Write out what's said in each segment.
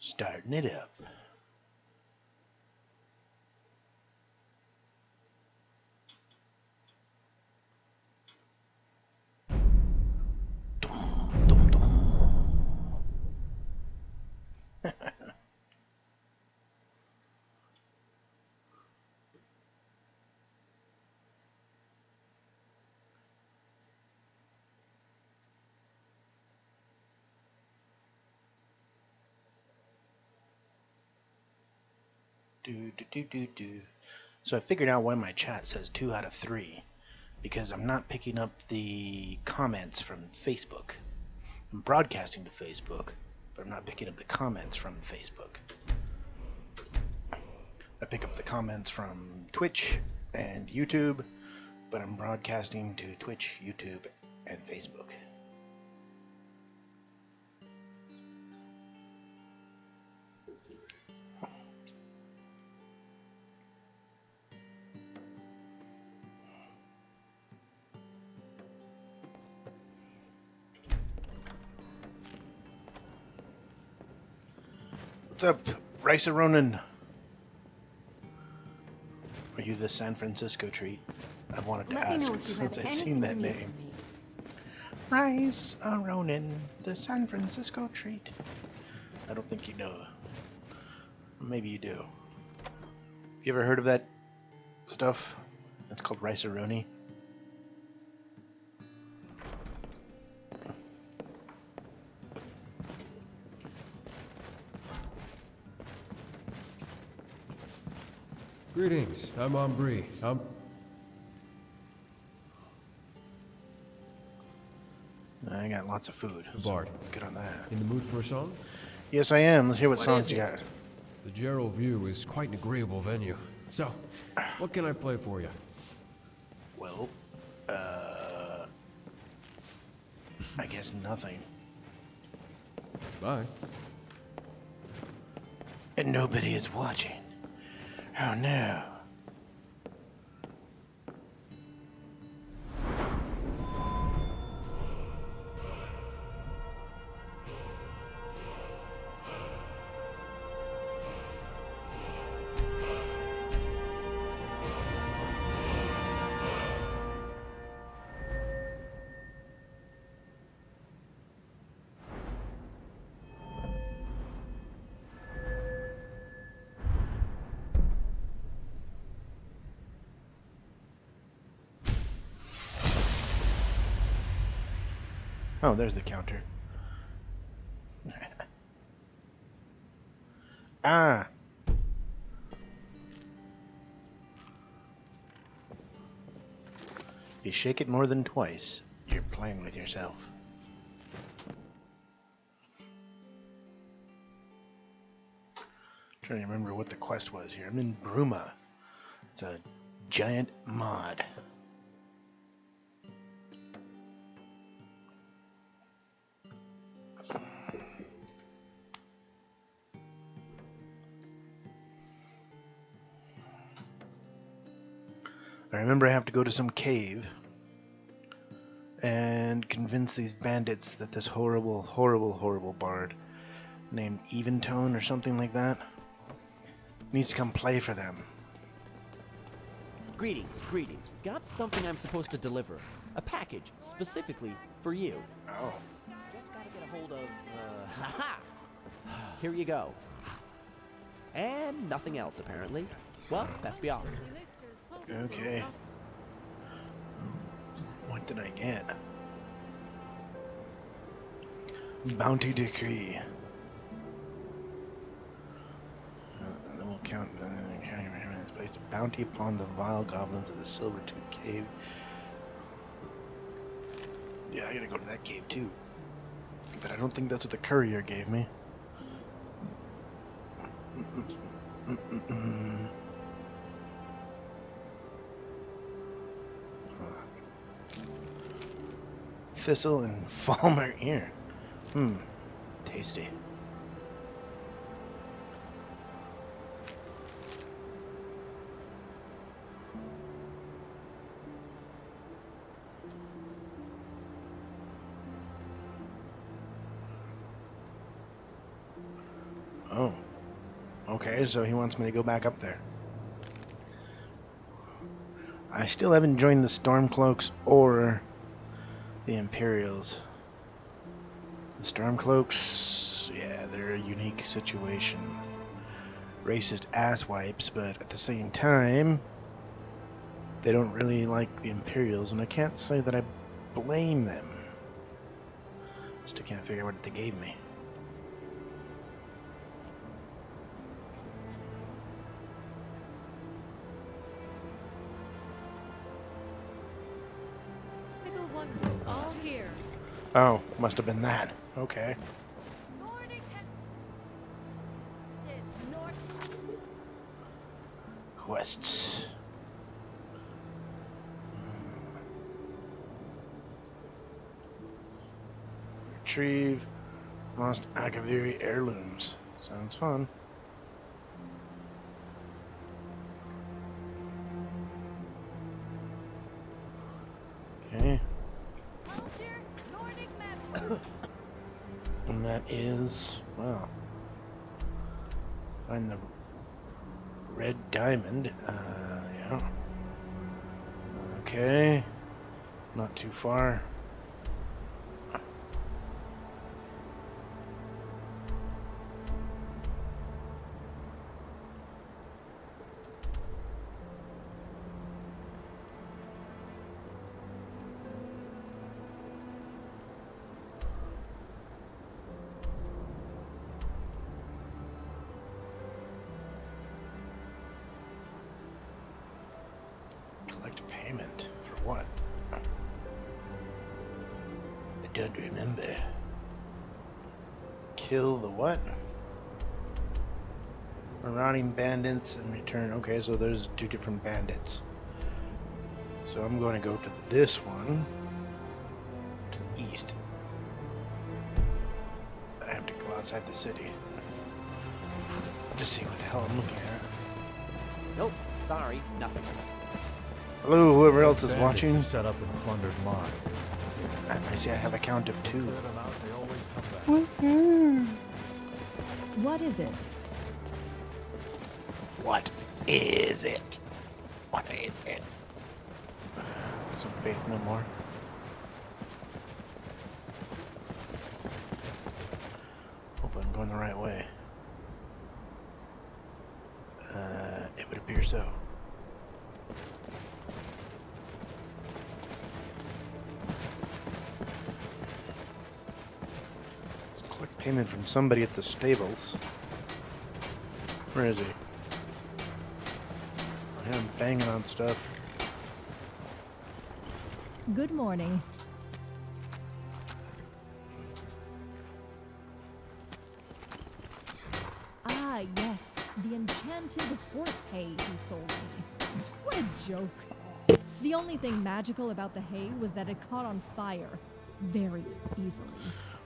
Starting it up. Dum, dum, dum. Do, do, do, do, do. So I figured out why my chat says 2 out of 3. Because I'm not picking up the comments from Facebook. I'm broadcasting to Facebook, but I'm not picking up the comments from Facebook. I pick up the comments from Twitch and YouTube, but I'm broadcasting to Twitch, YouTube, and Facebook. What's up, Rice Ronin? Are you the San Francisco treat? I've wanted to ask since I've seen that name. Rice Ronin, the San Francisco treat. I don't think you know. Maybe you do. You ever heard of that stuff? It's called rice-a-roni. Greetings, I'm Ambri. I got lots of food. The Bard. So good on that. In the mood for a song? Yes, I am. Let's hear what songs you got. The Gerald View is quite an agreeable venue. So, what can I play for you? Well, I guess nothing. Bye. And nobody is watching. Oh no. Oh, there's the counter. Ah! If you shake it more than twice, you're playing with yourself. Trying to remember what the quest was here. I'm in Bruma. It's a giant mod. I remember I have to go to some cave and convince these bandits that this horrible, horrible, horrible bard named Eventone or something like that needs to come play for them. Greetings, greetings. Got something I'm supposed to deliver. A package, specifically for you. Oh. Just gotta get a hold of, haha! Here you go. And nothing else, apparently. Well, best be off. Okay. What did I get? Bounty decree. That will count. Placed a bounty upon the vile goblins of the Silver Tooth Cave. Yeah, I gotta go to that cave too. But I don't think that's what the courier gave me. Thistle and Falmer ear. Tasty. Okay, so he wants me to go back up there. I still haven't joined the Stormcloaks or the Imperials. The Stormcloaks, yeah, they're a unique situation. Racist asswipes, but at the same time, they don't really like the Imperials, and I can't say that I blame them. Still can't figure out what they gave me. All here. Oh, must have been that. Okay. Quests. Retrieve lost Akaviri heirlooms. Sounds fun. Okay. And that is, well, find the red diamond. Yeah. Okay. Not too far. Collect payment for what? I don't remember. Kill the what? Marauding bandits and return. Okay, so there's 2 different bandits. So I'm going to go to this one. To the east. I have to go outside the city. Just see what the hell I'm looking at. Nope, sorry, nothing. Hello, whoever else is Bandits watching. have set up in plundered mine. I see I have a count of 2. Clear them out, they always come back. What is it? What is it? What is it? Some faith no more. Hope I'm going the right way. It would appear so. Let's collect payment from somebody at the stables. Where is he? I am banging on stuff. Good morning. Ah, yes. The enchanted horse hay he sold me. What a joke. The only thing magical about the hay was that it caught on fire very easily.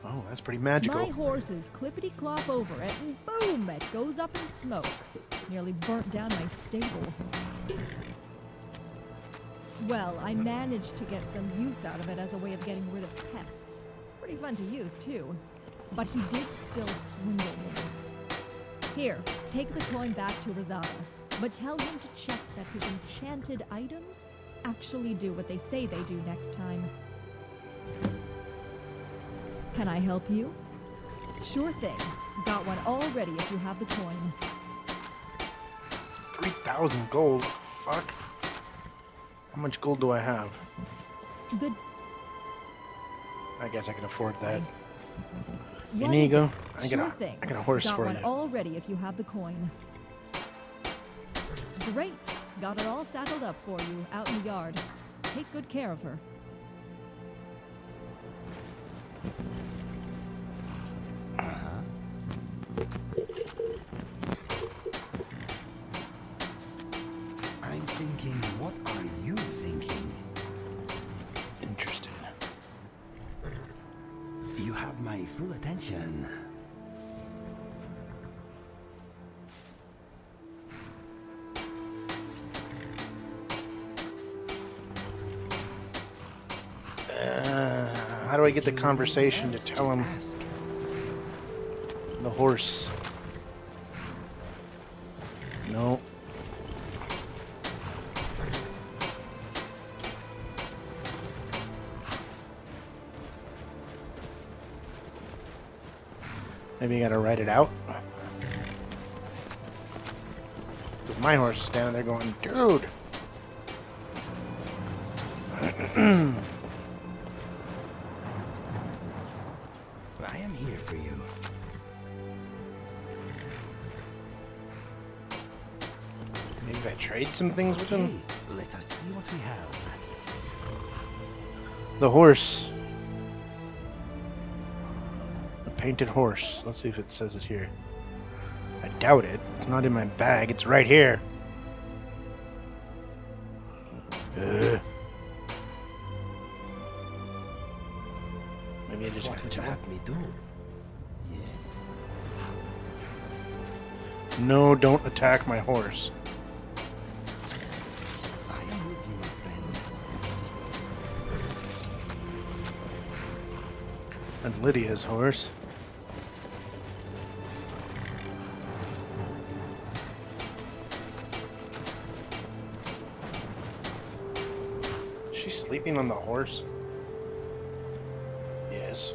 Oh, that's pretty magical. My horses clippity-clop over it, and boom, it goes up in smoke. Nearly burnt down my stable. Well, I managed to get some use out of it as a way of getting rid of pests. Pretty fun to use, too. But he did still swindle me. Here, take the coin back to Rosada, but tell him to check that his enchanted items actually do what they say they do next time. Can I help you? Sure thing. Got one all ready if you have the coin. 3,000 gold. Fuck. How much gold do I have? Good. I guess I can afford that. What Inigo, is it? I Sure thing. got a horse Got for one you. all ready if you have the coin. Great. Got her all saddled up for you out in the yard. Take good care of her. I'm thinking, what are you thinking? Interesting. You have my full attention. How do I get the conversation to tell him Ask. the horse? No. Maybe you gotta write it out. Because my horse is standing there going, dude! I am here for you. Maybe if I trade some things with him? Hey, let us see what we have. The horse. A painted horse. Let's see if it says it here. I doubt it. It's not in my bag. It's right here. Maybe I just What would you have me do? Yes. No, don't attack my horse. I am with you, my friend. And Lydia's horse. She's sleeping on the horse? Yes.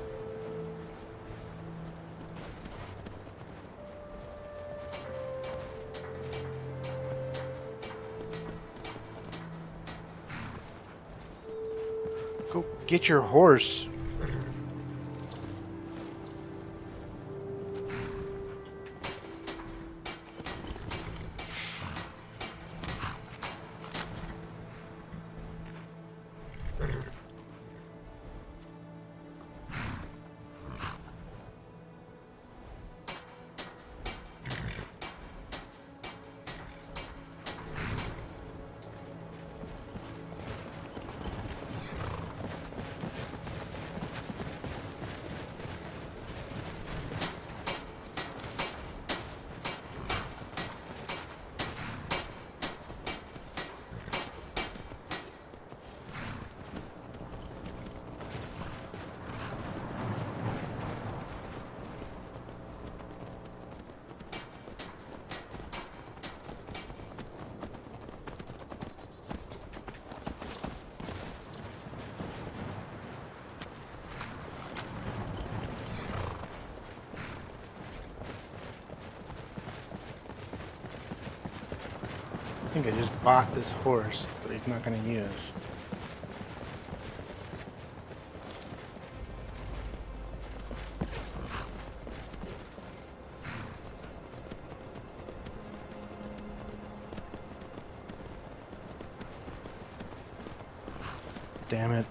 Go get your horse. I think I just bought this horse that he's not going to use. Damn it.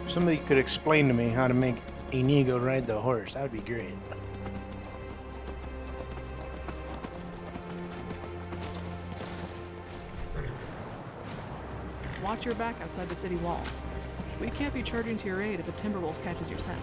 If somebody could explain to me how to make Inigo ride the horse, that would be great. Watch your back outside the city walls. We can't be charging to your aid if a timber wolf catches your scent.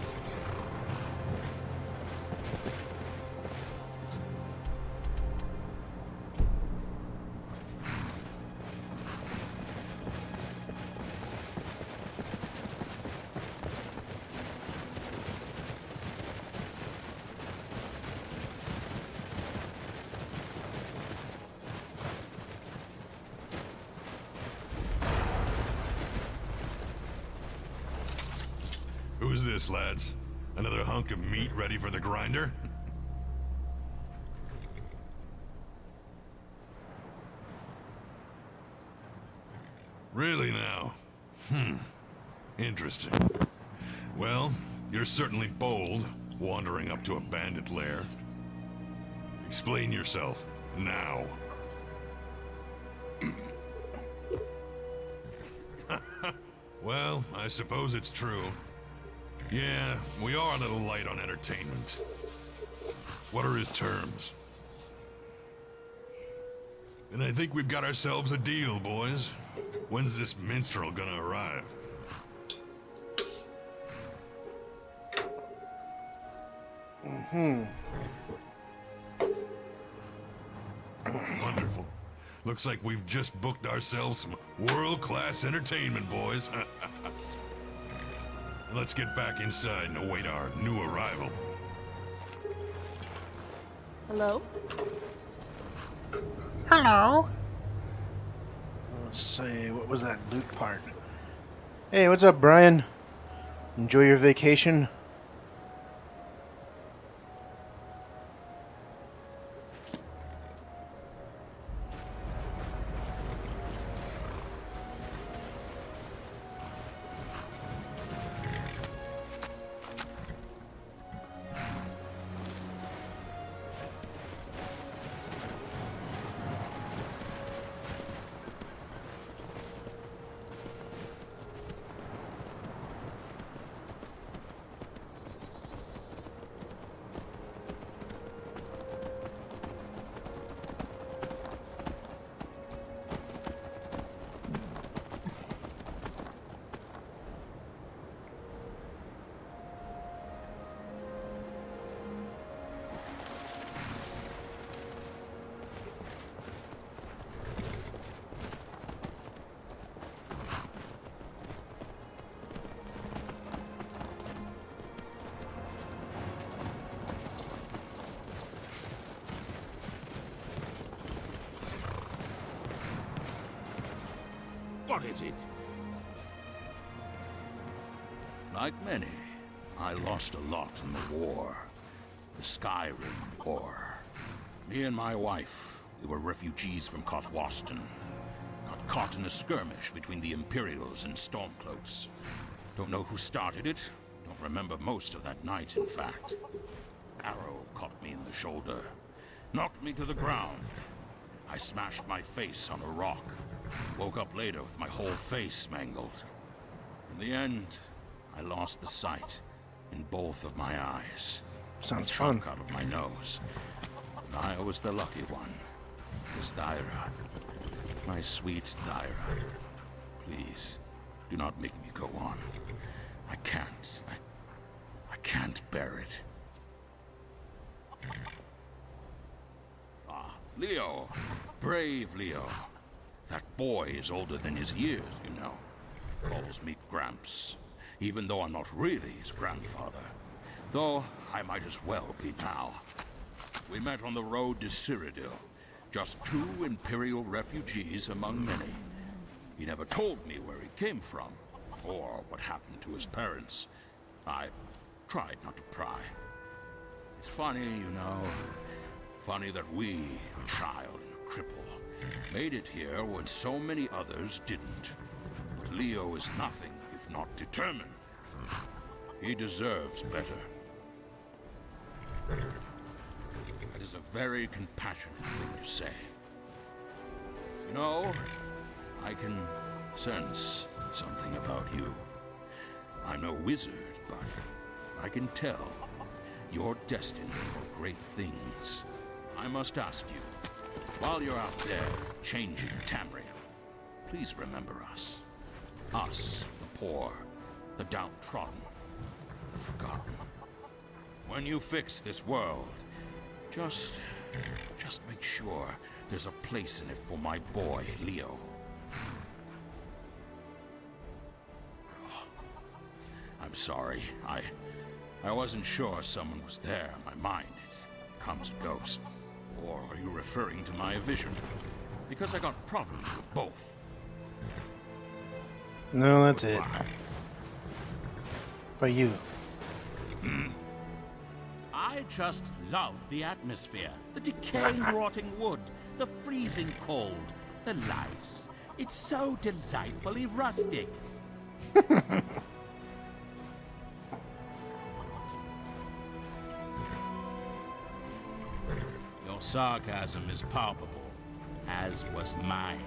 Who's this, lads? Another hunk of meat ready for the grinder? Really now? Interesting. Well, you're certainly bold, wandering up to a bandit lair. Explain yourself, now. Well, I suppose it's true. Yeah, we are a little light on entertainment. What are his terms? And I think we've got ourselves a deal, boys. When's this minstrel gonna arrive? Wonderful. Looks like we've just booked ourselves some world-class entertainment, boys. Let's get back inside and await our new arrival. Hello? Hello. Let's see, what was that loot part? Hey, what's up, Brian? Enjoy your vacation? What is it? Like many, I lost a lot in the war. The Skyrim War. Me and my wife, we were refugees from Kothwaston. Got caught in a skirmish between the Imperials and Stormcloaks. Don't know who started it. Don't remember most of that night, in fact. Arrow caught me in the shoulder. Knocked me to the ground. I smashed my face on a rock. Woke up later with my whole face mangled. In the end, I lost the sight in both of my eyes. Sounds A fun. chunk out of my nose. And I was the lucky one. Miss Thyra. My sweet Thyra. Please, do not make me go on. I can't. I can't bear it. Ah, Leo. Brave Leo. That boy is older than his years, you know. Calls me Gramps, even though I'm not really his grandfather. Though I might as well be now. We met on the road to Cyrodiil. Just 2 Imperial refugees among many. He never told me where he came from, or what happened to his parents. I tried not to pry. It's funny, you know. Funny that we, a child and a cripple, made it here when so many others didn't. But Leo is nothing if not determined. He deserves better. That is a very compassionate thing to say. You know, I can sense something about you. I'm no wizard, but I can tell you're destined for great things. I must ask you, while you're out there changing Tamriel, please remember us. Us, the poor, the downtrodden, the forgotten. When you fix this world, just make sure there's a place in it for my boy, Leo. Oh, I'm sorry. I wasn't sure someone was there in my mind. It comes and goes. Or are you referring to my vision? Because I got problems with both. No, that's it. By you. I just love the atmosphere. The decaying, rotting wood. The freezing cold. The lice. It's so delightfully rustic. Your sarcasm is palpable, as was mine.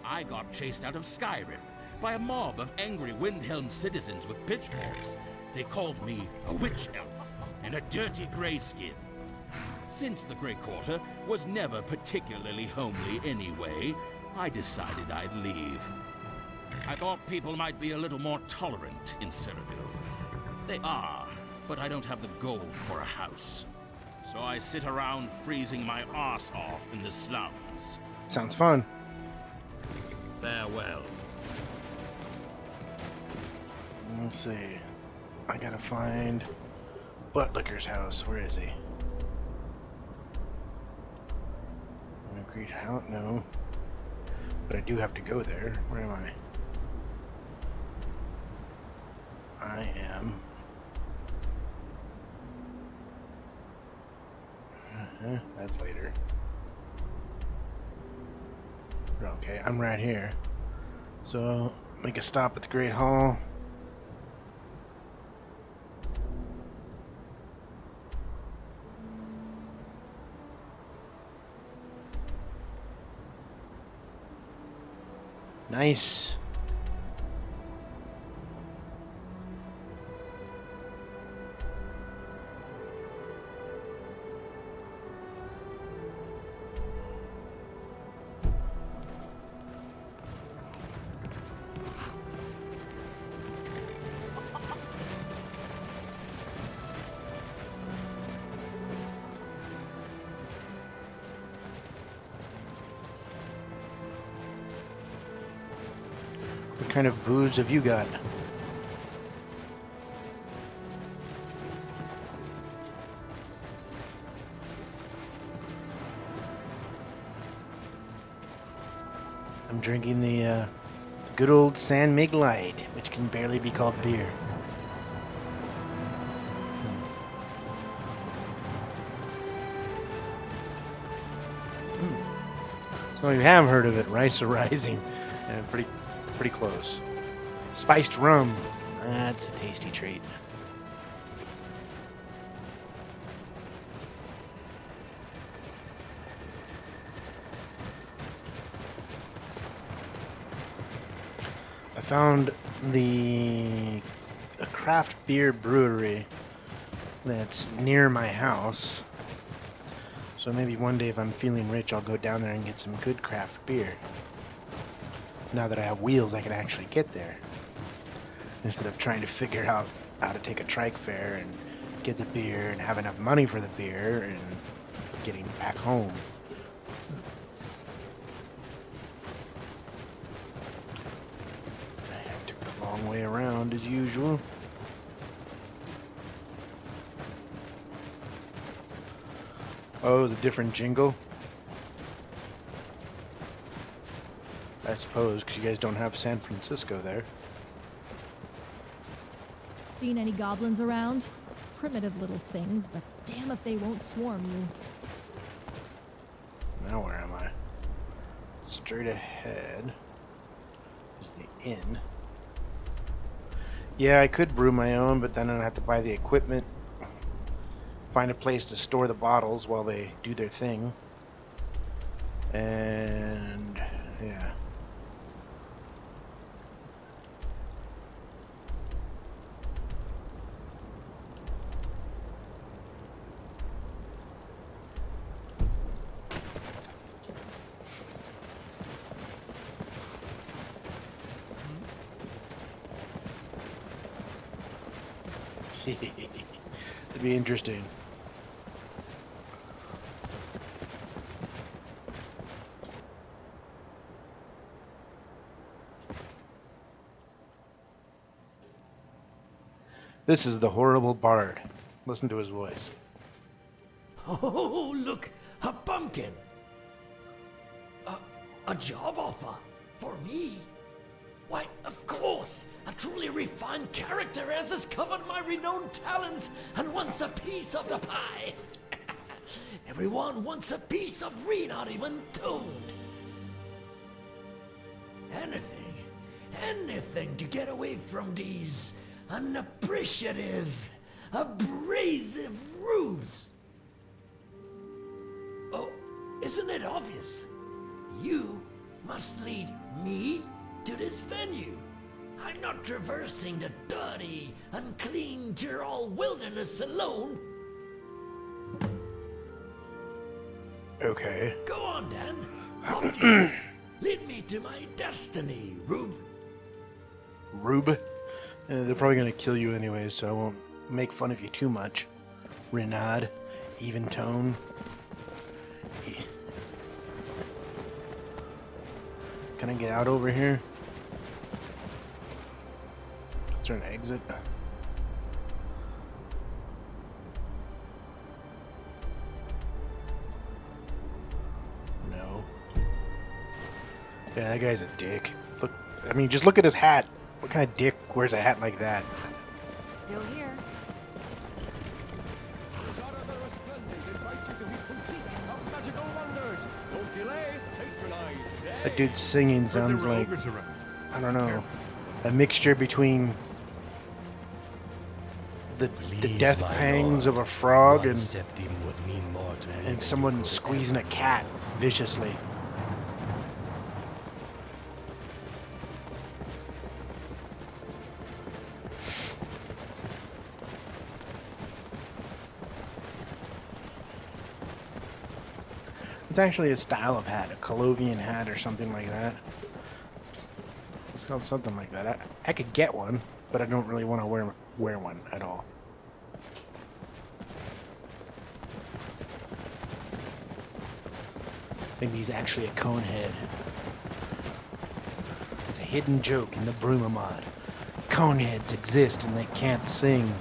I got chased out of Skyrim by a mob of angry Windhelm citizens with pitchforks. They called me a witch elf and a dirty grayskin. Since the Grey Quarter was never particularly homely anyway, I decided I'd leave. I thought people might be a little more tolerant in Cyrodiil. They are, but I don't have the gold for a house. So I sit around freezing my arse off in the slums. Sounds fun. Farewell. Let's see. I gotta find Buttlicker's house. Where is he? Agreed out? No. But I do have to go there. Where am I? I am. That's later. Okay, I'm right here. So, make a stop at the Great Hall. Nice. What kind of booze have you got? I'm drinking the good old San Mig Light, which can barely be called beer. So you have heard of it, Rice Rising. Pretty close. Spiced rum. That's a tasty treat. I found a craft beer brewery that's near my house. So maybe one day if I'm feeling rich, I'll go down there and get some good craft beer. Now that I have wheels, I can actually get there. Instead of trying to figure out how to take a trike fair and get the beer and have enough money for the beer and getting back home. I took the long way around as usual. Oh, it was a different jingle? I suppose, because you guys don't have San Francisco there. Seen any goblins around? Primitive little things, but damn if they won't swarm you. Now where am I? Straight ahead is the inn. Yeah, I could brew my own, but then I'd have to buy the equipment. Find a place to store the bottles while they do their thing. And yeah. It'd be interesting. This is the horrible bard. Listen to his voice. Oh, look, a pumpkin. A job offer for me? Why, of course. A truly refined character has discovered my renowned talents and wants a piece of the pie. Everyone wants a piece of not even toad. Anything to get away from these unappreciative, abrasive roofs. Oh, isn't it obvious? You must lead me to this venue. I'm not traversing the dirty, unclean Tyrol wilderness alone. Okay. Go on, then. Off you. Lead me to my destiny, Rube. Rube? They're probably gonna kill you anyway, so I won't make fun of you too much. Renaud, even tone. Can I get out over here? Is there an exit? No. Yeah, that guy's a dick. Look, I mean, just look at his hat. What kind of dick wears a hat like that? Still here. That dude's singing sounds like, I don't know, a mixture between the death pangs of a frog and someone squeezing a cat viciously. It's actually a style of hat, a Colovian hat or something like that. It's called something like that. I could get one, but I don't really want to wear one at all. Maybe he's actually a cone head. It's a hidden joke in the Bruma mod. Coneheads exist and they can't sing.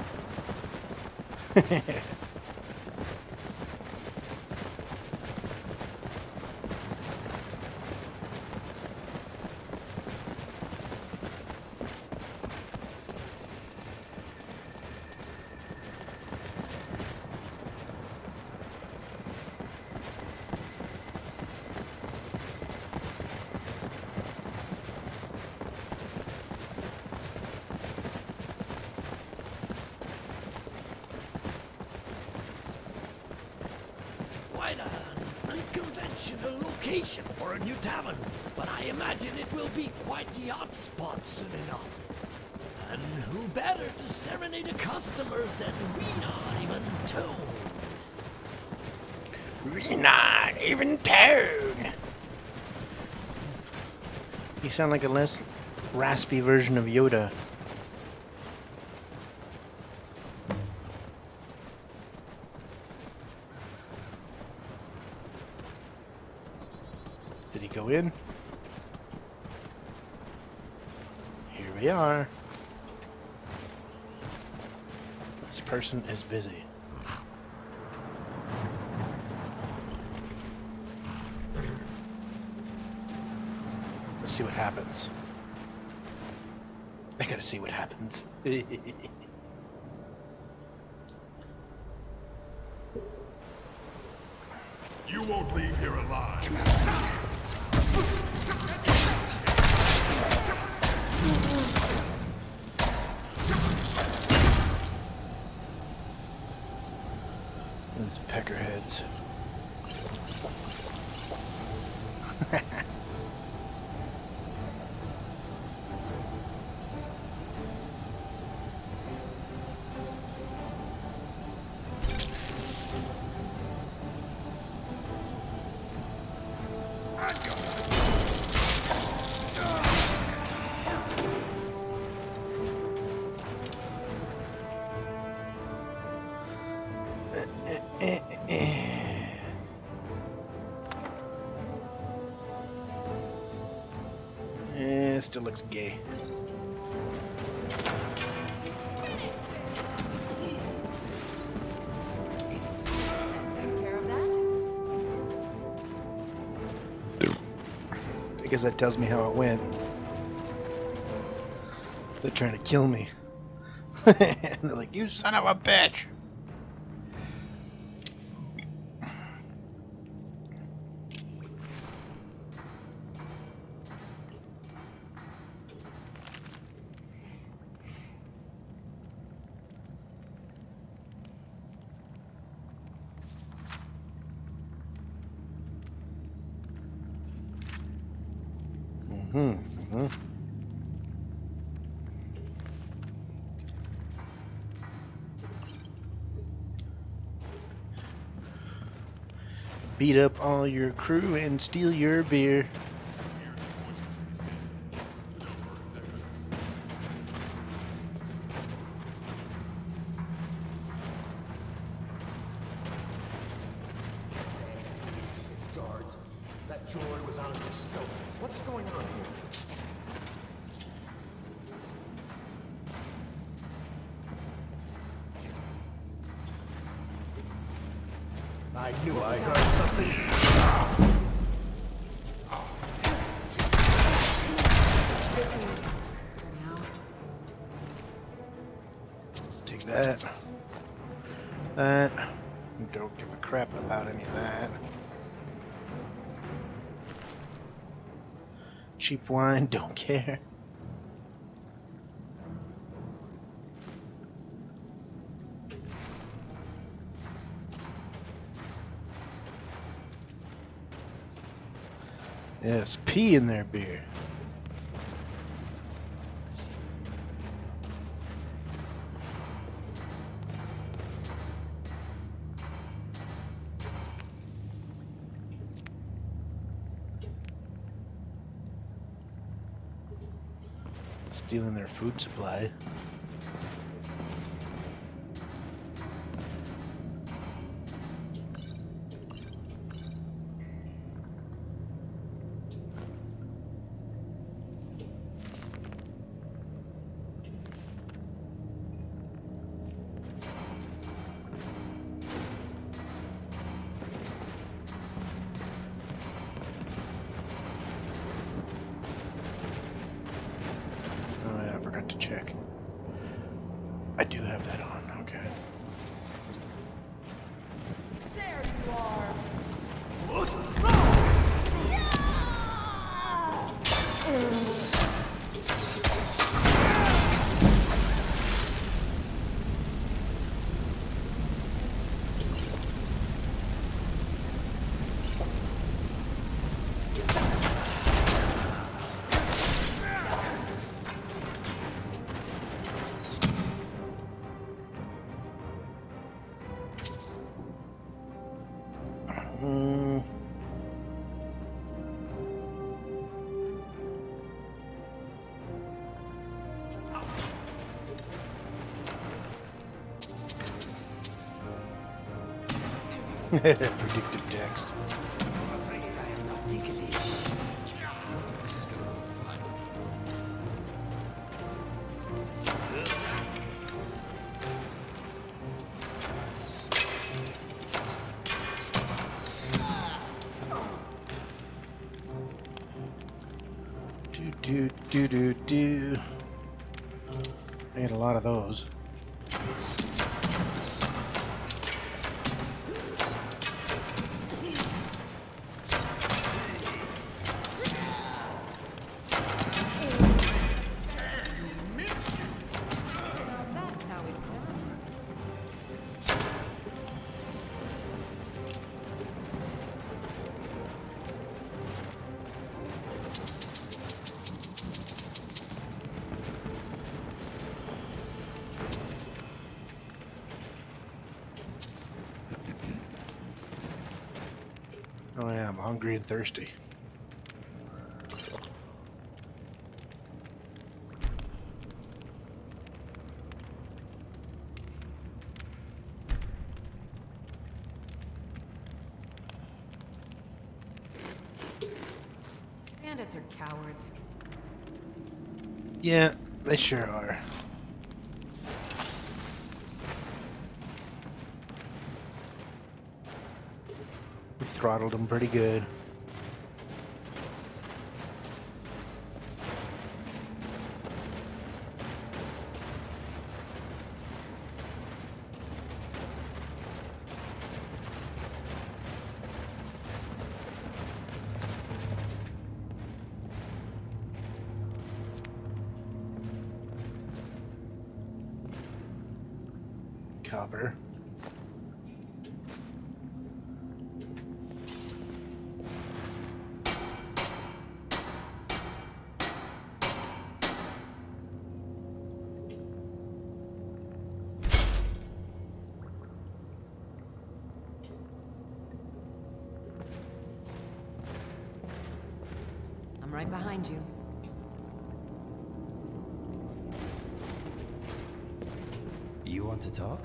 Quite an unconventional location for a new tavern, but I imagine it will be quite the hotspot soon enough. And who better to serenade the customers than Renaud even Tone? Renaud even Tone! You sound like a less raspy version of Yoda. Did he go in? Here we are. This person is busy. Let's see what happens. I gotta see what happens. You won't leave here alive. Those peckerheads. Still looks gay. Takes care of that. I guess that tells me how it went. They're trying to kill me. They're like, you son of a bitch! Beat up all your crew and steal your beer. Still, what's going on here? I knew I heard something. Take that. That. Don't give a crap about any of that. Cheap wine, don't care. Yes, pee in their beer. Stealing their food supply. Oh yeah, I forgot to check. I do have that on, okay. There you are. Mm. Predictive text. I'm afraid I am not ticklish. This is gonna be fun. Do. I get a lot of those. That's how it's done. Oh yeah, I'm hungry and thirsty. Bandits are cowards. Yeah, they sure are. We throttled them pretty good. Copper. I'm right behind you. You want to talk?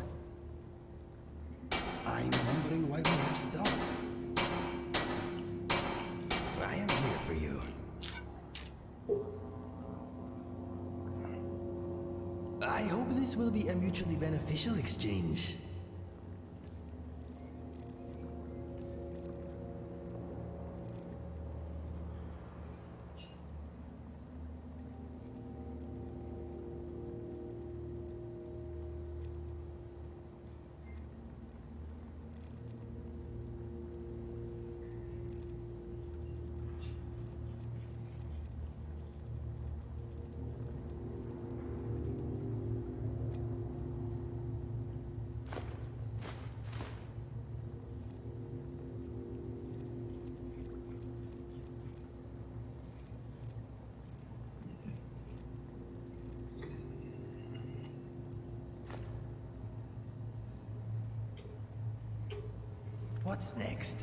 I'm wondering why we were stopped. I am here for you. I hope this will be a mutually beneficial exchange. What's next?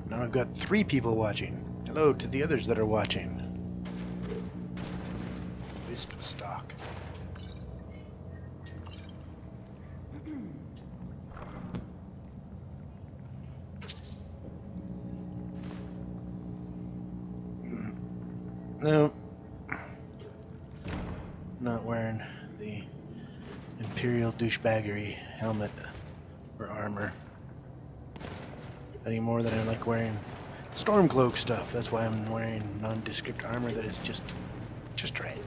Now I've got 3 people watching. Hello to the others that are watching. Wisp stock. No. Not wearing the Imperial douchebaggery helmet or armor any more than I like wearing Stormcloak stuff. That's why I'm wearing nondescript armor that is just right.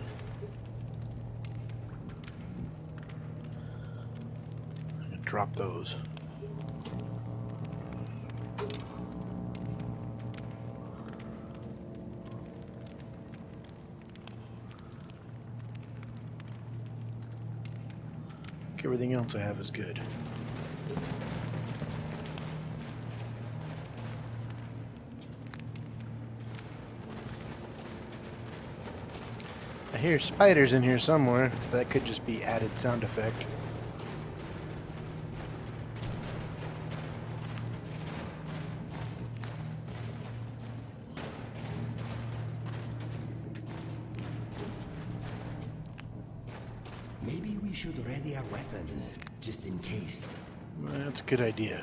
I'm gonna drop those. Everything else I have is good. I hear spiders in here somewhere. That could just be added sound effect. Maybe we should ready our weapons, just in case. Well, that's a good idea.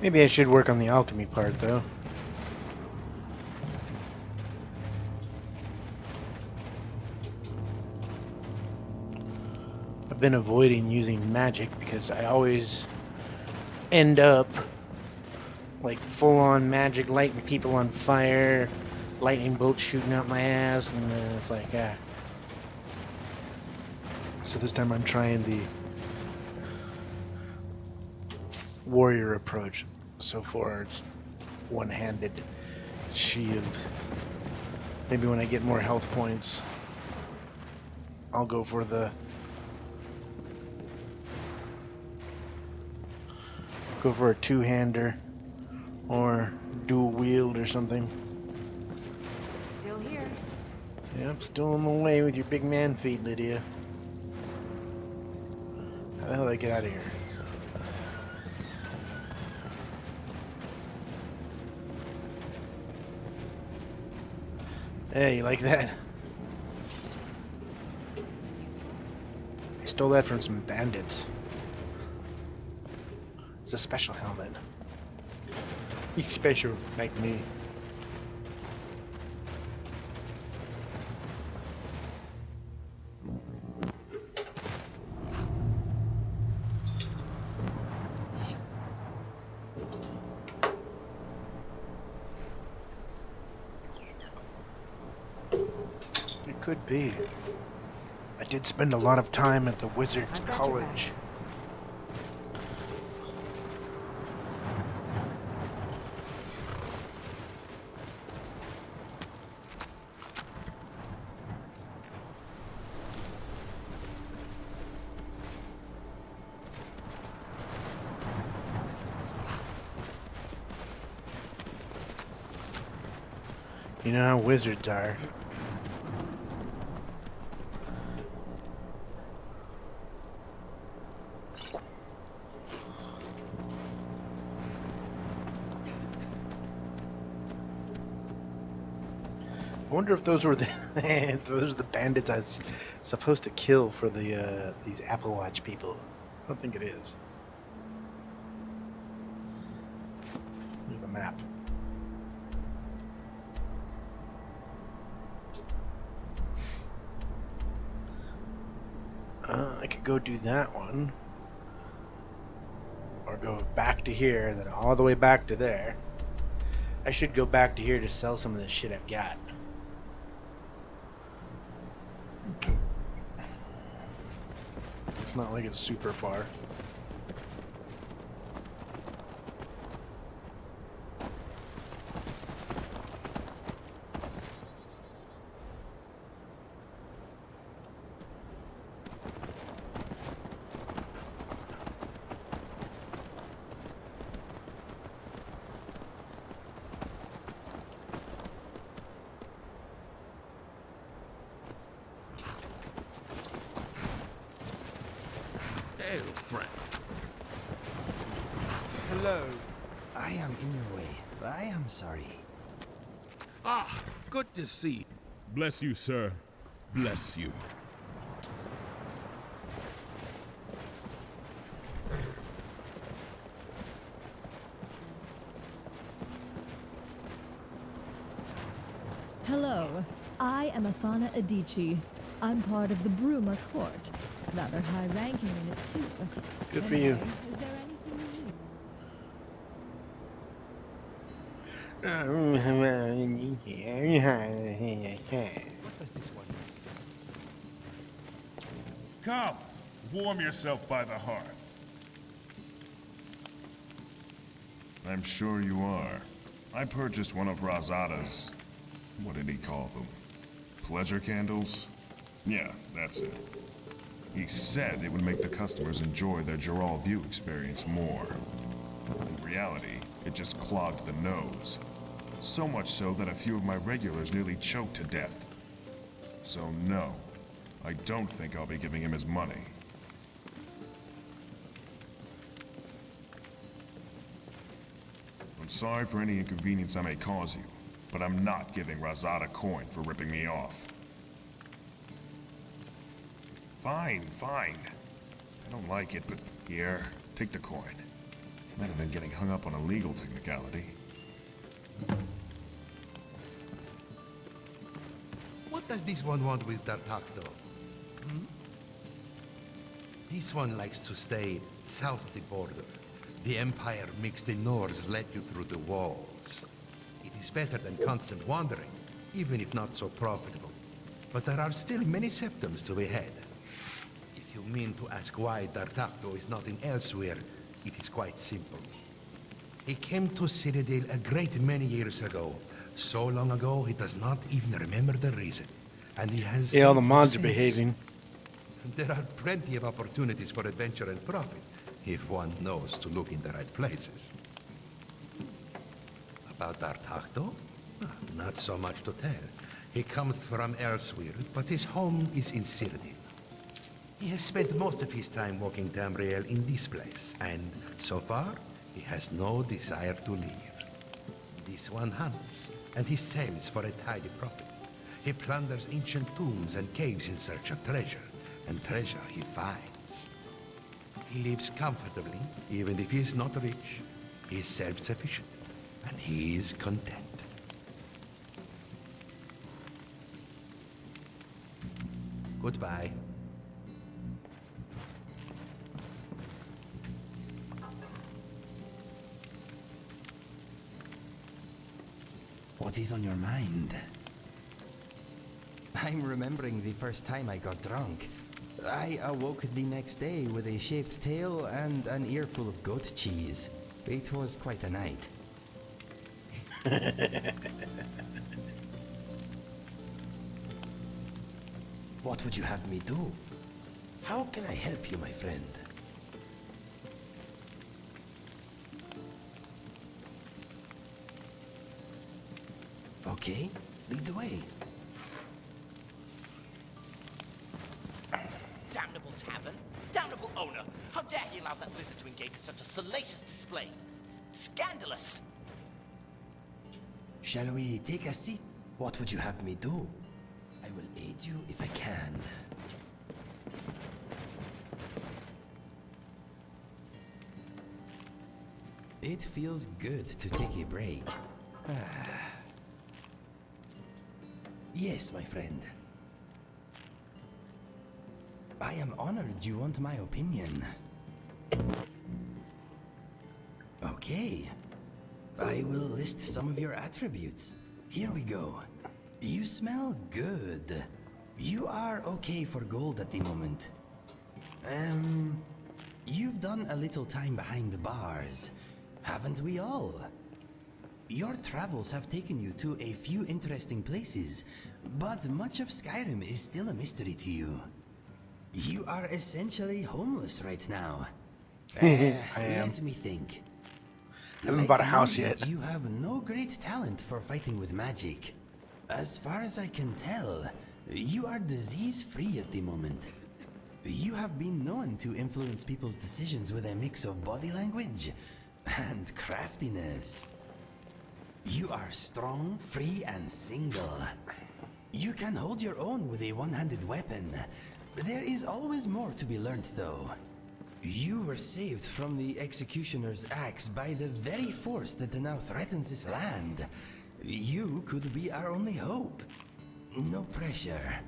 Maybe I should work on the alchemy part, though. I've been avoiding using magic because I always end up like full-on magic, lighting people on fire, lightning bolts shooting out my ass, and then it's like, ah. So this time I'm trying the warrior approach. So far it's one-handed shield. Maybe when I get more health points, I'll go for a two-hander or dual wield or something. Still here. Yep, still on the way with your big man feet, Lydia. How the hell did I get out of here? Hey, you like that? I stole that from some bandits. It's a special helmet. He's special, like me. It could be. I did spend a lot of time at the Wizard's College. You know how wizards are. I wonder if those were the those are the bandits I was supposed to kill for the these Apple Watch people. I don't think it is. Here's the map. I could go do that one, or go back to here, and then all the way back to there. I should go back to here to sell some of the shit I've got. It's not like it's super far. Hey, friend. Hello. I am in your way. I am sorry. Ah, good to see. Bless you, sir. Bless you. Hello, I am Afana Adichie. I'm part of the Bruma court. Rather high ranking in it, too. Good for you. Is there anything What does this one? Come, warm yourself by the hearth. I'm sure you are. I purchased one of Razada's... what did he call them? Pleasure candles? Yeah, that's it. He said it would make the customers enjoy their Geralt view experience more. In reality, it just clogged the nose. So much so that a few of my regulars nearly choked to death. So no, I don't think I'll be giving him his money. I'm sorry for any inconvenience I may cause you, but I'm not giving Razada coin for ripping me off. Fine, fine. I don't like it, but here, take the coin. Better than getting hung up on a legal technicality. What does this one want with D'Artagnan? This one likes to stay south of the border. The Empire makes the Nords let you through the walls. It is better than constant wandering, even if not so profitable. But there are still many septums to be had. If you mean to ask why D'Artagnan is not in elsewhere, it is quite simple. He came to Citadel a great many years ago. So long ago, he does not even remember the reason. And he has... Yeah, all the stayed mods are since. behaving. There are plenty of opportunities for adventure and profit, if one knows to look in the right places. About D'Artagnan? Not so much to tell. He comes from elsewhere, but his home is in Citadel. He has spent most of his time walking Tamriel in this place, and so far, he has no desire to leave. This one hunts, and he sells for a tidy profit. He plunders ancient tombs and caves in search of treasure, and treasure he finds. He lives comfortably, even if he is not rich. He is self-sufficient, and he is content. Goodbye. What is on your mind? I'm remembering the first time I got drunk. I awoke the next day with a shaved tail and an earful of goat cheese. It was quite a night. What would you have me do? How can I help you, my friend? Okay, lead the way. Damnable tavern! Damnable owner! How dare he allow that lizard to engage in such a salacious display? Scandalous! Shall we take a seat? What would you have me do? I will aid you if I can. It feels good to take a break. Yes, my friend. I am honored you want my opinion. Okay. I will list some of your attributes. Here we go. You smell good. You are okay for gold at the moment. You've done a little time behind the bars. Haven't we all? Your travels have taken you to a few interesting places, but much of Skyrim is still a mystery to you. You are essentially homeless right now. I am. Let me think. I haven't bought a house me, yet. You have no great talent for fighting with magic. As far as I can tell, you are disease-free at the moment. You have been known to influence people's decisions with a mix of body language and craftiness. You are strong, free, and single. You can hold your own with a one-handed weapon. There is always more to be learned, though. You were saved from the Executioner's axe by the very force that now threatens this land. You could be our only hope. No pressure.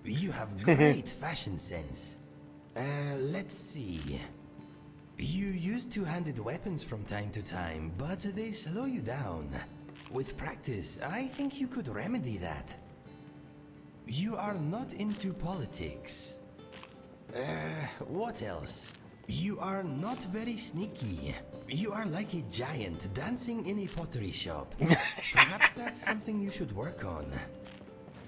You have great fashion sense. Let's see. You use two-handed weapons from time to time, but they slow you down. With practice, I think you could remedy that. You are not into politics. What else? You are not very sneaky. You are like a giant dancing in a pottery shop. Perhaps that's something you should work on.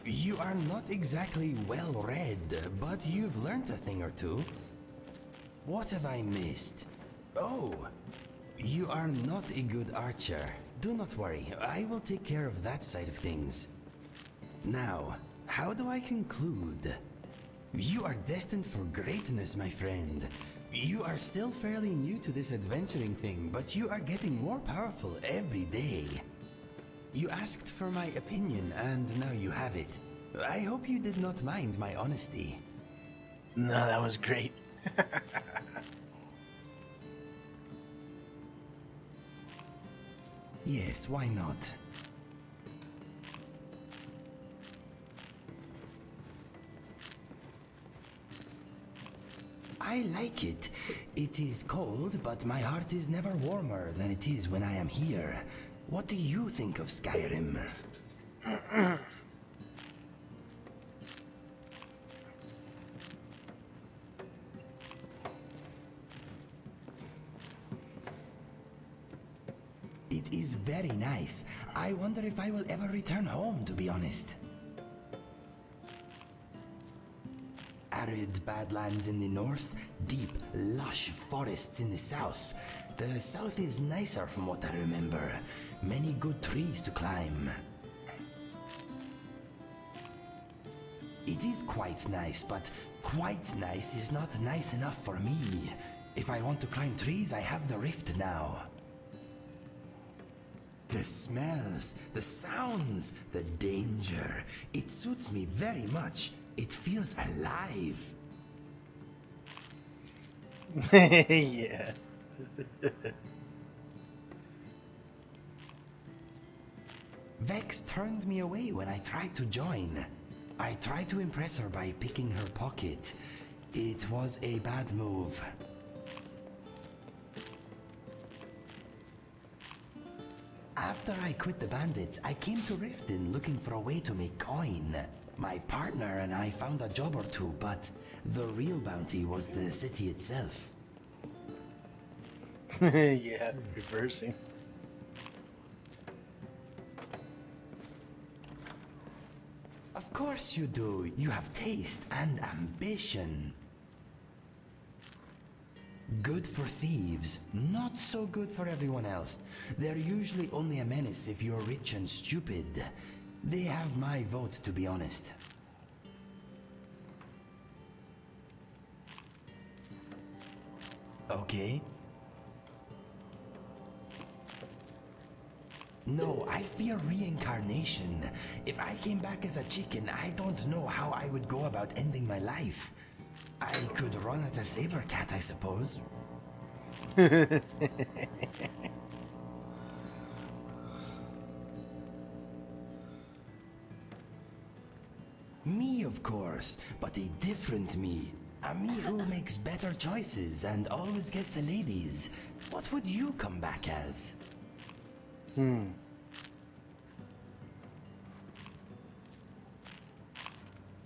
You are not exactly well-read, but you've learned a thing or two. What have I missed? Oh, you are not a good archer. Do not worry, I will take care of that side of things. Now, how do I conclude? You are destined for greatness, my friend. You are still fairly new to this adventuring thing, but you are getting more powerful every day. You asked for my opinion, and now you have it. I hope you did not mind my honesty. No, that was great. Yes, why not? I like it. It is cold, but my heart is never warmer than it is when I am here. What do you think of Skyrim? It is very nice. I wonder if I will ever return home, to be honest. Arid badlands in the north, deep, lush forests in the south. The south is nicer from what I remember. Many good trees to climb. It is quite nice, but quite nice is not nice enough for me. If I want to climb trees, I have the rift now. The smells, the sounds, the danger. It suits me very much. It feels alive. Yeah. Vex turned me away when I tried to join. I tried to impress her by picking her pocket. It was a bad move. After I quit the bandits, I came to Riften looking for a way to make coin. My partner and I found a job or two, but the real bounty was the city itself. Yeah, reversing. Of course you do. You have taste and ambition. Good for thieves, not so good for everyone else. They're usually only a menace if you're rich and stupid. They have my vote, to be honest. Okay. No, I fear reincarnation. If I came back as a chicken, I don't know how I would go about ending my life. I could run at a saber cat, I suppose. Me, of course, but a different me. A me who makes better choices and always gets the ladies. What would you come back as?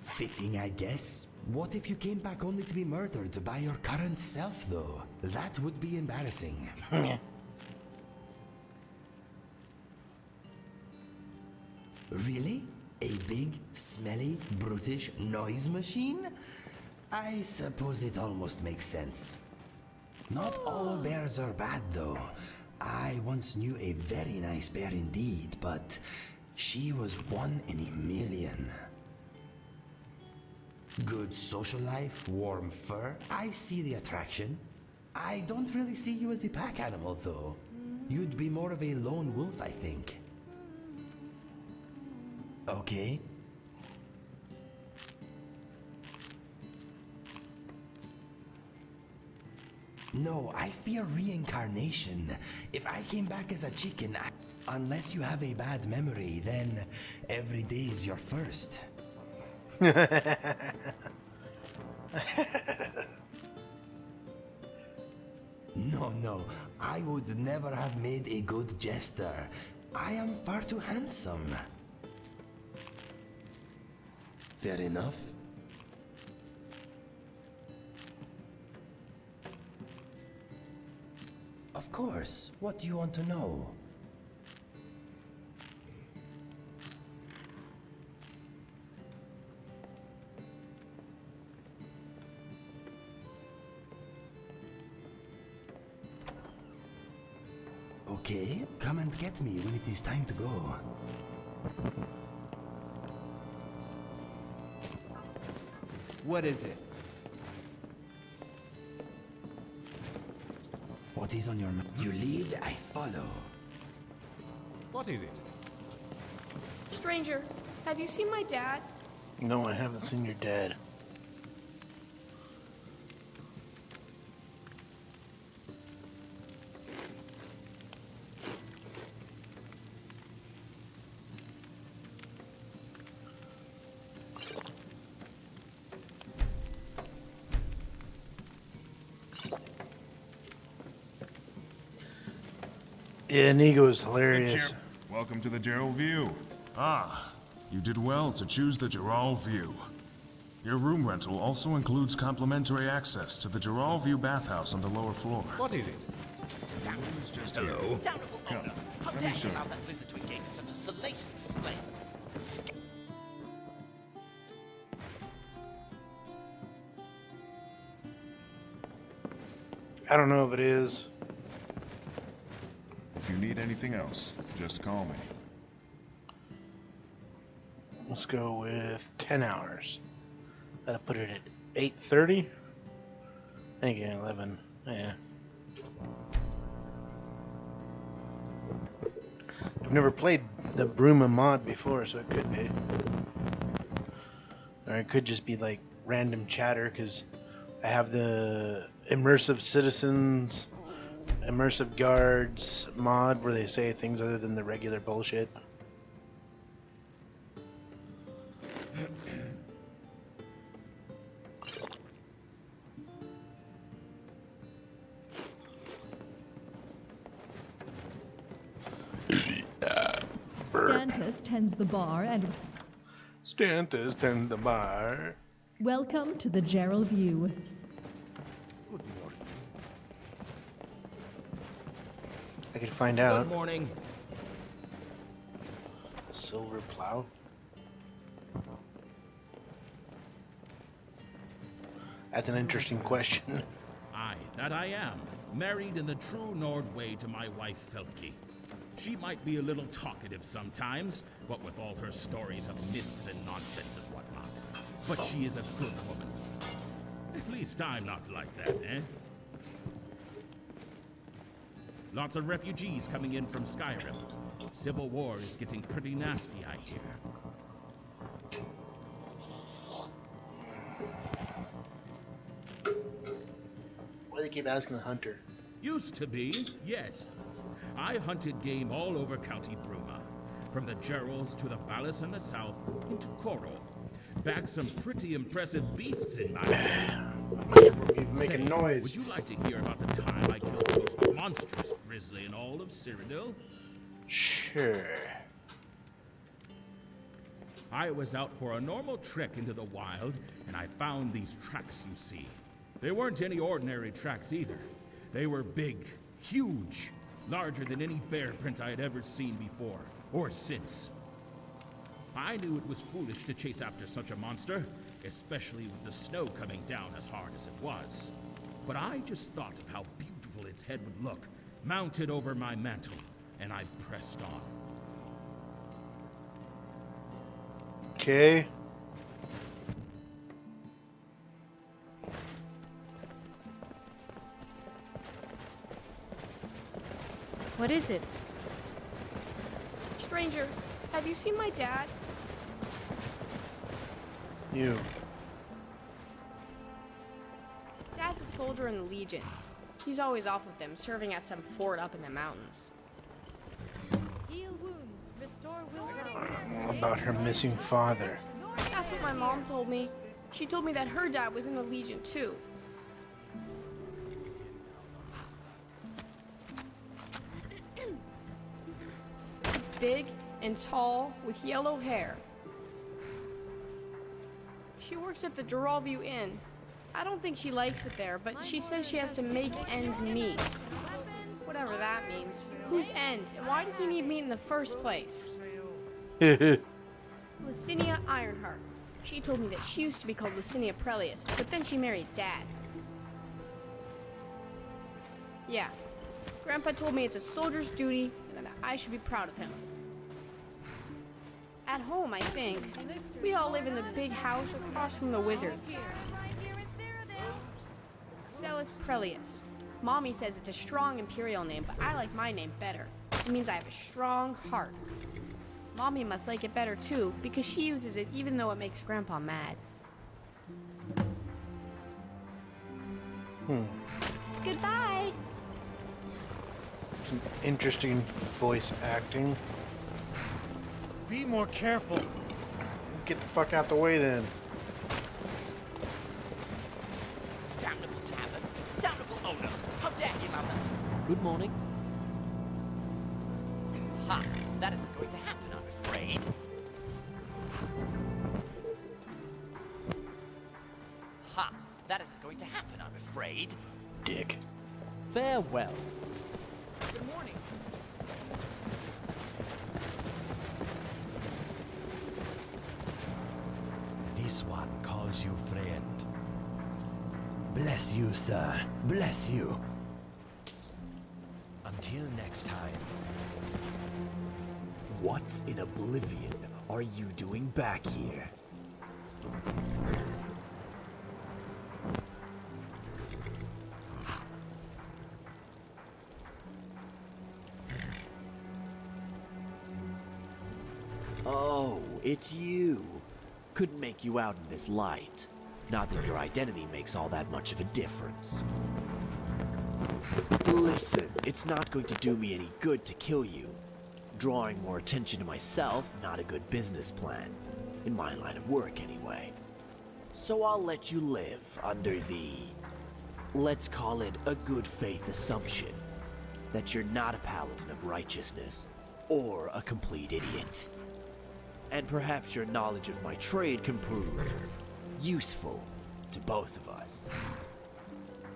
Fitting, I guess. What if you came back only to be murdered by your current self, though? That would be embarrassing. Really? A big, smelly, brutish noise machine? I suppose it almost makes sense. Not all bears are bad, though. I once knew a very nice bear indeed, but she was one in a million. Good social life, warm fur, I see the attraction. I don't really see you as a pack animal, though. You'd be more of a lone wolf, I think. Okay. No, I fear reincarnation. If I came back as a chicken, unless you have a bad memory, then every day is your first. No, I would never have made a good jester. I am far too handsome. Fair enough. Of course. What do you want to know? Okay, come and get me when it is time to go. What is it? What is on your mind? You lead, I follow. What is it? Stranger, have you seen my dad? No, I haven't seen your dad. Yeah, Inigo is Hey, hilarious. Chip. Welcome to the Gerald View. Ah, you did well to choose the Gerald View. Your room rental also includes complimentary access to the Gerald View bathhouse on the lower floor. What is it? Hello. Damnable Come, owner! How let dare me you show allow you. that visitor to engage in such a salacious display? I don't know if it is. If you need anything else, just call me. Let's go with 10 hours. That'll put it at 8:30. I think 11. Yeah. I've never played the Bruma mod before, so it could be. Or it could just be like random chatter, because I have the immersive citizens, immersive guards mod where they say things other than the regular bullshit. Stantis tends the bar and Stantis tend the bar. welcome to the Gerald View. I could find out. Good morning. Silver plow. That's an interesting question. Aye, that I am. Married in the true Nord way to my wife Felke. She might be a little talkative sometimes, what with all her stories of myths and nonsense and whatnot. But she is a good woman. At least I'm not like that, eh? Lots of refugees coming in from Skyrim. Civil war is getting pretty nasty, I hear. Why do they keep asking the hunter? Used to be, yes. I hunted game all over County Bruma. From the Gerals to the Vallis in the south, into Koro. Bagged some pretty impressive beasts in my day. Making noise. Would you like to hear about the time I killed the most monstrous grizzly in all of Cyrodiil? Sure. I was out for a normal trek into the wild, and I found these tracks you see. They weren't any ordinary tracks either. They were big, huge, larger than any bear print I had ever seen before, or since. I knew it was foolish to chase after such a monster, especially with the snow coming down as hard as it was. But I just thought of how beautiful its head would look, mounted over my mantle, and I pressed on. Okay. What is it? Stranger, have you seen my dad? You. Dad's a soldier in the Legion. He's always off with them, serving at some fort up in the mountains. Heal wounds, restore will. About her missing father. That's what my mom told me. She told me that her dad was in the Legion too. He's big and tall with yellow hair. She works at the Geralview Inn. I don't think she likes it there, but she says she has to make ends meet. Whatever that means. Whose end? And why does he need meat in the first place? Licinia Ironheart. She told me that she used to be called Licinia Prelius, but then she married Dad. Yeah. Grandpa told me it's a soldier's duty and that I should be proud of him. At home, I think. We all live in the big house across from the wizards. Celis Prelius. Mommy says it's a strong imperial name, but I like my name better. It means I have a strong heart. Mommy must like it better too, because she uses it even though it makes Grandpa mad. Goodbye! Some interesting voice acting. Be more careful. Get the fuck out the way then. Damnable tavern! Damnable owner! How dare you allow that? Good morning. that isn't going to happen, I'm afraid. Ha! That isn't going to happen, I'm afraid. Dick. Farewell. Good morning. This one calls you friend. Bless you, sir. Bless you. Until next time. What in oblivion are you doing back here? Oh, it's you. Couldn't make you out in this light. Not that your identity makes all that much of a difference. Listen, it's not going to do me any good to kill you. Drawing more attention to myself, not a good business plan. In my line of work, anyway. So I'll let you live under the... let's call it a good faith assumption. That you're not a paladin of righteousness, or a complete idiot. And perhaps your knowledge of my trade can prove useful to both of us.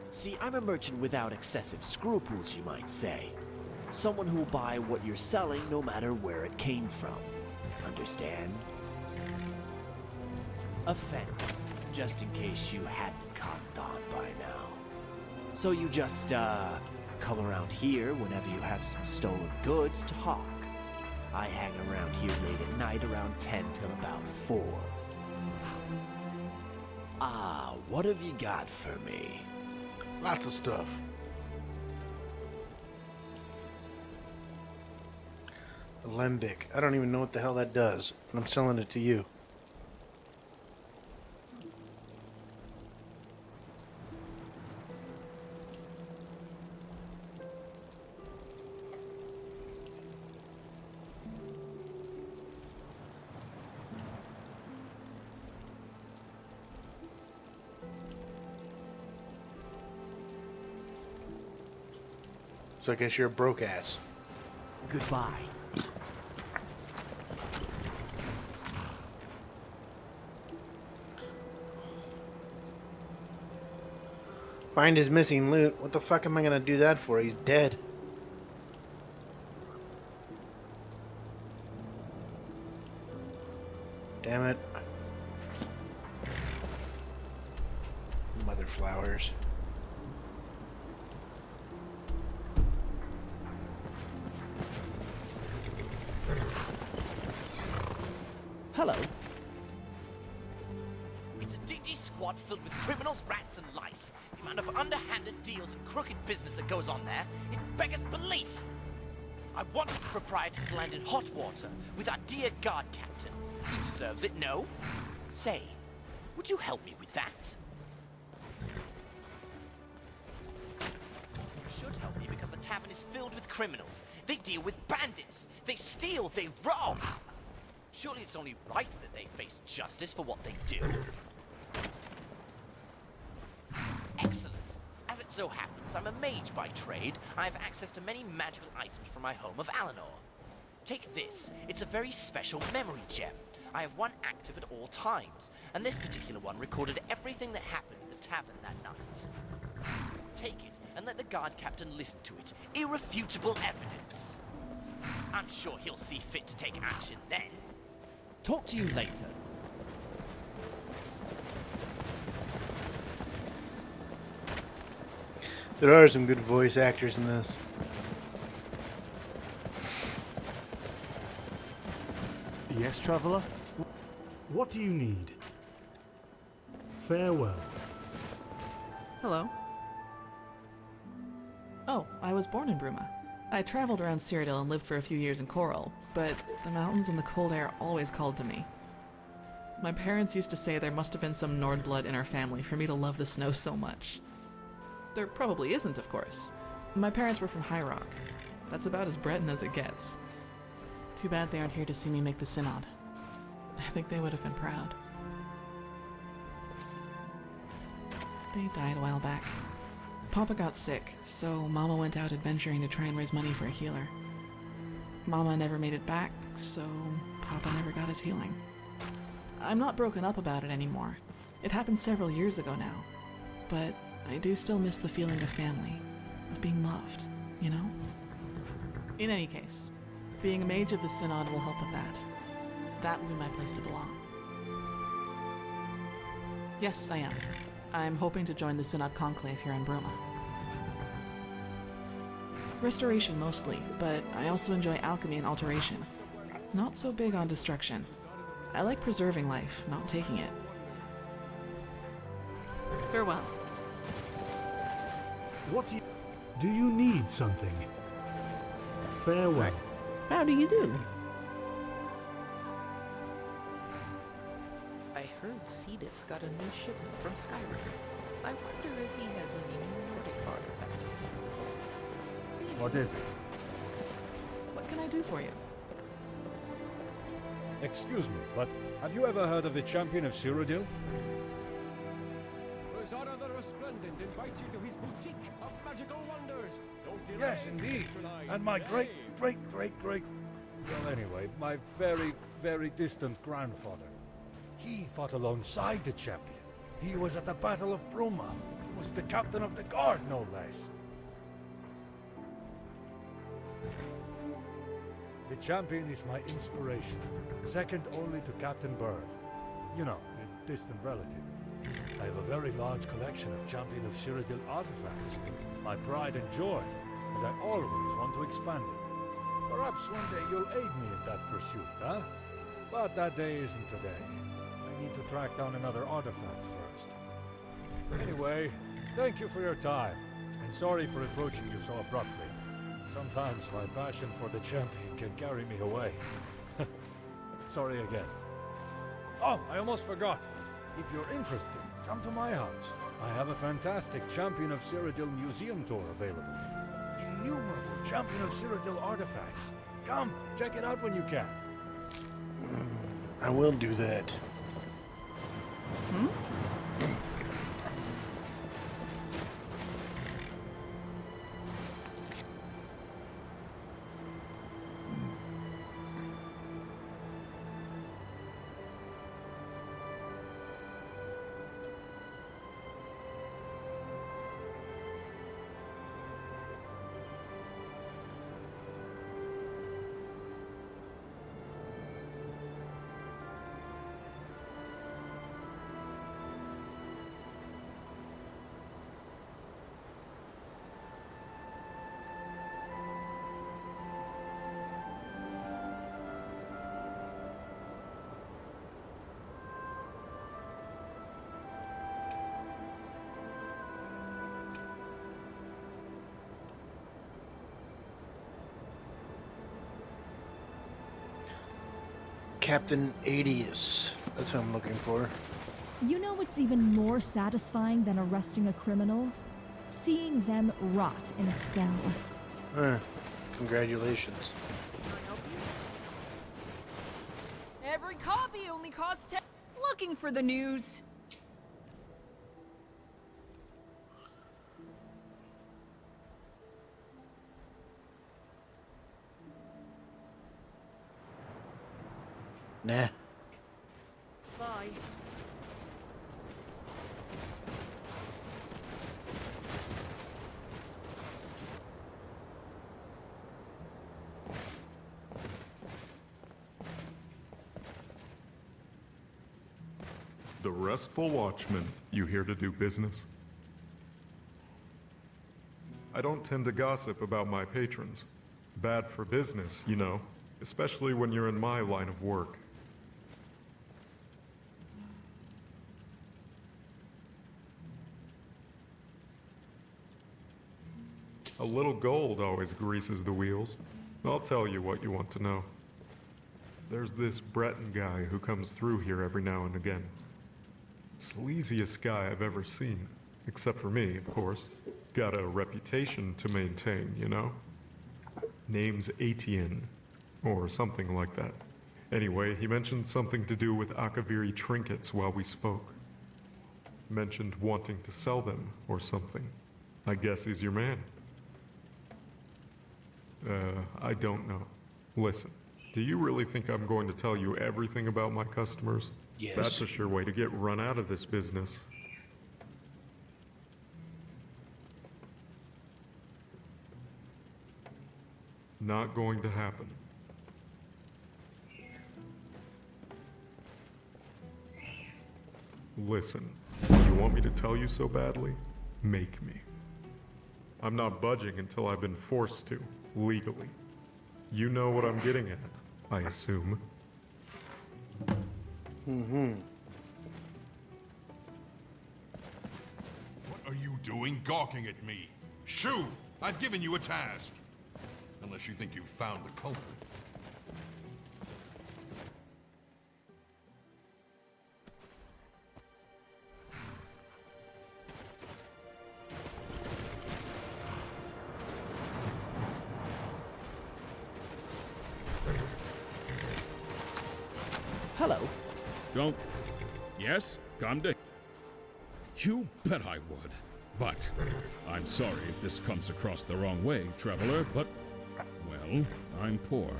See, I'm a merchant without excessive scruples, you might say. Someone who will buy what you're selling no matter where it came from. Understand? A fence, just in case you hadn't cottoned on by now. So you just, come around here whenever you have some stolen goods to hawk. I hang around here late at night around 10 till about 4. Ah, what have you got for me? Lots of stuff. Alembic. I don't even know what the hell that does, and I'm selling it to you. So I guess you're a broke ass. Goodbye. Find his missing loot. What the fuck am I gonna do that for? He's dead. Damn it. Mother flowers. Hello. It's a dingy squad filled with criminals, rats, and lice. The amount of underhanded deals and crooked business that goes on there, it beggars belief. I want the proprietor to land in hot water with our dear guard captain. He deserves it, no? Say, would you help me with that? You should help me because the tavern is filled with criminals. They deal with bandits. They steal, they rob. Surely it's only right that they face justice for what they do. Excellent. As it so happens, I'm a mage by trade. I have access to many magical items from my home of Alinor. Take this. It's a very special memory gem. I have one active at all times, and this particular one recorded everything that happened at the tavern that night. Take it, and let the guard captain listen to it. Irrefutable evidence. I'm sure he'll see fit to take action then. Talk to you later. There are some good voice actors in this. Yes, traveler? What do you need? Farewell. Hello. Oh, I was born in Bruma. I traveled around Cyrodiil and lived for a few years in Coral, but the mountains and the cold air always called to me. My parents used to say there must have been some Nord blood in our family for me to love the snow so much. There probably isn't, of course. My parents were from High Rock. That's about as Breton as it gets. Too bad they aren't here to see me make the Synod. I think they would have been proud. They died a while back. Papa got sick, so Mama went out adventuring to try and raise money for a healer. Mama never made it back, so Papa never got his healing. I'm not broken up about it anymore. It happened several years ago now. But I do still miss the feeling of family, of being loved, you know? In any case, being a mage of the Synod will help with that. That will be my place to belong. Yes, I am. I'm hoping to join the Synod Conclave here in Bruma. Restoration mostly, but I also enjoy alchemy and alteration. Not so big on destruction. I like preserving life, not taking it. Farewell. What do you need something? Farewell. How do you do? I heard Cetus got a new shipment from Skyrim. I wonder if he has any new Nordic artifacts. What is it? What can I do for you? Excuse me, but have you ever heard of the champion of Cyrodiil? Rosada the Resplendent invites you to his boutique of magical wonders. Don't delay. Yes, indeed. And my great... Well, anyway, my very distant grandfather. He fought alongside the champion. He was at the Battle of Bruma. He was the captain of the guard, no less. The champion is my inspiration, second only to Captain Bird. You know, the distant relative. I have a very large collection of Champion of Cyrodiil artifacts, my pride and joy, and I always want to expand it. Perhaps one day you'll aid me in that pursuit, huh? But that day isn't today. I need to track down another artifact first. Anyway, thank you for your time, and sorry for approaching you so abruptly. Sometimes my passion for the champion can carry me away. Sorry again. Oh, I almost forgot. If you're interested, come to my house. I have a fantastic Champion of Cyrodiil museum tour available. Innumerable Champion of Cyrodiil artifacts. Come, check it out when you can. I will do that. Hmm? Captain Adius. That's who I'm looking for. You know what's even more satisfying than arresting a criminal? Seeing them rot in a cell. Congratulations. Every copy only costs 10. Looking for the news. Nah. Bye. The Restful Watchman, you here to do business? I don't tend to gossip about my patrons. Bad for business, you know, especially when you're in my line of work. A little gold always greases the wheels. I'll tell you what you want to know. There's this Breton guy who comes through here every now and again. Sleaziest guy I've ever seen. Except for me, of course. Got a reputation to maintain, you know? Name's Etienne, or something like that. Anyway, he mentioned something to do with Akaviri trinkets while we spoke. Mentioned wanting to sell them, or something. I guess he's your man. I don't know. Listen, do you really think I'm going to tell you everything about my customers? Yes. That's a sure way to get run out of this business. Not going to happen. Listen, you want me to tell you so badly? Make me. I'm not budging until I've been forced to, legally. You know what I'm getting at, I assume. What are you doing gawking at me? Shoo! I've given you a task. Unless you think you've found the culprit. Hello. Don't... Yes? Come to... You bet I would. But I'm sorry if this comes across the wrong way, traveler, but... Well, I'm poor.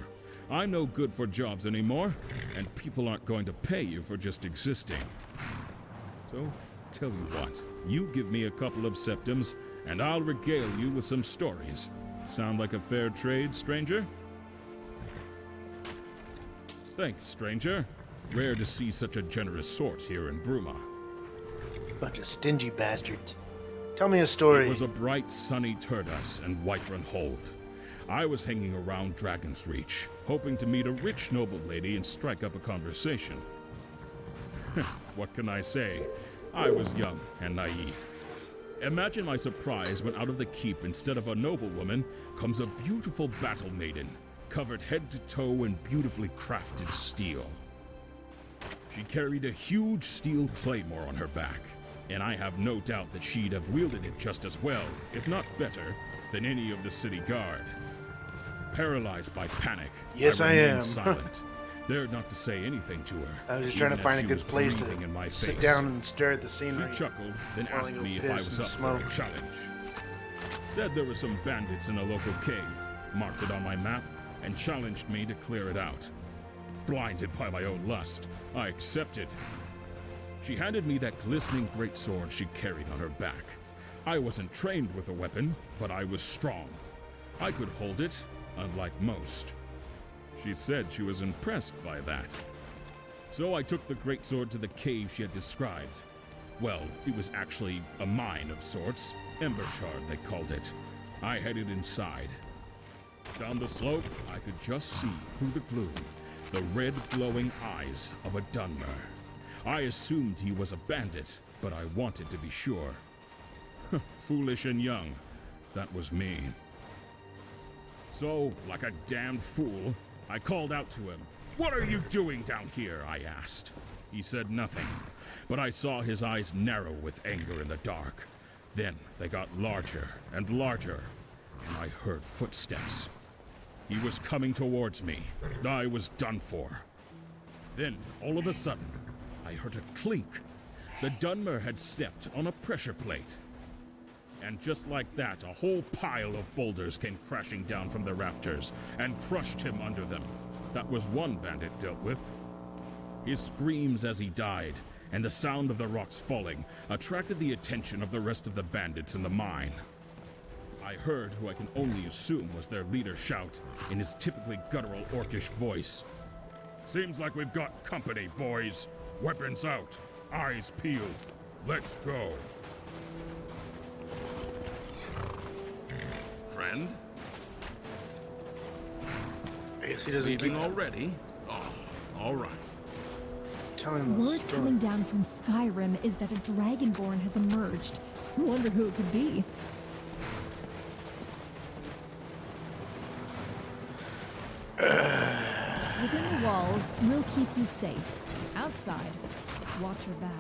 I'm no good for jobs anymore, and people aren't going to pay you for just existing. So, tell you what. You give me a couple of septims, and I'll regale you with some stories. Sound like a fair trade, stranger? Thanks, stranger. Rare to see such a generous sort here in Bruma. Bunch of stingy bastards. Tell me a story. It was a bright, sunny Turdas and Whiterun Hold. I was hanging around Dragon's Reach, hoping to meet a rich noble lady and strike up a conversation. What can I say? I was young and naive. Imagine my surprise when out of the keep, instead of a noblewoman, comes a beautiful battle maiden, covered head to toe in beautifully crafted steel. She carried a huge steel claymore on her back, and I have no doubt that she'd have wielded it just as well, if not better, than any of the city guard. Paralyzed by panic, yes, I remained am. silent, dared not to say anything to her. I was just trying to find a good place to sit down and stare at the scenery. She chuckled, then while asked you me if I piss was and up smoke. for a challenge. Said there were some bandits in a local cave, marked it on my map, and challenged me to clear it out. Blinded by my own lust, I accepted. She handed me that glistening greatsword she carried on her back. I wasn't trained with a weapon, but I was strong. I could hold it, unlike most. She said she was impressed by that. So I took the greatsword to the cave she had described. Well, it was actually a mine of sorts. Ember Shard, they called it. I headed inside. Down the slope, I could just see, through the gloom, the red glowing eyes of a Dunmer. I assumed he was a bandit, but I wanted to be sure. Foolish and young, that was me. So, like a damned fool, I called out to him. "What are you doing down here?" I asked. He said nothing, but I saw his eyes narrow with anger in the dark. Then they got larger and larger, and I heard footsteps. He was coming towards me. I was done for. Then, all of a sudden, I heard a clink. The Dunmer had stepped on a pressure plate. And just like that, a whole pile of boulders came crashing down from the rafters and crushed him under them. That was one bandit dealt with. His screams as he died, and the sound of the rocks falling, attracted the attention of the rest of the bandits in the mine. I heard who I can only assume was their leader shout, in his typically guttural orcish voice. "Seems like we've got company, boys. Weapons out, eyes peeled. Let's go." Friend? I guess he doesn't Leaving keep already? Oh, all right. telling the Word story. coming down from Skyrim is that a Dragonborn has emerged. I wonder who it could be. Within the walls, we'll keep you safe. Outside, watch your back.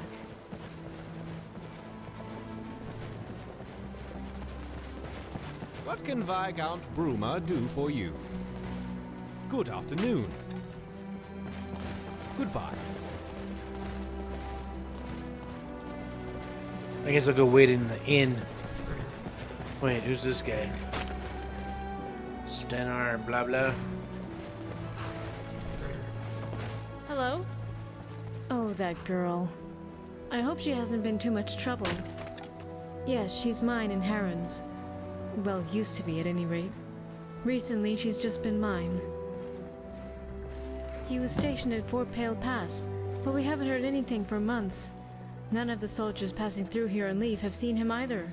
What can Viscount Bruma do for you? Good afternoon. Goodbye. I guess I'll go wait in the inn. Wait, who's this guy? Stenar, blah blah. Hello? Oh, that girl. I hope she hasn't been too much trouble. Yes, she's mine and Heron's. Well, used to be at any rate. Recently, she's just been mine. He was stationed at Fort Pale Pass, but we haven't heard anything for months. None of the soldiers passing through here on leave have seen him either.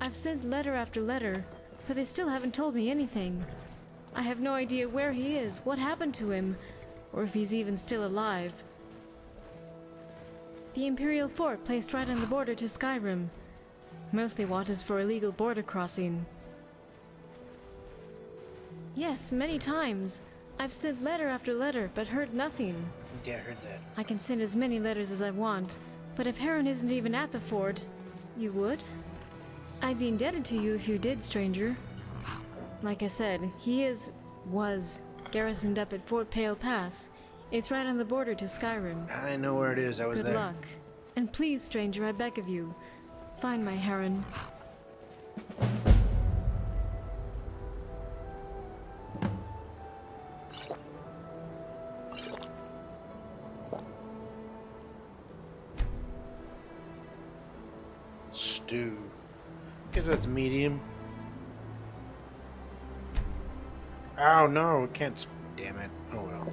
I've sent letter after letter, but they still haven't told me anything. I have no idea where he is, what happened to him, or if he's even still alive. The Imperial Fort placed right on the border to Skyrim. Mostly watches for illegal border crossing. Yes, many times. I've sent letter after letter, but heard nothing. Yeah, I heard that. I can send as many letters as I want, but if Heron isn't even at the fort, you would? I'd be indebted to you if you did, stranger. Like I said, he was garrisoned up at Fort Pale Pass. It's right on the border to Skyrim. I know where it is. I was there. Good luck. And please, stranger, I beg of you, find my Heron. Stew. Guess that's medium. Oh no, it can't. Damn it. Oh well.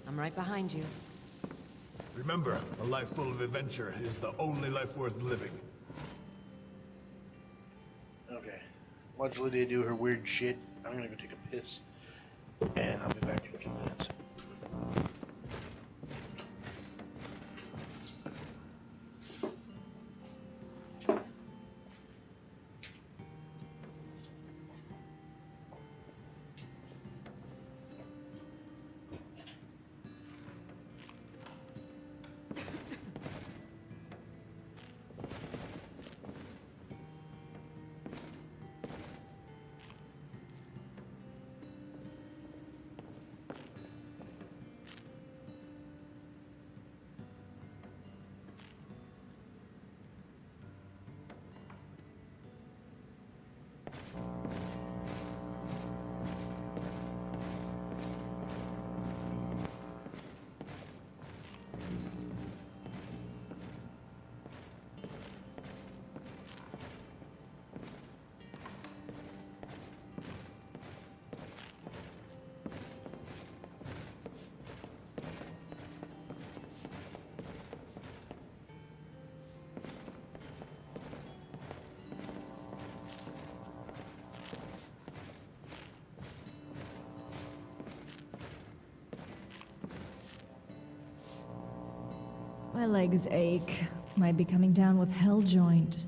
I'm right behind you. Remember, a life full of adventure is the only life worth living. Okay. Watch Lydia do her weird shit. I'm gonna go take a piss. And I'll be back in a few minutes. My legs ache. Might be coming down with hell joint.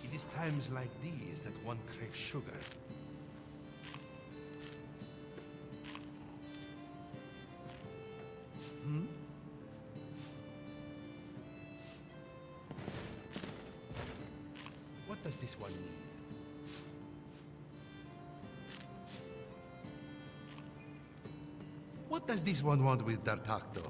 It is times like these that one craves sugar. Hmm? What does this one need? What does this one want with D'Artagnan?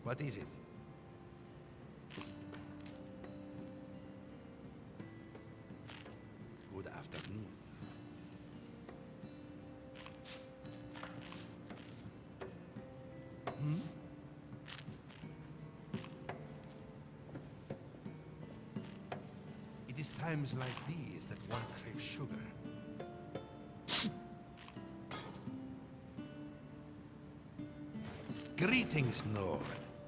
What is it? Good afternoon. Hmm? It is times like these that one craves sugar. Greetings, Nord.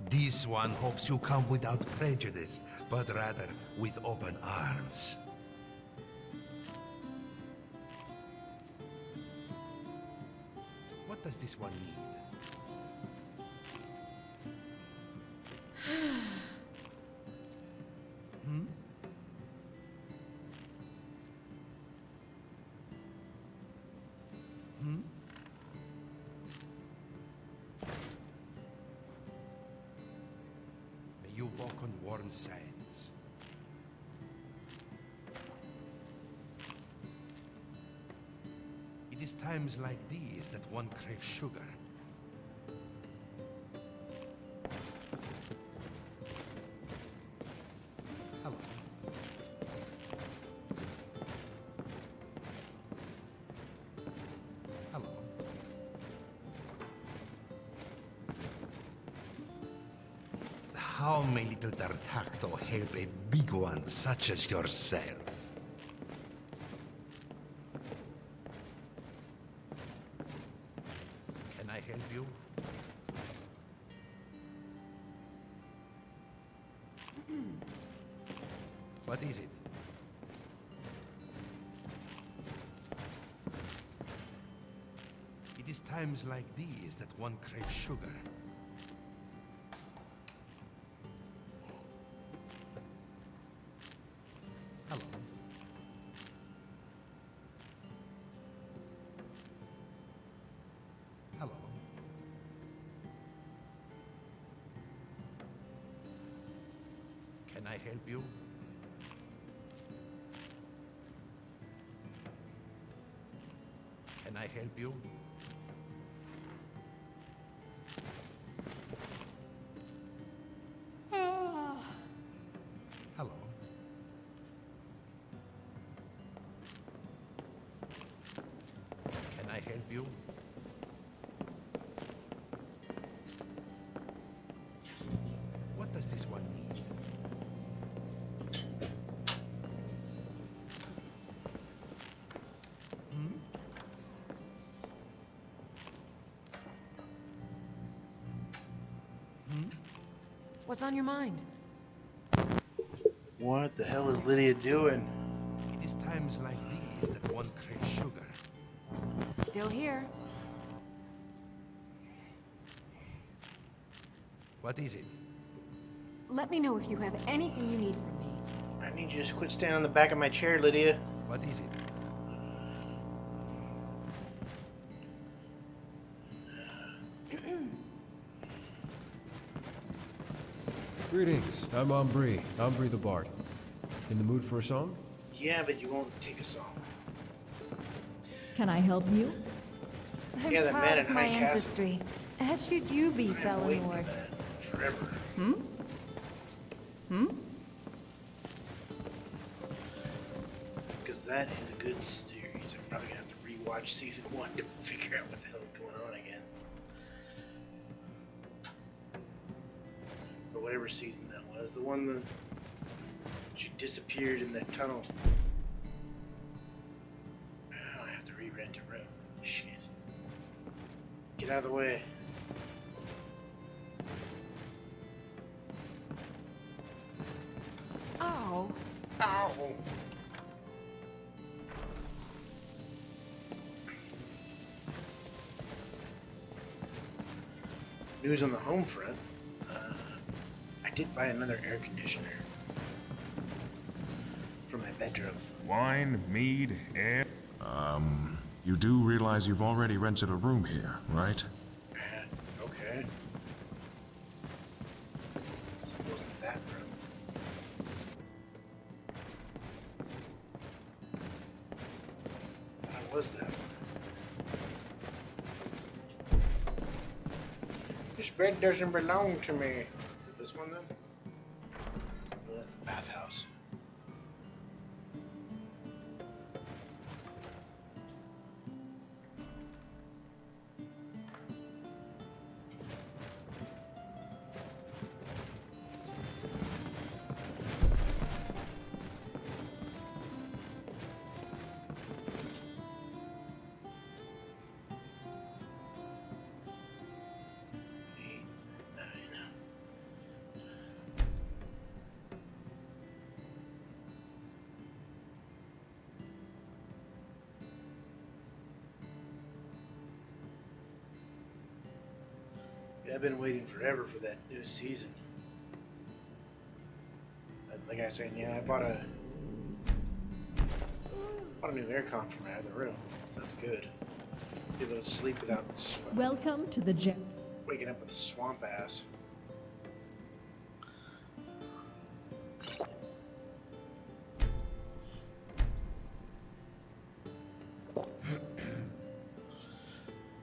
This one hopes you come without prejudice, but rather with open arms. What does this one need? Hmm? Hmm? May you walk on warm sands. It is times like these that one craves sugar. Hello. Hello. How may little D'Artacto help a big one such as yourself? Can I help you? What is it? It is times like these that one craves sugar. Hello. Hello. Can I help you? Can I help you? Hello. Can I help you? What does this one need? Hmm? Hmm? What's on your mind? What the hell is Lydia doing? It is times like these that one craves sugar. Still here. What is it? Let me know if you have anything you need from me. I need you to quit standing on the back of my chair, Lydia. What is it? Greetings. I'm Ambri the Bard. In the mood for a song? Yeah, but you won't take a song. Can I help you? I'm Yeah, that proud man of in my High Castle. ancestry. As should you be, I've been fellow waiting for Nord. that forever. Hmm? Hmm? Because that is a good series. I'm probably gonna have to rewatch season 1 to figure out what the hell's going on again. Or whatever season that was. The one that she disappeared in that tunnel. Oh, I have to re-rent a room. Shit. Get out of the way. Oh. Ow! News on the home front. I did buy another air conditioner for my bedroom. Wine, mead, air. You do realize you've already rented a room here, right? Okay. So it wasn't that room. That was that one. This bed doesn't belong to me. Is it this one then? No, that's the bathhouse. I've been waiting forever for that new season. Like I was saying, yeah, I bought a new aircon from out of the room, so that's good. Be able to sleep without Welcome to the gym. Waking up with swamp ass.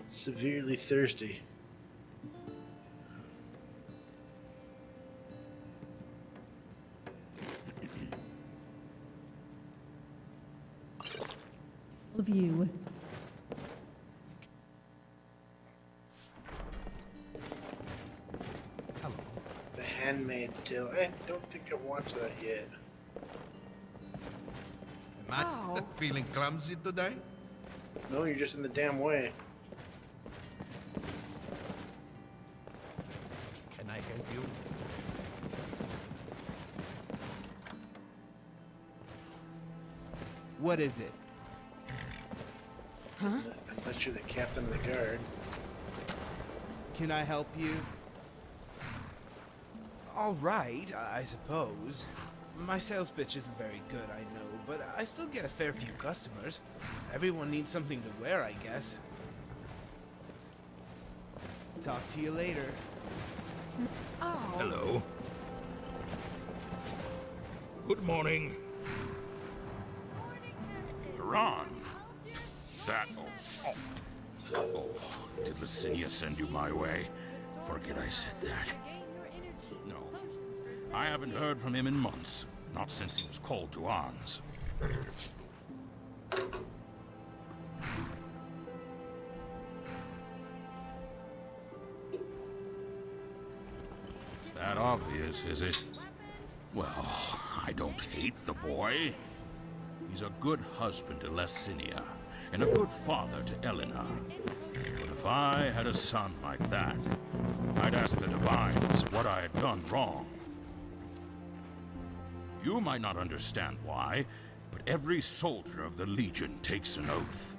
Severely thirsty. Of you. Hello. The Handmaid's Tale. I don't think I've watched that yet. Am I feeling clumsy today? No, you're just in the damn way. Can I help you? What is it? Huh? Unless you're the captain of the guard. Can I help you? All right, I suppose. My sales pitch isn't very good, I know, but I still get a fair few customers. Everyone needs something to wear, I guess. Talk to you later. Oh. Hello. Good morning. Ron. That oh, did Licinia send you my way? Forget I said that. No. I haven't heard from him in months. Not since he was called to arms. It's that obvious, is it? Well, I don't hate the boy. He's a good husband to Licinia, and a good father to Eleanor. But if I had a son like that, I'd ask the Divines what I had done wrong. You might not understand why, but every soldier of the Legion takes an oath.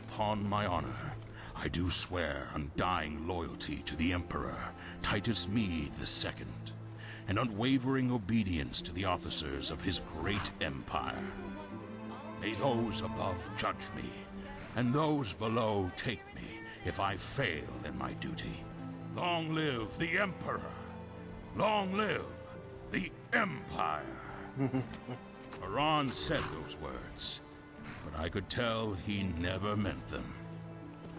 Upon my honor, I do swear undying loyalty to the Emperor, Titus Mede II, and unwavering obedience to the officers of his great empire. May those above judge me, and those below take me if I fail in my duty. Long live the Emperor! Long live the Empire! Aran said those words, but I could tell he never meant them.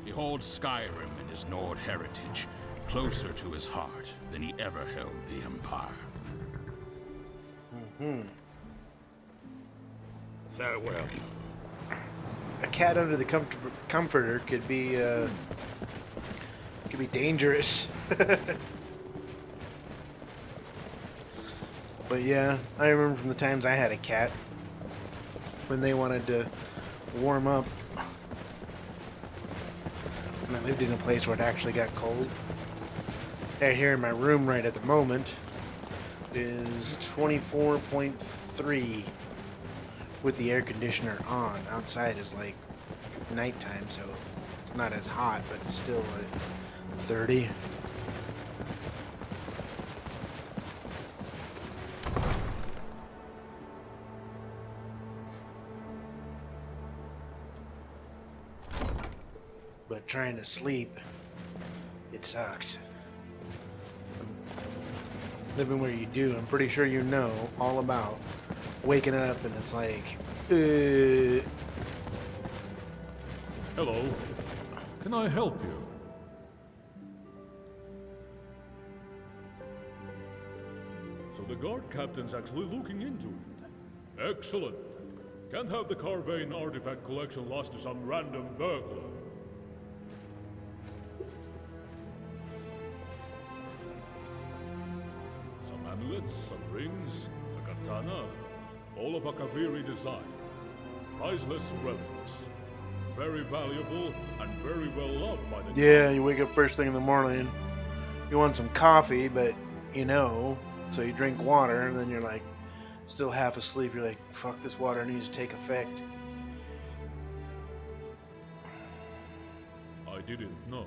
He holds Skyrim and his Nord heritage closer to his heart than he ever held the Empire. Farewell. A cat under the comforter could be dangerous. But yeah, I remember from the times I had a cat when they wanted to warm up. When I lived in a place where it actually got cold. Right here in my room right at the moment is 24.3 with the air conditioner on. Outside is like nighttime, so it's not as hot, but it's still at 30. But trying to sleep, it sucked. Living where you do, I'm pretty sure you know all about waking up and it's like, Hello. Can I help you? So the guard captain's actually looking into it. Excellent. Can't have the Carvane artifact collection lost to some random burglar. Some amulets, some rings, a katana, all of a Kaviri design. Priceless relics. Very valuable and very well loved by the yeah, you wake up first thing in the morning, you want some coffee, but you know, so you drink water, and then you're like, still half asleep, you're like, fuck, this water needs to take effect. I didn't know.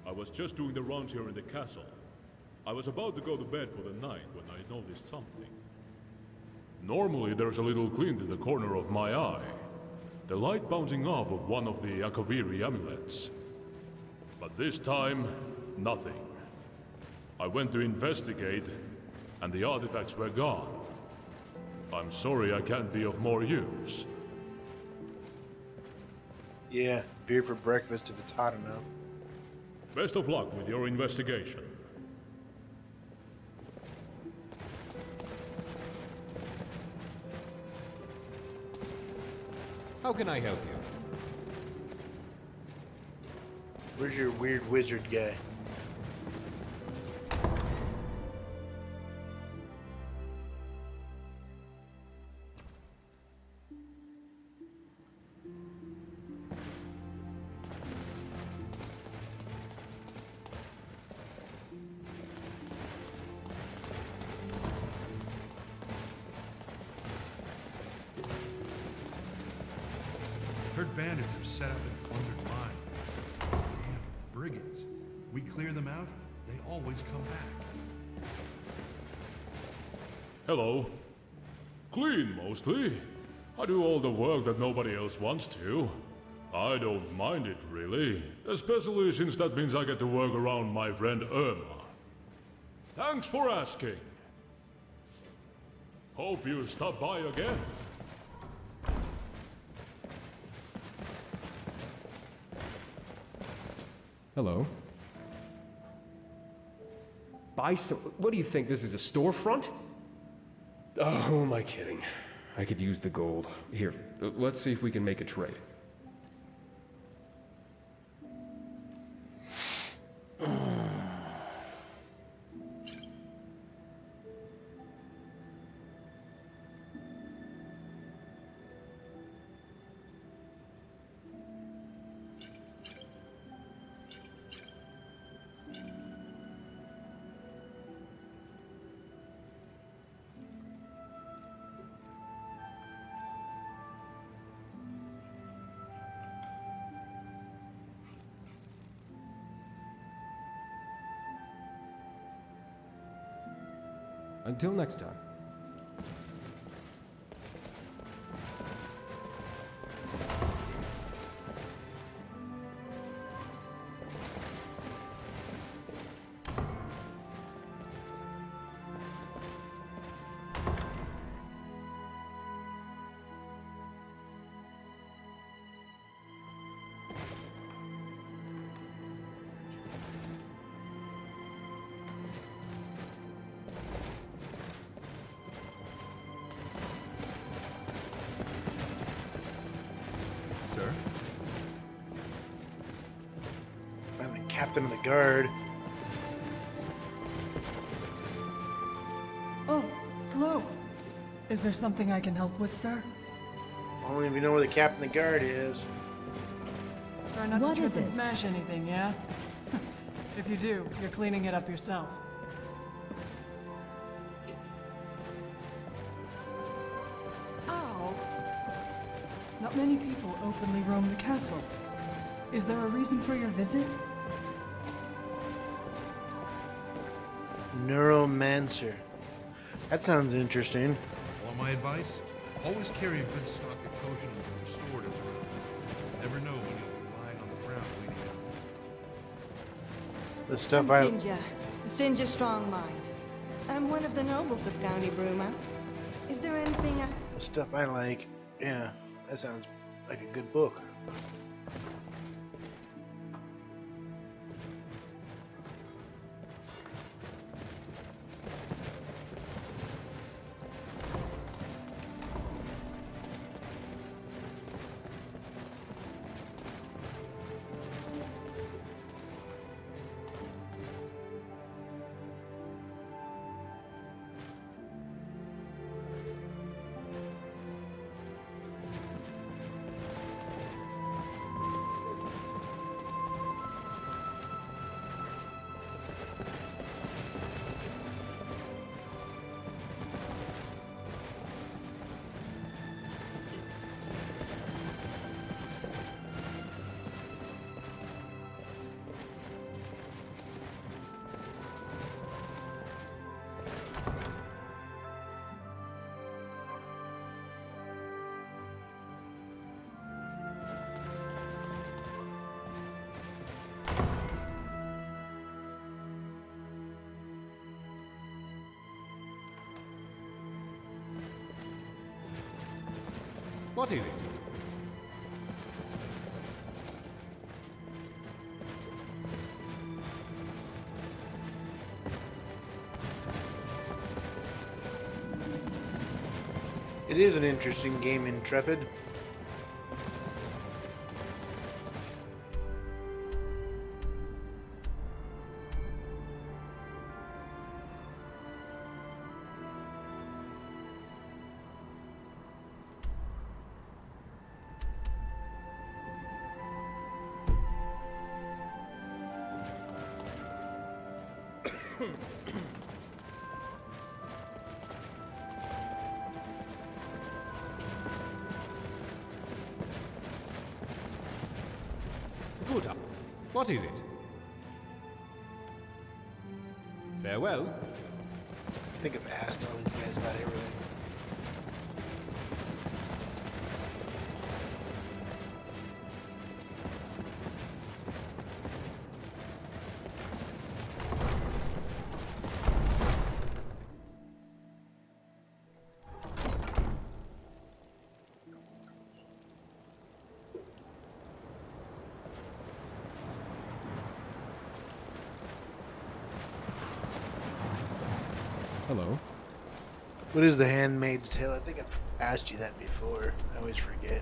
I was just doing the rounds here in the castle. I was about to go to bed for the night when I noticed something. Normally there's a little glint in the corner of my eye. The light bouncing off of one of the Akaviri amulets. But this time, nothing. I went to investigate, and the artifacts were gone. I'm sorry I can't be of more use. Yeah, beer for breakfast if it's hot enough. Best of luck with your investigation. How can I help you? Where's your weird wizard guy? Heard bandits have set up and plundered mine. Damn brigands. We clear them out, they always come back. Hello. Clean, mostly. I do all the work that nobody else wants to. I don't mind it, really. Especially since that means I get to work around my friend Irma. Thanks for asking. Hope you stop by again. Hello. Buy some... What do you think, this is a storefront? Oh, who am I kidding? I could use the gold. Here, let's see if we can make a trade. Until next time. Sir? Find the captain of the guard. Oh, hello. Is there something I can help with, sir? Only if you know where the captain of the guard is. Try not What to trip is and it? smash anything, yeah? If you do, you're cleaning it up yourself. Ow! Not many people openly roam the castle. Is there a reason for your visit? Neuromancer. That sounds interesting. Want my advice? Always carry a good stock of potions and restoratives around. Never know when you'll be lying on the ground waiting out. The stuff I'm Sinja. Sinja Strongmind. I'm one of the nobles of County Bruma. Is there anything the stuff I like. Yeah, that sounds like a good book. What is it? It is an interesting game, Intrepid. Good. What is it? Farewell. I think I've asked all these guys about everything. Hello. What is the Handmaid's Tale? I think I've asked you that before. I always forget.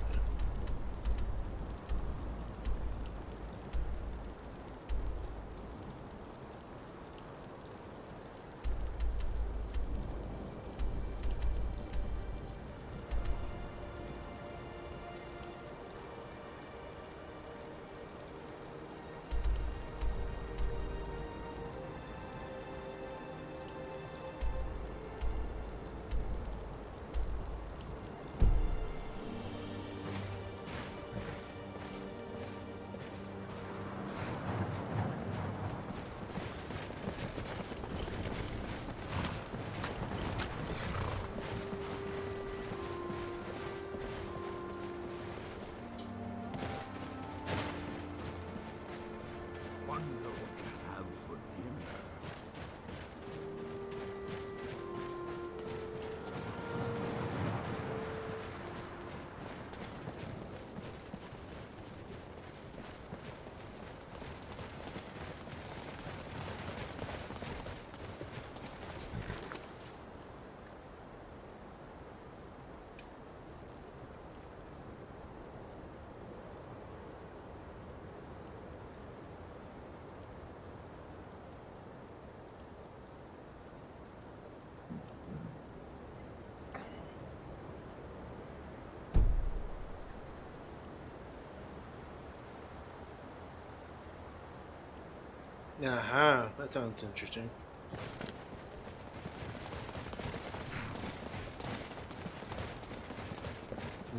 Wonder what you have for dinner. Uh-huh. That sounds interesting.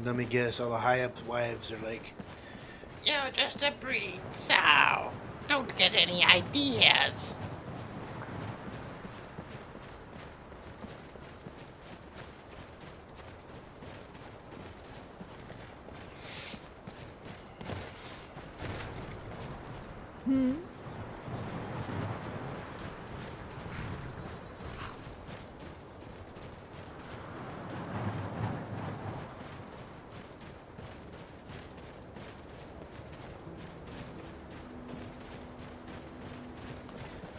Let me guess, all the high-up wives are like, You're just a breed sow. Don't get any ideas. Hmm?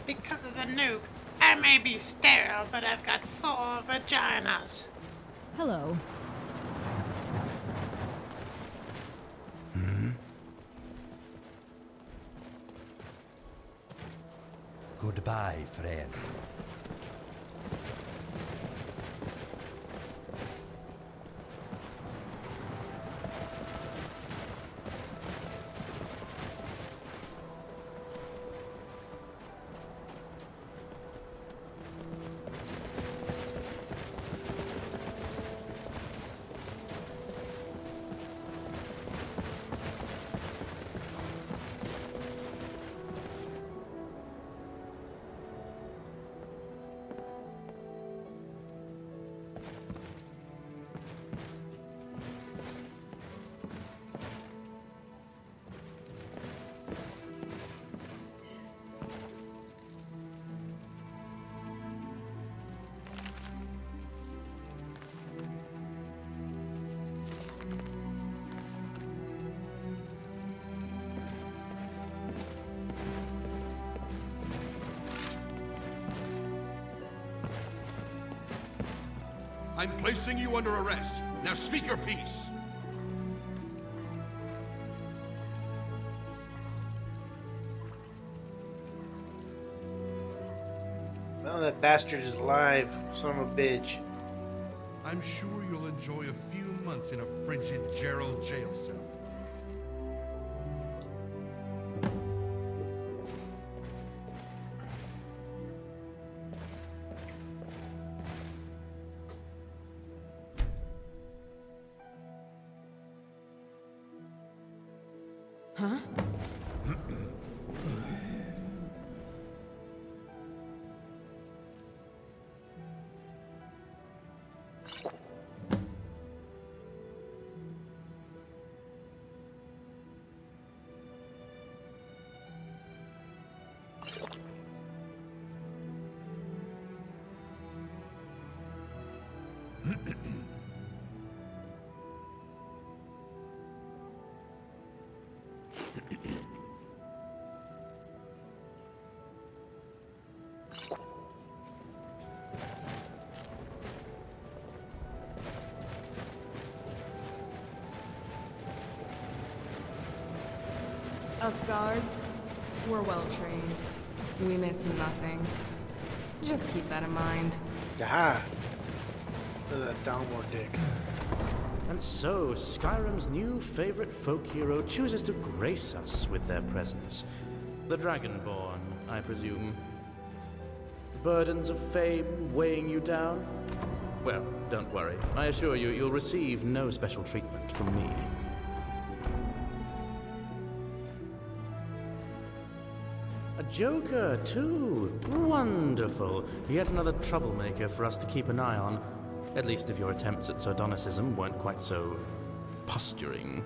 Because of the nuke, I may be sterile, but I've got 4 vaginas. Hello. Goodbye, friend. I'm placing you under arrest. Now speak your piece. Oh, that bastard is alive. Son of a bitch. I'm sure you'll enjoy a few months in a frigid Gerald jail cell. Huh? Us guards, we're well trained. We miss nothing. Just keep that in mind. Aha! Look at that Thalmor dick. And so, Skyrim's new favorite folk hero chooses to grace us with their presence. The Dragonborn, I presume. Burdens of fame weighing you down? Well, don't worry. I assure you, you'll receive no special treatment from me. A Joker, too. Wonderful. Yet another troublemaker for us to keep an eye on. At least if your attempts at sardonicism weren't quite so posturing.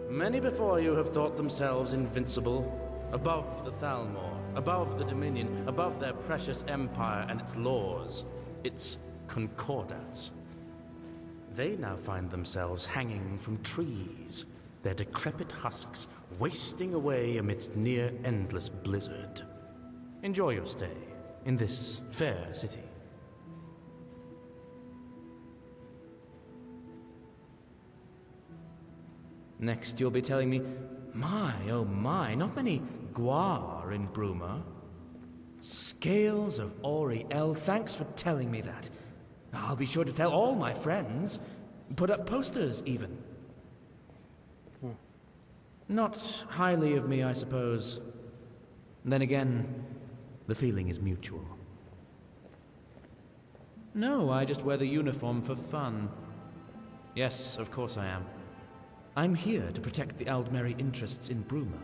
Many before you have thought themselves invincible, above the Thalmor, above the Dominion, above their precious empire and its laws, its concordats. They now find themselves hanging from trees, their decrepit husks wasting away amidst near-endless blizzard. Enjoy your stay in this fair city. Next, you'll be telling me, my, oh my, not many guar in Bruma. Scales of Auriel, thanks for telling me that. I'll be sure to tell all my friends. Put up posters, even. Not highly of me, I suppose. Then again, the feeling is mutual. No, I just wear the uniform for fun. Yes, of course I am. I'm here to protect the Aldmeri interests in Bruma,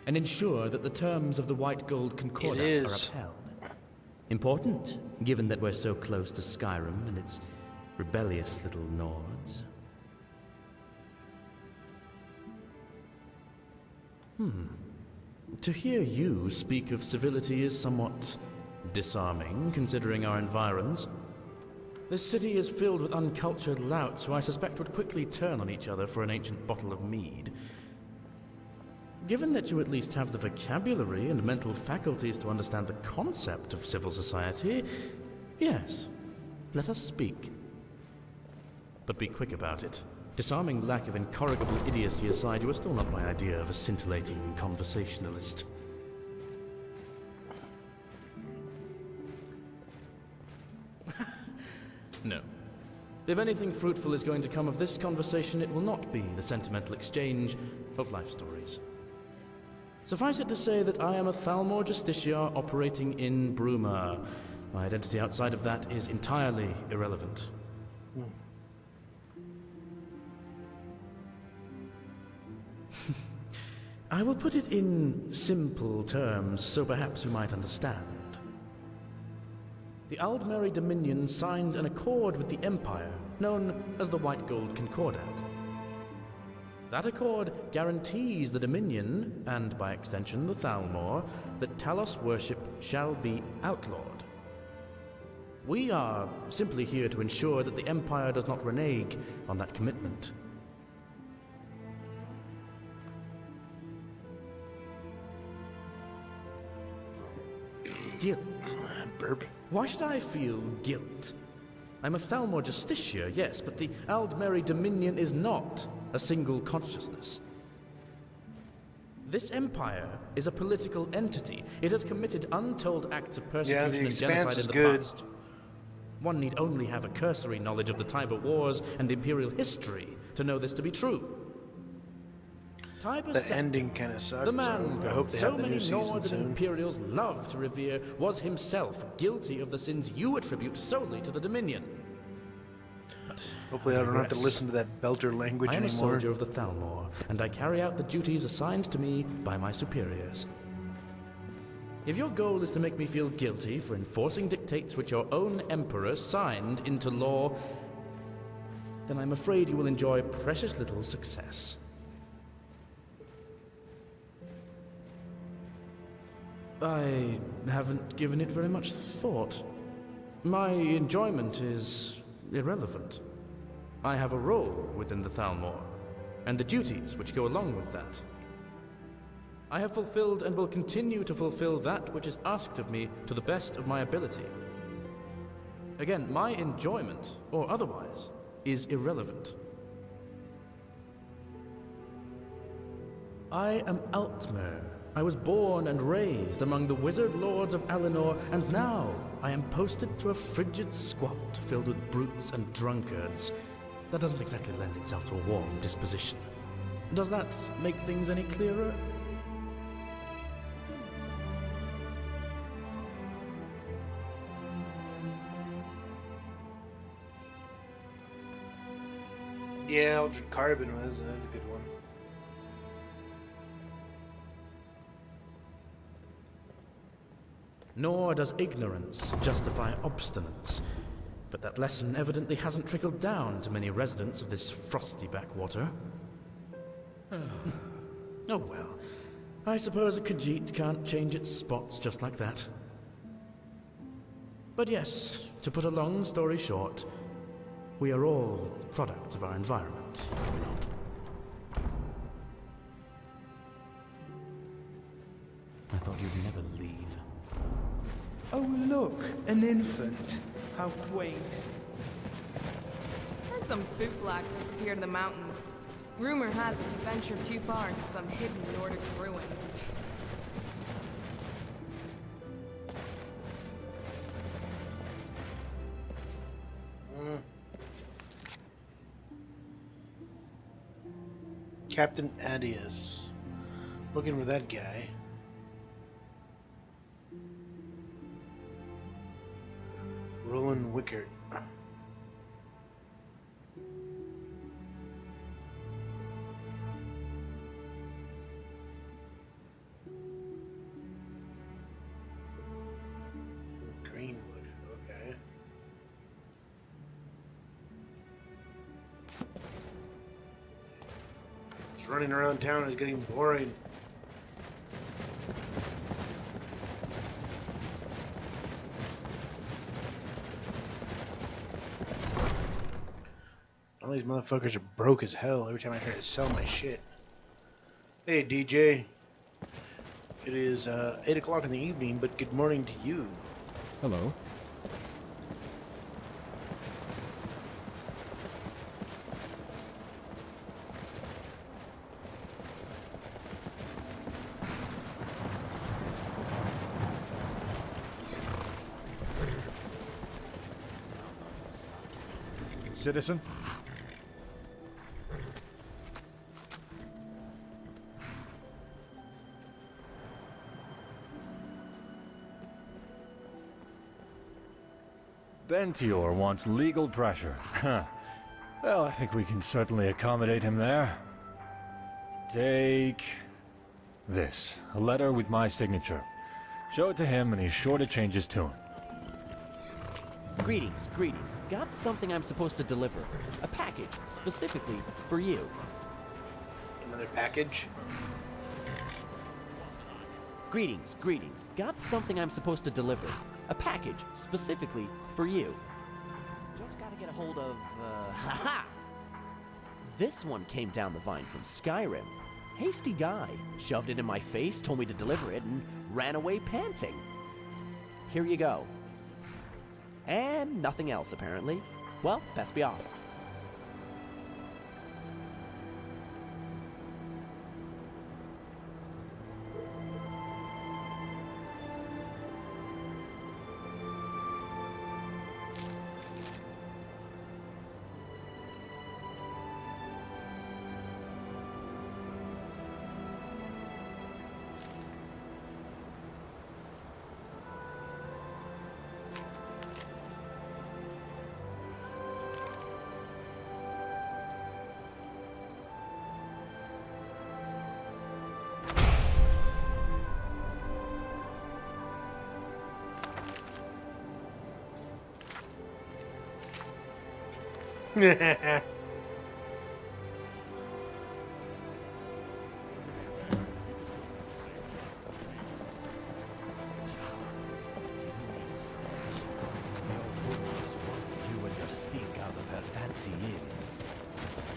and ensure that the terms of the White Gold Concordat are upheld. Important, given that we're so close to Skyrim and its rebellious little Nords. To hear you speak of civility is somewhat disarming, considering our environs. This city is filled with uncultured louts who I suspect would quickly turn on each other for an ancient bottle of mead. Given that you at least have the vocabulary and mental faculties to understand the concept of civil society, yes, let us speak. But be quick about it. Disarming lack of incorrigible idiocy aside, you are still not my idea of a scintillating conversationalist. No. If anything fruitful is going to come of this conversation, it will not be the sentimental exchange of life stories. Suffice it to say that I am a Thalmor Justiciar operating in Bruma. My identity outside of that is entirely irrelevant. I will put it in simple terms, so perhaps you might understand. The Aldmeri Dominion signed an accord with the Empire, known as the White Gold Concordat. That accord guarantees the Dominion, and by extension the Thalmor, that Talos worship shall be outlawed. We are simply here to ensure that the Empire does not renege on that commitment. Guilt. Burp. Why should I feel guilt? I'm a Thalmor Justicia, yes, but the Aldmeri Dominion is not a single consciousness. This empire is a political entity. It has committed untold acts of persecution and genocide in the past. One need only have a cursory knowledge of the Tiber Wars and Imperial history to know this to be true. The ending kind of sucked. The man I hope they so have the many new season Nords and soon. Imperials love to revere was himself guilty of the sins you attribute solely to the Dominion. But Hopefully I don't have to listen to that Belter language I am anymore. a soldier of the Thalmor, and I carry out the duties assigned to me by my superiors. If your goal is to make me feel guilty for enforcing dictates which your own emperor signed into law, then I'm afraid you will enjoy precious little success. I haven't given it very much thought. My enjoyment is irrelevant. I have a role within the Thalmor, and the duties which go along with that. I have fulfilled and will continue to fulfill that which is asked of me to the best of my ability. Again, my enjoyment, or otherwise, is irrelevant. I am Altmer. I was born and raised among the wizard lords of Alinor, and now I am posted to a frigid squat filled with brutes and drunkards. That doesn't exactly lend itself to a warm disposition. Does that make things any clearer? Yeah, Eldred Carbon was a good one. Nor does ignorance justify obstinance. But that lesson evidently hasn't trickled down to many residents of this frosty backwater. Oh well, I suppose a Khajiit can't change its spots just like that. But yes, to put a long story short, we are all products of our environment, are we not? I thought you'd never leave. Oh, look, an infant. How quaint. Heard some bootblack disappeared in the mountains. Rumor has it he ventured too far into some hidden Nordic ruin. Captain Adius. Looking for that guy. Roland Wickert. Greenwood, okay. Just running around town is getting boring. All these motherfuckers are broke as hell every time I try to sell my shit. Hey, DJ. It is 8 o'clock in the evening, but good morning to you. Hello. Citizen? Bentior wants legal pressure. Well, I think we can certainly accommodate him there. Take this, a letter with my signature. Show it to him and he's sure to change his tune. Greetings, greetings. Got something I'm supposed to deliver. A package, specifically for you. Another package? Greetings, greetings. Got something I'm supposed to deliver. A package, specifically for you. Just gotta get a hold of, haha! This one came down the vine from Skyrim. Hasty guy. Shoved it in my face, told me to deliver it, and ran away panting. Here you go. And nothing else, apparently. Well, best be off.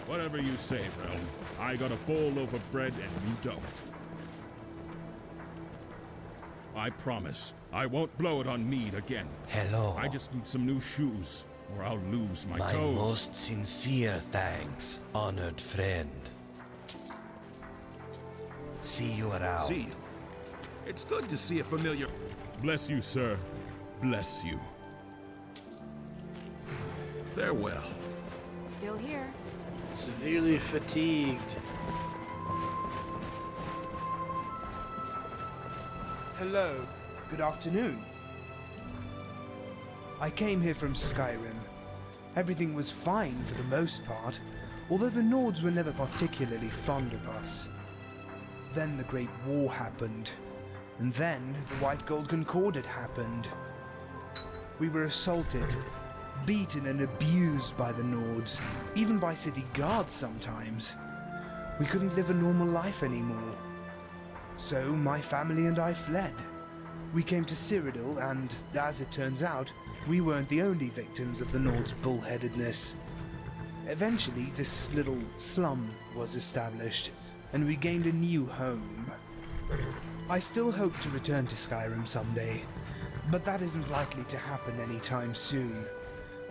Whatever you say, Realm. I got a full loaf of bread and you don't. I promise, I won't blow it on mead again. Hello. I just need some new shoes, or I'll lose my My toes. most sincere thanks, honored friend. See you around. See you. It's good to see a familiar... Bless you, sir. Bless you. Farewell. Still here. Severely fatigued. Hello. Good afternoon. I came here from Skyrim. Everything was fine for the most part, although the Nords were never particularly fond of us. Then the Great War happened, and then the White Gold Concordat happened. We were assaulted, beaten and abused by the Nords, even by city guards sometimes. We couldn't live a normal life anymore. So my family and I fled. We came to Cyrodiil, and as it turns out, we weren't the only victims of the Nords' bullheadedness. Eventually, this little slum was established, and we gained a new home. I still hope to return to Skyrim someday, but that isn't likely to happen anytime soon.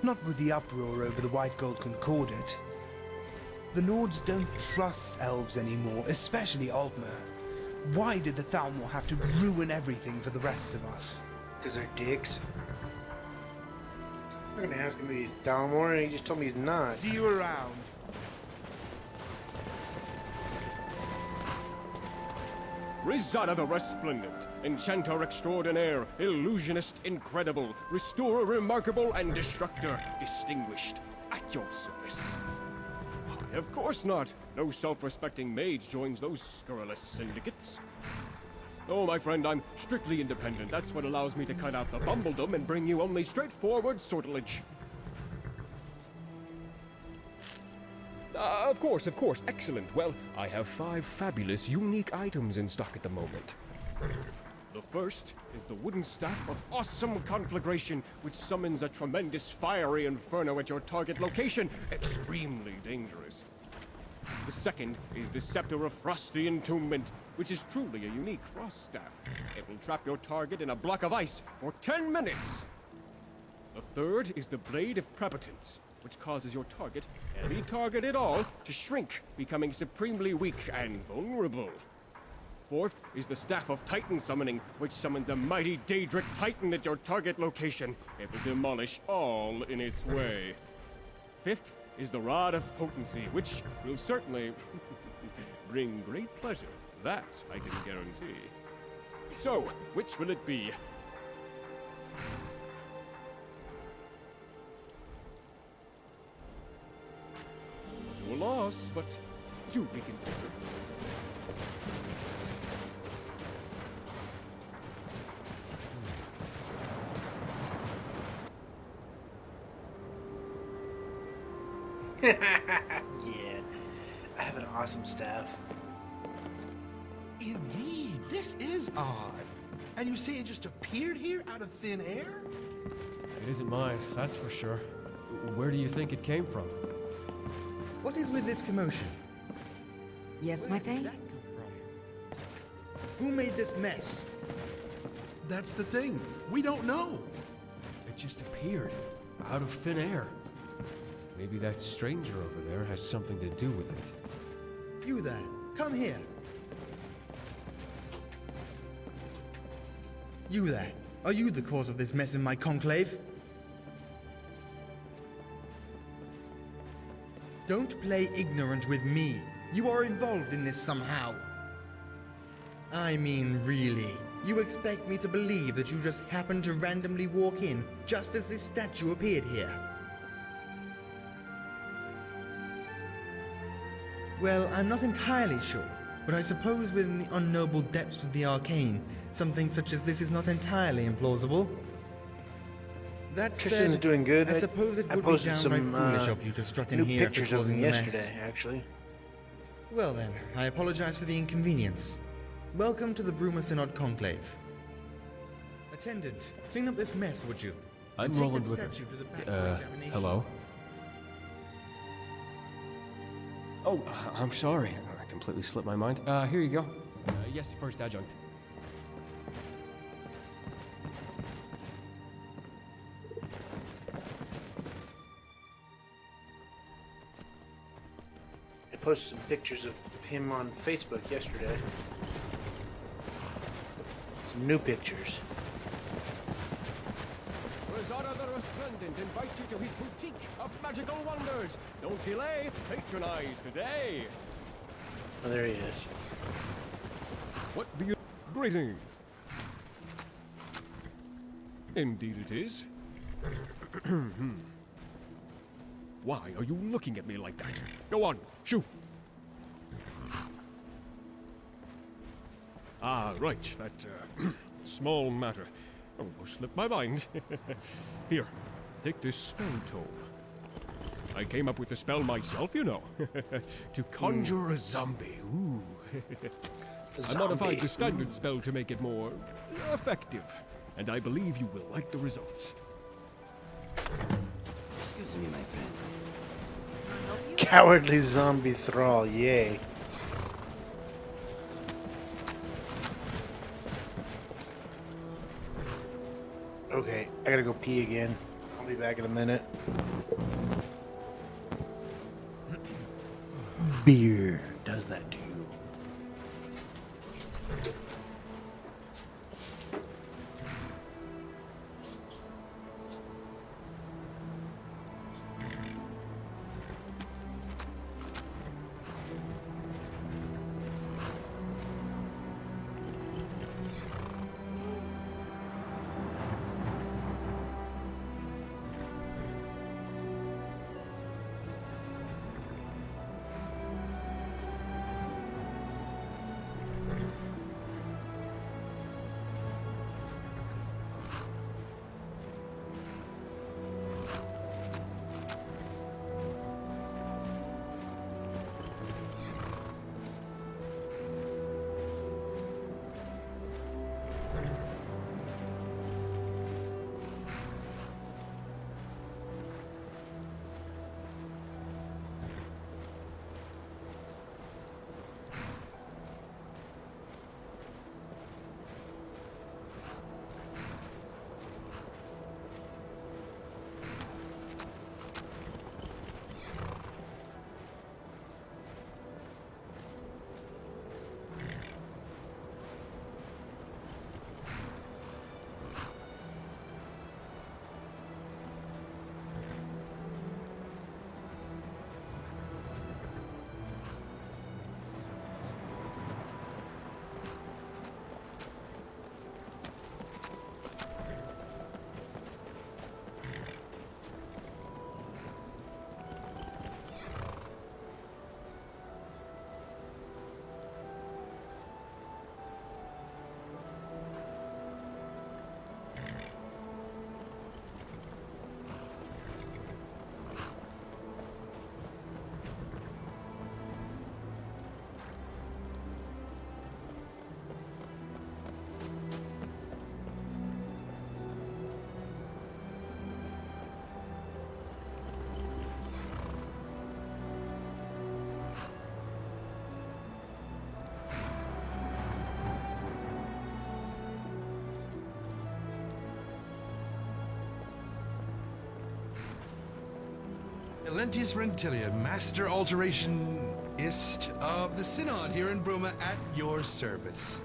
Not with the uproar over the White Gold Concordat. The Nords don't trust elves anymore, especially Altmer. Why did the Thalmor have to ruin everything for the rest of us? Because they're dicks. I'm not gonna ask him if he's Thalmor, and he just told me he's not. See you around. Rizada the Resplendent, Enchanter Extraordinaire, Illusionist Incredible, Restorer Remarkable, and Destructor Distinguished. At your service. Why, of course not. No self-respecting mage joins those scurrilous syndicates. Oh, my friend, I'm strictly independent. That's what allows me to cut out the bumbledom and bring you only straightforward sortilege. Of course. Excellent. Well, I have 5 fabulous, unique items in stock at the moment. The first is the wooden staff of awesome conflagration, which summons a tremendous fiery inferno at your target location. Extremely dangerous. The second is the Scepter of Frosty Entombment, which is truly a unique frost staff. It will trap your target in a block of ice for 10 minutes. The third is the Blade of Prepotence, which causes your target, any target at all, to shrink, becoming supremely weak and vulnerable. Fourth is the Staff of Titan Summoning, which summons a mighty Daedric Titan at your target location. It will demolish all in its way. Fifth is the Rod of Potency, which will certainly bring great pleasure. That I can guarantee. So, which will it be? Your loss, but do reconsider. Yeah, I have an awesome staff. Indeed, this is odd. And you say it just appeared here out of thin air? It isn't mine, that's for sure. Where do you think it came from? What is with this commotion? Yes, my thing? Who made this mess? That's the thing. We don't know. It just appeared, out of thin air. Maybe that stranger over there has something to do with it. You there, come here. You there, are you the cause of this mess in my conclave? Don't play ignorant with me. You are involved in this somehow. I mean, really? You expect me to believe that you just happened to randomly walk in just as this statue appeared here? Well, I'm not entirely sure, but I suppose within the unknowable depths of the arcane, something such as this is not entirely implausible. That Tristan's said, doing good. I suppose it I would be posted downright some foolish of you to strut in new here after pictures of causing them the mess. yesterday, actually. Well then, I apologize for the inconvenience. Welcome to the Bruma Synod Conclave. Attendant, clean up this mess, would you? I'm And take rolling that with statue to the back for it. examination. Hello? Oh, I'm sorry. I completely slipped my mind. Here you go. Yes, first adjunct. I posted some pictures of him on Facebook yesterday. Some new pictures. Rosada the Resplendent invites you to his boutique of magical wonders. Don't delay, patronize today. Oh, there he is. What do you... Greetings. Indeed it is. Why are you looking at me like that? Go on, shoot. Ah, right, that small matter. Almost slipped my mind. Here, take this spell tome. I came up with the spell myself, you know. To conjure a zombie. Ooh. I modified the standard spell to make it more effective. And I believe you will like the results. Excuse me, my friend. Cowardly zombie thrall, yay. Okay, I gotta go pee again. I'll be back in a minute. Beer does that to you. Elentius Rentilia, Master Alterationist of the Synod here in Bruma, at your service.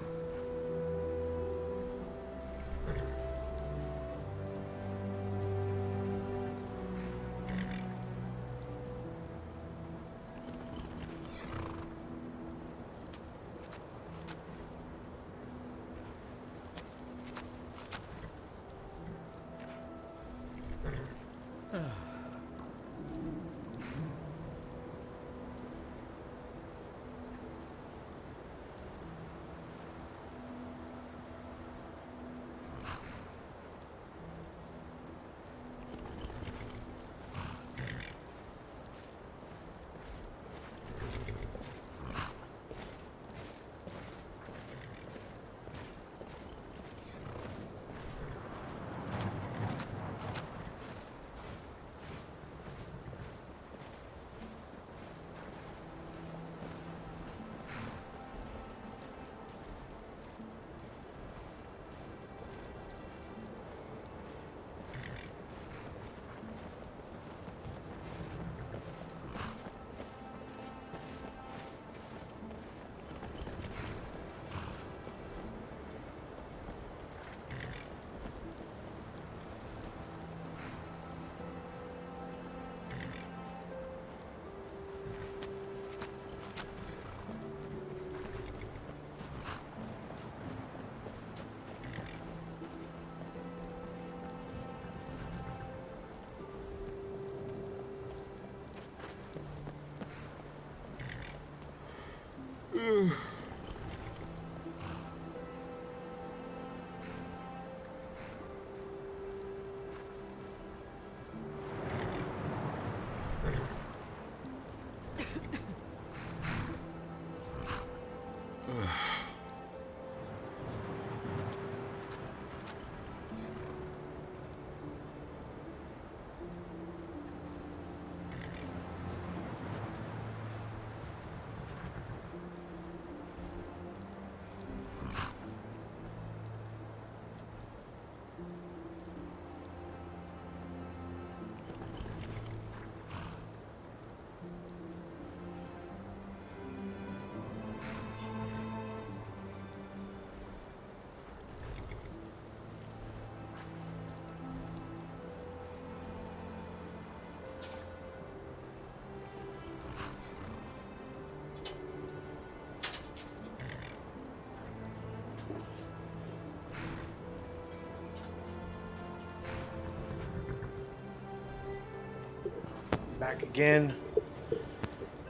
Back again.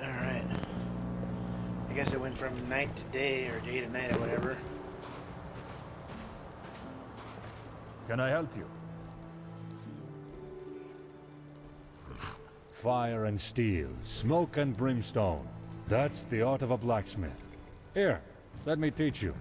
Alright. I guess it went from night to day, or day to night, or whatever. Can I help you? Fire and steel, smoke and brimstone. That's the art of a blacksmith. Here, let me teach you.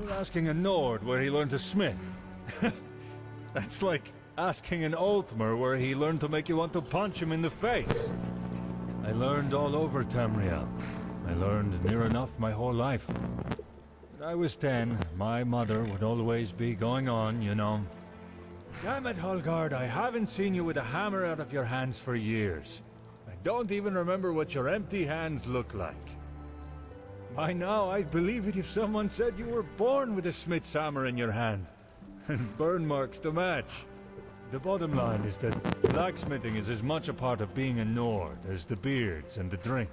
You're asking a Nord where he learned to smith. That's like asking an Altmer where he learned to make you want to punch him in the face. I learned all over Tamriel. I learned near enough my whole life. When I was 10, my mother would always be going on, you know. Damn it, Holgard, I haven't seen you with a hammer out of your hands for years. I don't even remember what your empty hands look like. By now, I'd believe it if someone said you were born with a smith's hammer in your hand. And burn marks to match. The bottom line is that blacksmithing is as much a part of being a Nord as the beards and the drink.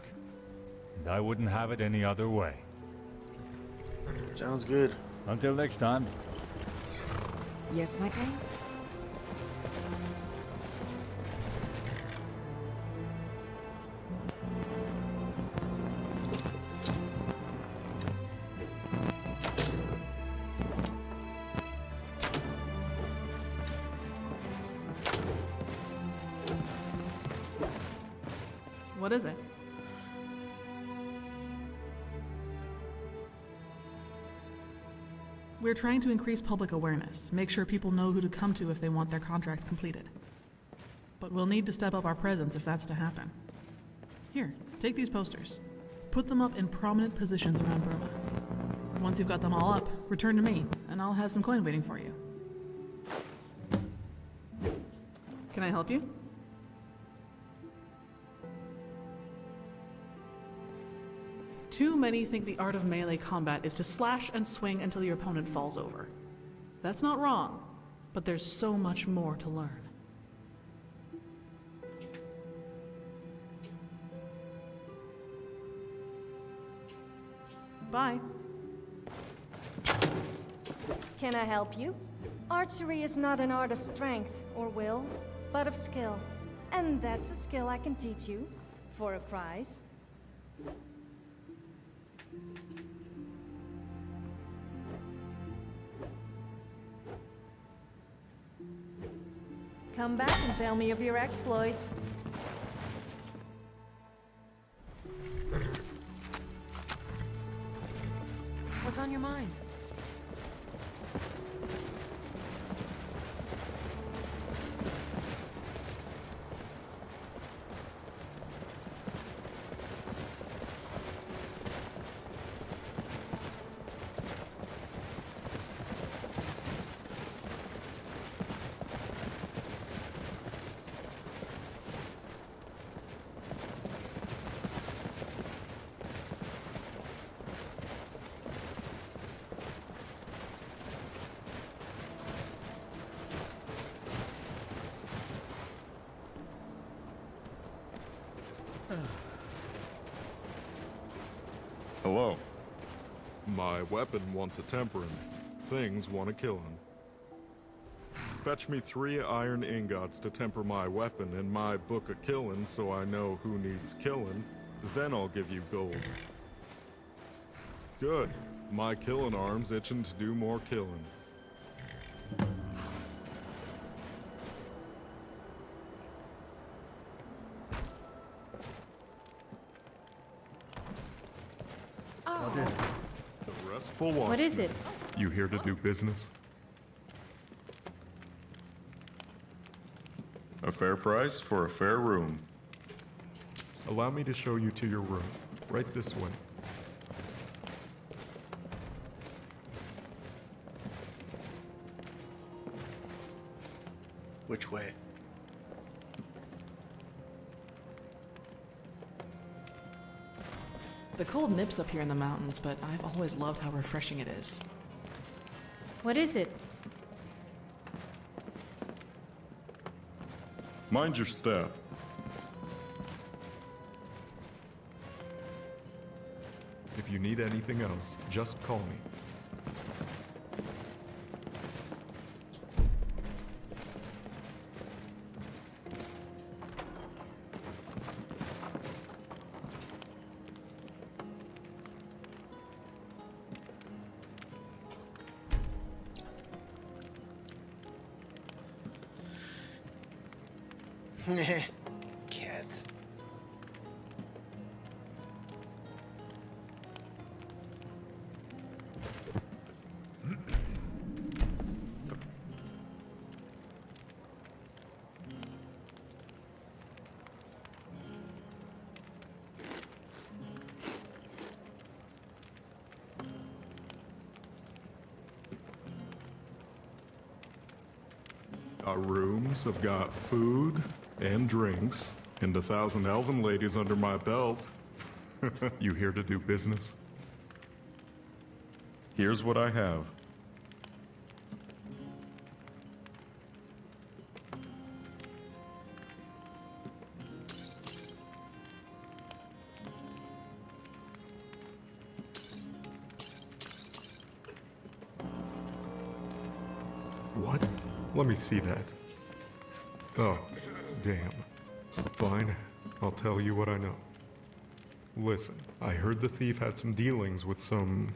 And I wouldn't have it any other way. Sounds good. Until next time. Yes, my king? What is it? We're trying to increase public awareness, make sure people know who to come to if they want their contracts completed. but we'll need to step up our presence if that's to happen. Here, take these posters. Put them up in prominent positions around Bruma. Once you've got them all up, return to me, and I'll have some coin waiting for you. Can I help you? Too many think the art of melee combat is to slash and swing until your opponent falls over. That's not wrong, but there's so much more to learn. Bye. Can I help you? Archery is not an art of strength or will, but of skill. And that's a skill I can teach you for a prize. Come back and tell me of your exploits. What's on your mind? Hello. My weapon wants a tempering. Things want to kill him. Fetch me 3 iron ingots to temper my weapon in my book of killin' so I know who needs killin'. Then I'll give you gold. Good. My killin' arm's itching to do more killin'. The restful watchman. What is it? You here to do business? A fair price for a fair room. Allow me to show you to your room. Right this way. Which way? The cold nips up here in the mountains, but I've always loved how refreshing it is. What is it? Mind your step. If you need anything else, just call me. Cats. Our rooms have got food and drinks and 1,000 elven ladies under my belt. You here to do business? Here's what I have. What? Let me see that. Oh, damn. Fine, I'll tell you what I know. Listen, I heard the thief had some dealings with some,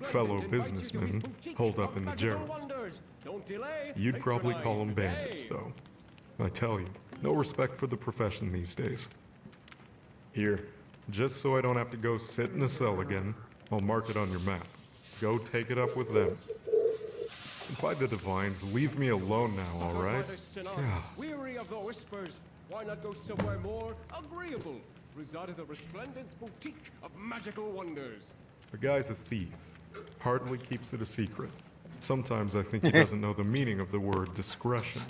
fellow businessmen holed up in the Gerals. You'd probably call them bandits, though. I tell you, no respect for the profession these days. Here, just so I don't have to go sit in a cell again, I'll mark it on your map. Go take it up with them. By the divines, leave me alone now, alright? Yeah. Weary of the whispers, why not go somewhere more agreeable? Reside at the Resplendence Boutique of Magical Wonders. The guy's a thief. Hardly keeps it a secret. Sometimes I think he doesn't know the meaning of the word discretion.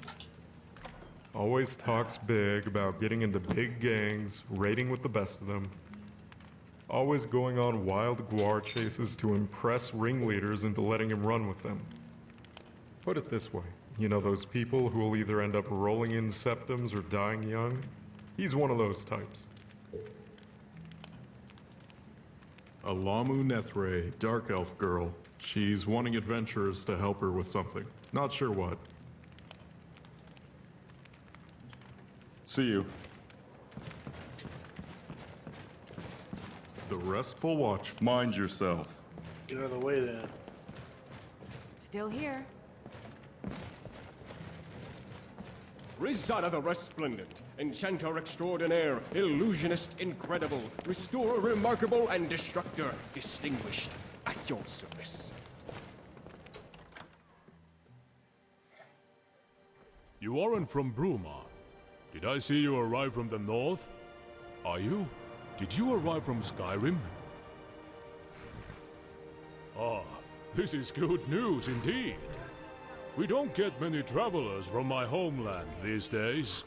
Always talks big about getting into big gangs, raiding with the best of them. Always going on wild guar chases to impress ringleaders into letting him run with them. Put it this way, you know those people who will either end up rolling in septums or dying young? He's one of those types. Alamu Nethray, dark elf girl. She's wanting adventurers to help her with something. Not sure what. See you. The restful watch. Mind yourself. Get out of the way then. Still here. Rizada the Resplendent, Enchanter Extraordinaire, Illusionist Incredible, Restorer Remarkable, and Destructor Distinguished. At your service. You aren't from Bruma. Did I see you arrive from the north? Are you? Did you arrive from Skyrim? Ah, this is good news indeed. We don't get many travelers from my homeland these days.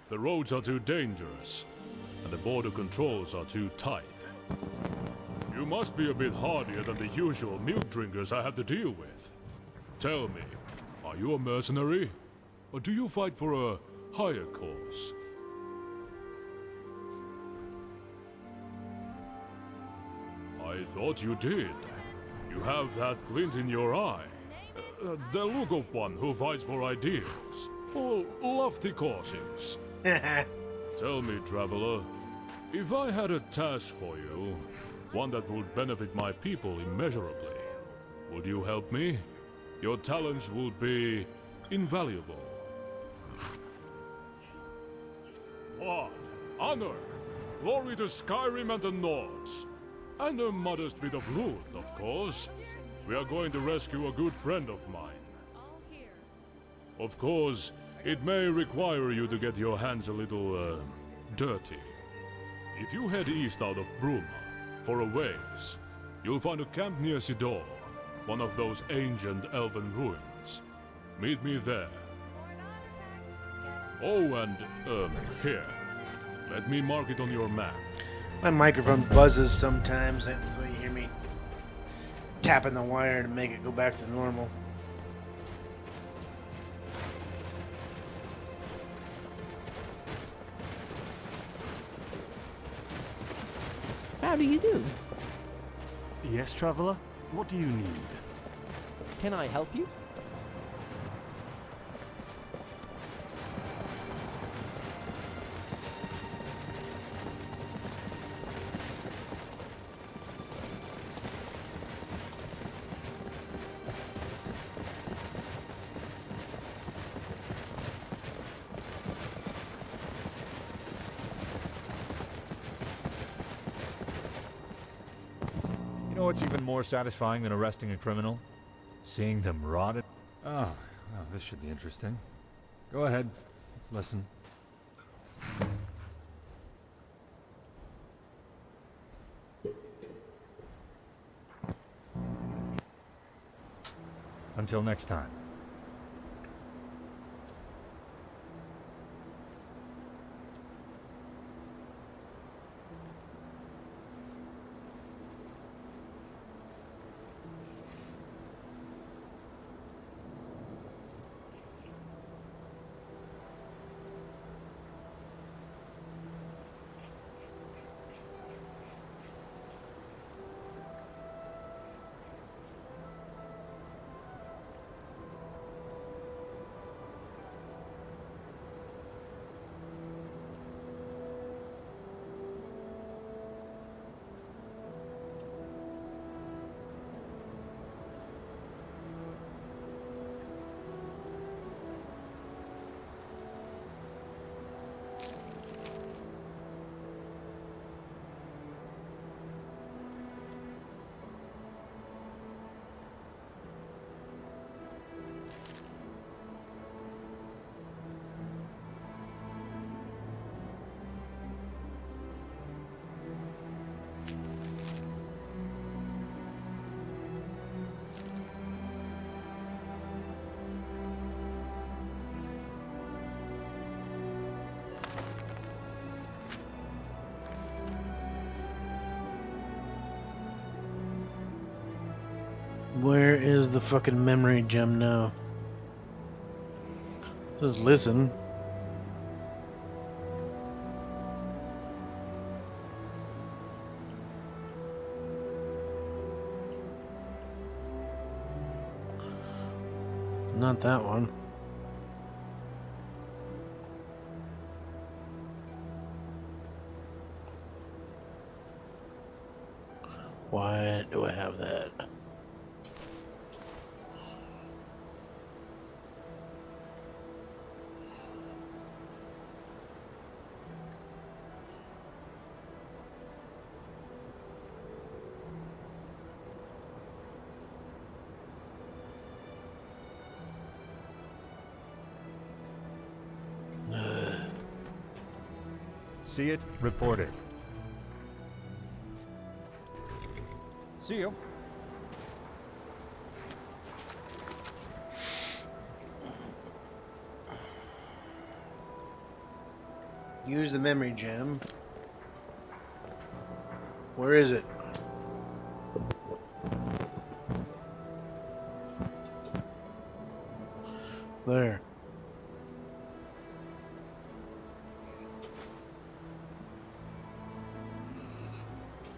The roads are too dangerous, and the border controls are too tight. You must be a bit hardier than the usual milk drinkers I have to deal with. Tell me, are you a mercenary? Or do you fight for a higher cause? I thought you did. You have that glint in your eye. The look of one who fights for ideals, for lofty causes. Tell me, traveler, if I had a task for you, one that would benefit my people immeasurably, would you help me? Your talents would be invaluable. What? Honor! Glory to Skyrim and the Nords! And a modest bit of loot, of course. We are going to rescue a good friend of mine. Of course, it may require you to get your hands a little, dirty. If you head east out of Bruma, for a ways, you'll find a camp near Sidor, one of those ancient elven ruins. Meet me there. Oh, and, here. Let me mark it on your map. My microphone buzzes sometimes, that's why you hear me tapping the wire to make it go back to normal. How do you do? Yes, traveler? What do you need? Can I help you? You know what's even more satisfying than arresting a criminal? Seeing them rotted. Oh, this should be interesting. Go ahead. Let's listen. Until next time. Where is the fucking memory gem now? It says listen. Not that one. Why do I have that? See it, report it. See you. Use the memory gem. Where is it? There.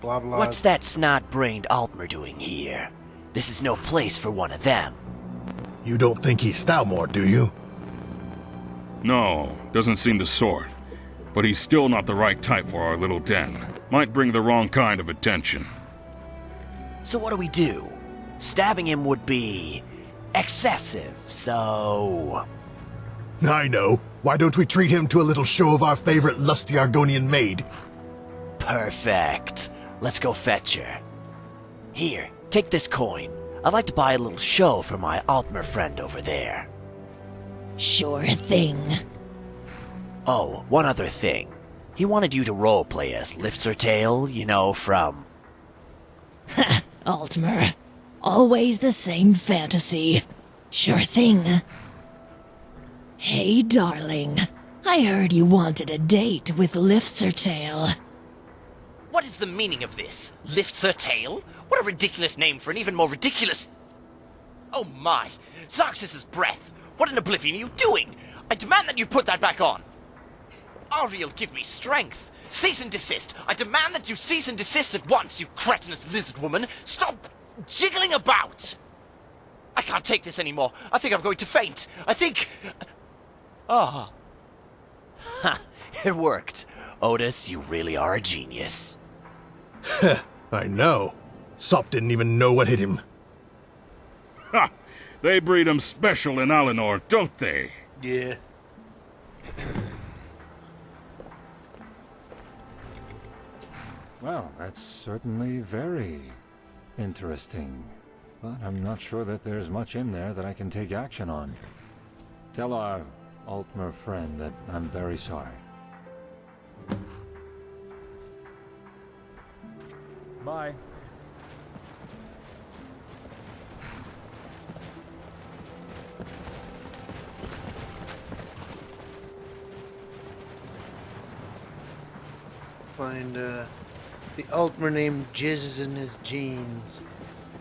Blah, blah. What's that snot-brained Altmer doing here? This is no place for one of them. You don't think he's Stalmore, do you? No, doesn't seem the sort. But he's still not the right type for our little den. Might bring the wrong kind of attention. So what do we do? Stabbing him would be excessive, so... I know. Why don't we treat him to a little show of our favorite lusty Argonian maid? Perfect. Let's go fetch her. Here, take this coin. I'd like to buy a little show for my Altmer friend over there. Sure thing. Oh, one other thing. He wanted you to roleplay as Lifsertail, you know, from... Ha! Altmer. Always the same fantasy. Sure thing. Hey, darling. I heard you wanted a date with Lifsertail. What is the meaning of this? Lifsertail? What a ridiculous name for an even more ridiculous... Oh my! Zoxus's breath! What in oblivion are you doing? I demand that you put that back on! Ariel, give me strength! Cease and desist! I demand that you cease and desist at once, you cretinous lizard woman! Stop jiggling about! I can't take this anymore. I think I'm going to faint. I think... Oh. Ha! It worked. Otis, you really are a genius. I know. Sop didn't even know what hit him. Ha! They breed 'em special in Alinor, don't they? Yeah. Well, that's certainly very interesting. But I'm not sure that there's much in there that I can take action on. Tell our Altmer friend that I'm very sorry. Bye. Find the Altmer named jizzes in his jeans.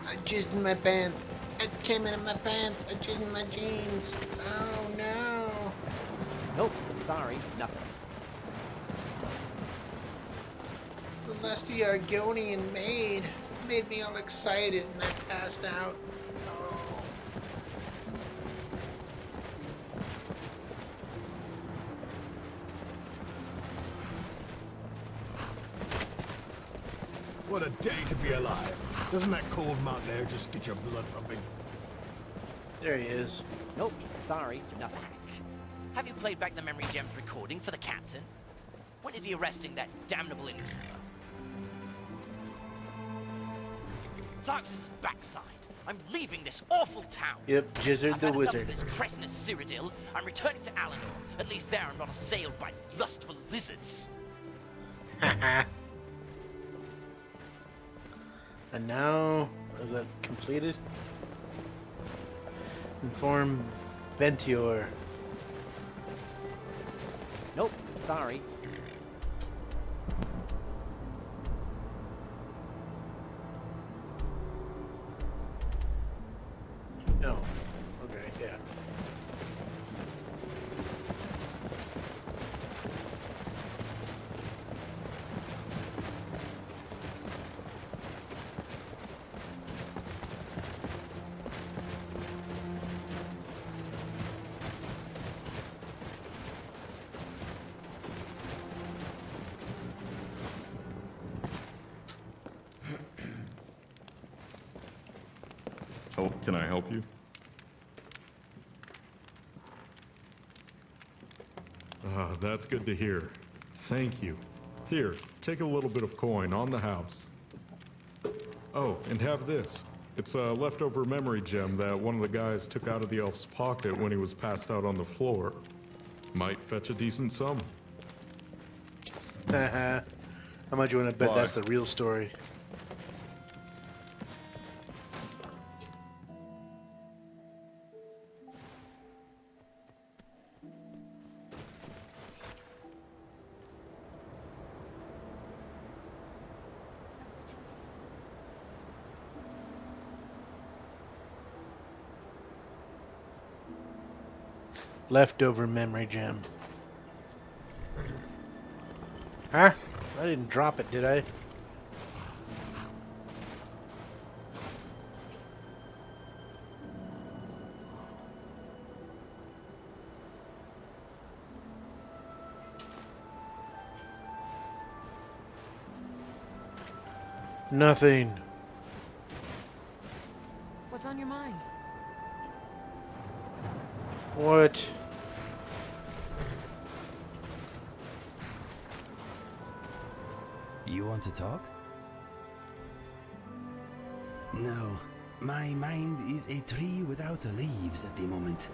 I jizzed in my pants. It came in my pants. I jizzed in my jeans. Oh no. Nope, sorry, nothing. The lusty Argonian maid made me all excited and I passed out. Oh. What a day to be alive. Doesn't that cold mountain air just get your blood pumping? There he is. Nope, sorry, nothing. Have you played back the Memory Gem's recording for the captain? When is he arresting that damnable intruder? Zox's backside. I'm leaving this awful town. Yep, Jizzard the Wizard. This cretinous Cyrodiil. I'm returning to Alinor. At least there I'm not assailed by lustful lizards. And now, is that completed? Inform Ventior. Nope, sorry. Well, can I help you? That's good to hear. Thank you. Here, take a little bit of coin on the house. Oh, and have this. It's a leftover memory gem that one of the guys took out of the elf's pocket when he was passed out on the floor. Might fetch a decent sum. How much you want to bet that's the real story? Leftover memory gem. Huh? I didn't drop it, did I? Nothing. What's on your mind? What? You want to talk? No, my mind is a tree without leaves at the moment.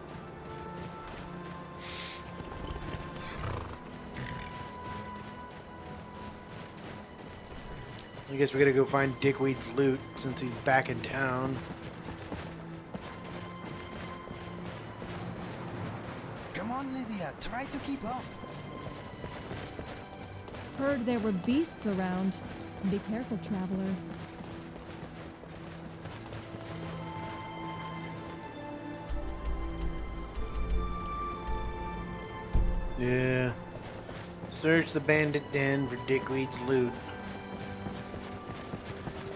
I guess we gotta go find Dickweed's loot since he's back in town. Come on, Lydia, try to keep up. Heard there were beasts around. Be careful, traveler. Yeah. Search the bandit den for Dickweed's loot.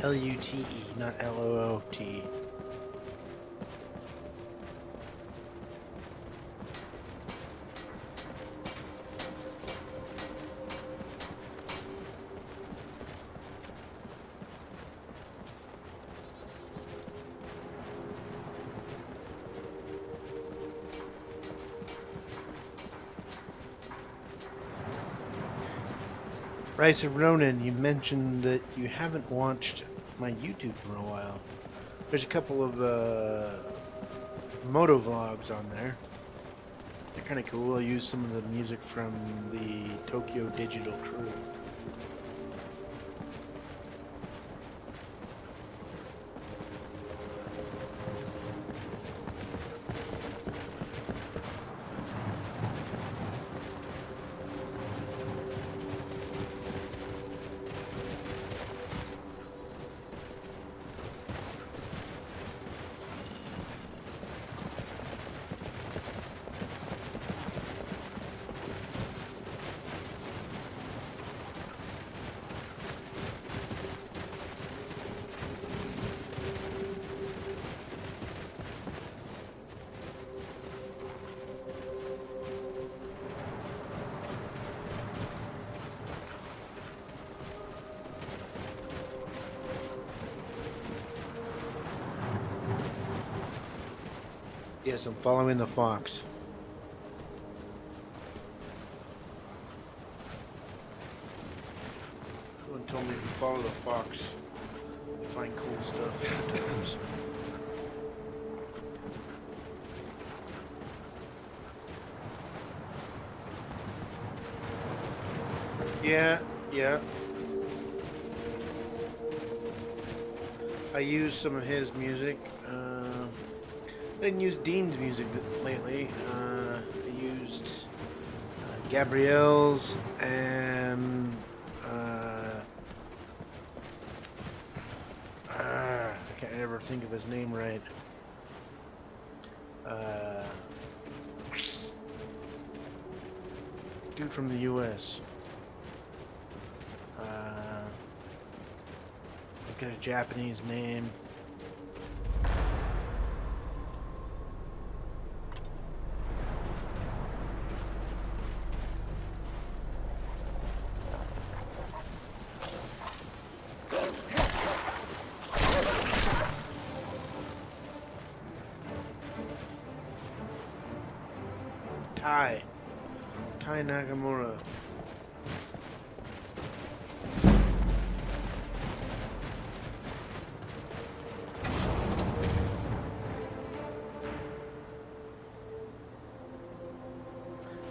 L-U-T-E, not L-O-O-T. Rise of Ronin, you mentioned that you haven't watched my YouTube for a while. There's a couple of moto vlogs on there. They're kind of cool. I use some of the music from the Tokyo Digital crew. Yes, I'm following the fox. Someone told me if you follow the fox, you find cool stuff sometimes. Yeah. I used some of his music. I didn't use Dean's music lately. I used Gabrielle's and I can't ever think of his name right. Dude from the U.S. He's got a Japanese name. Tai Nakamura.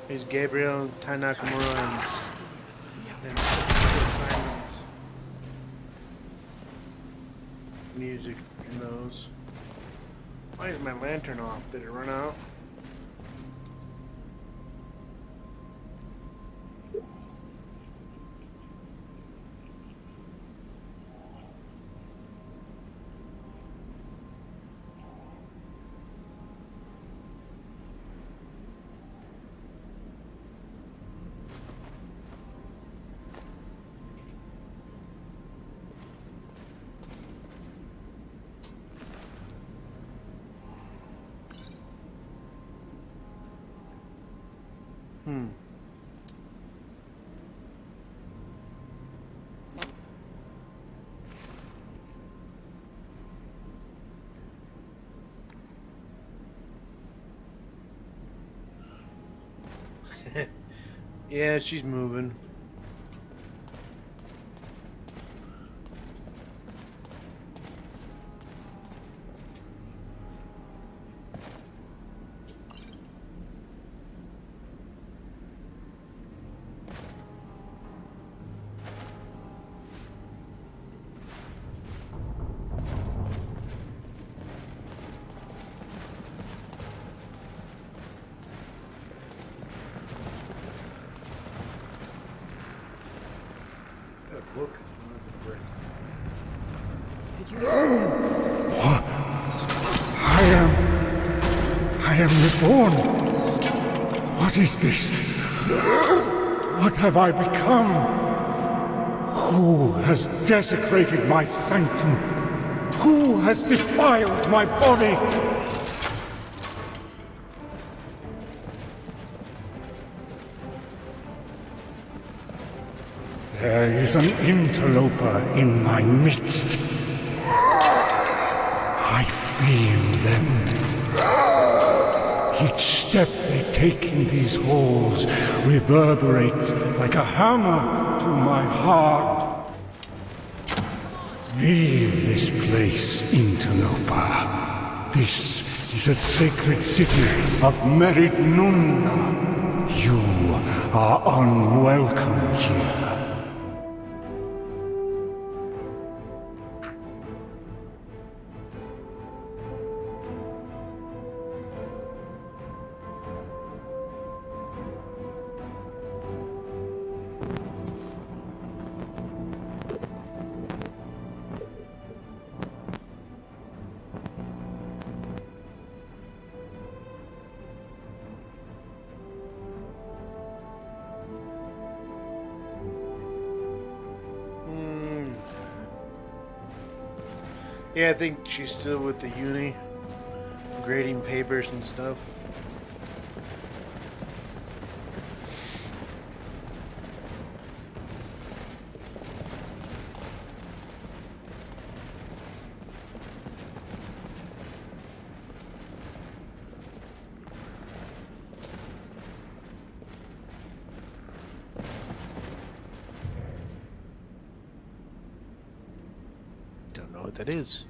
Here's Gabriel, Tai Nakamura, and Simon's music in those. Why is my lantern off? Did it run out? Yeah, she's moving. Look. Did you hear something? I am reborn. What is this? What have I become? Who has desecrated my sanctum? Who has defiled my body? There is an interloper in my midst. I feel them. Each step they take in these halls reverberates like a hammer to my heart. Leave this place, interloper. This is a sacred city of Merid Nun. You are unwelcome here. Yeah, I think she's still with the uni, grading papers and stuff. Don't know what that is.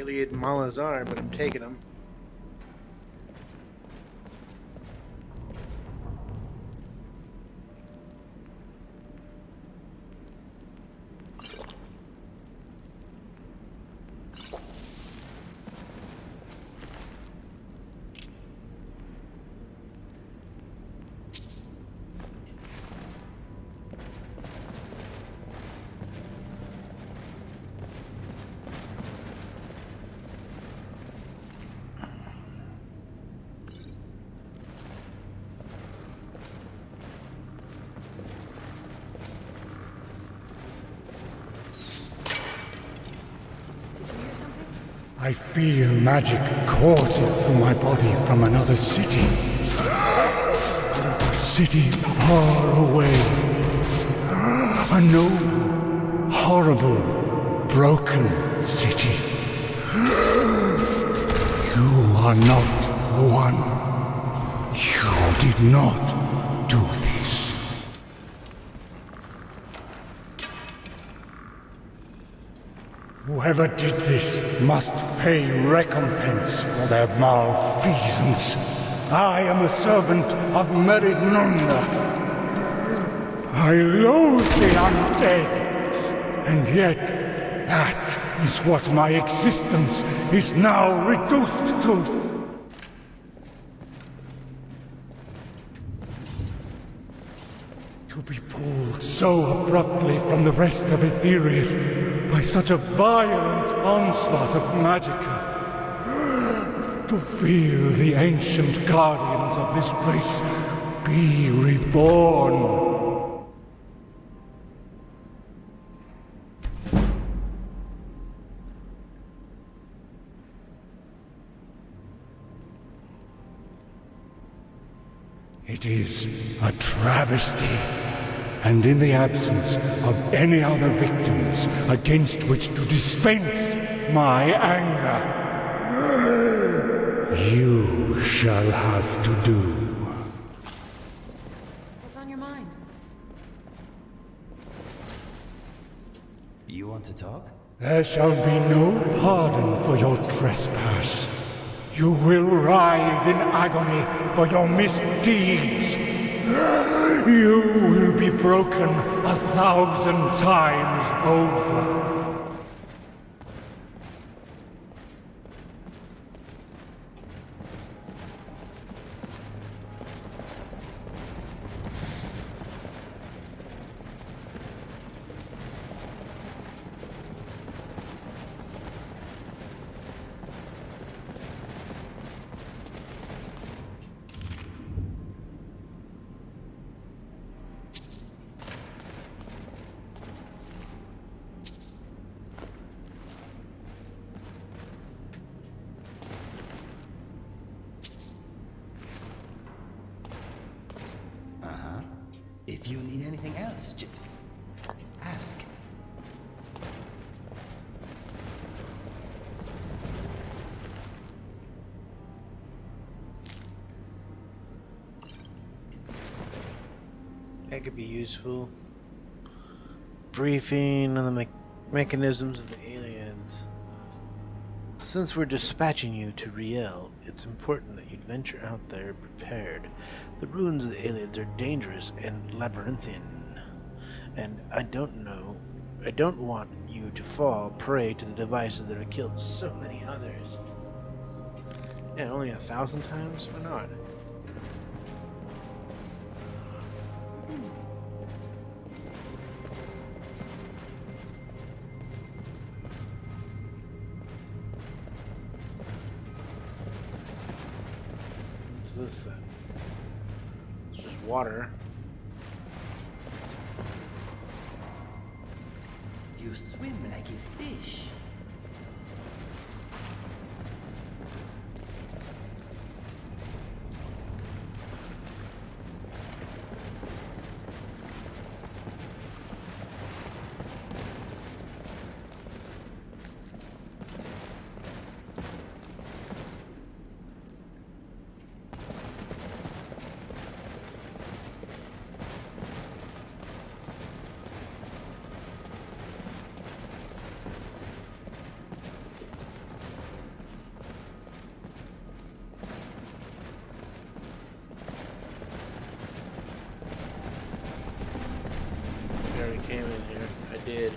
Alien Malazar, but I'm taking him. I feel magic coursing through my body from another city. A city far away. A noble, horrible, broken city. You are not the one. You did not do this. Whoever did this must pay recompense for their malfeasance. I am a servant of Meridnunda. I loathe the undead, and yet that is what my existence is now reduced to. To be pulled so abruptly from the rest of Aetherius by such a violent onslaught of magicka. To feel the ancient guardians of this place be reborn. It is a travesty, and in the absence of any other victims against which to dispense my anger, you shall have to do. What's on your mind? You want to talk? There shall be no pardon for your trespass. You will writhe in agony for your misdeeds. You will be broken 1,000 times over. If you need anything else, ask. That could be useful. Briefing on the mechanisms of the aliens. Since we're dispatching you to Riel, it's important that you venture out there prepared. The ruins of the aliens are dangerous and labyrinthian, and I don't want you to fall prey to the devices that have killed so many others. Yeah, only 1,000 times? Why not? What's this then? It's just water. You swim like a fish. came in here. I did.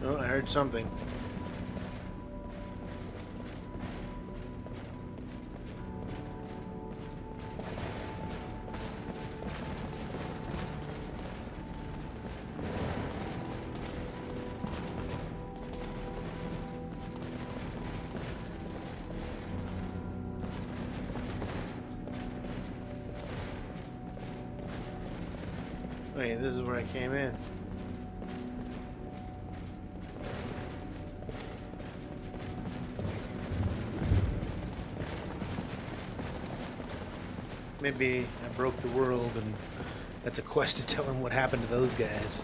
Oh, I heard something. Wait, this is where I came in. Maybe I broke the world and that's a quest to tell him what happened to those guys.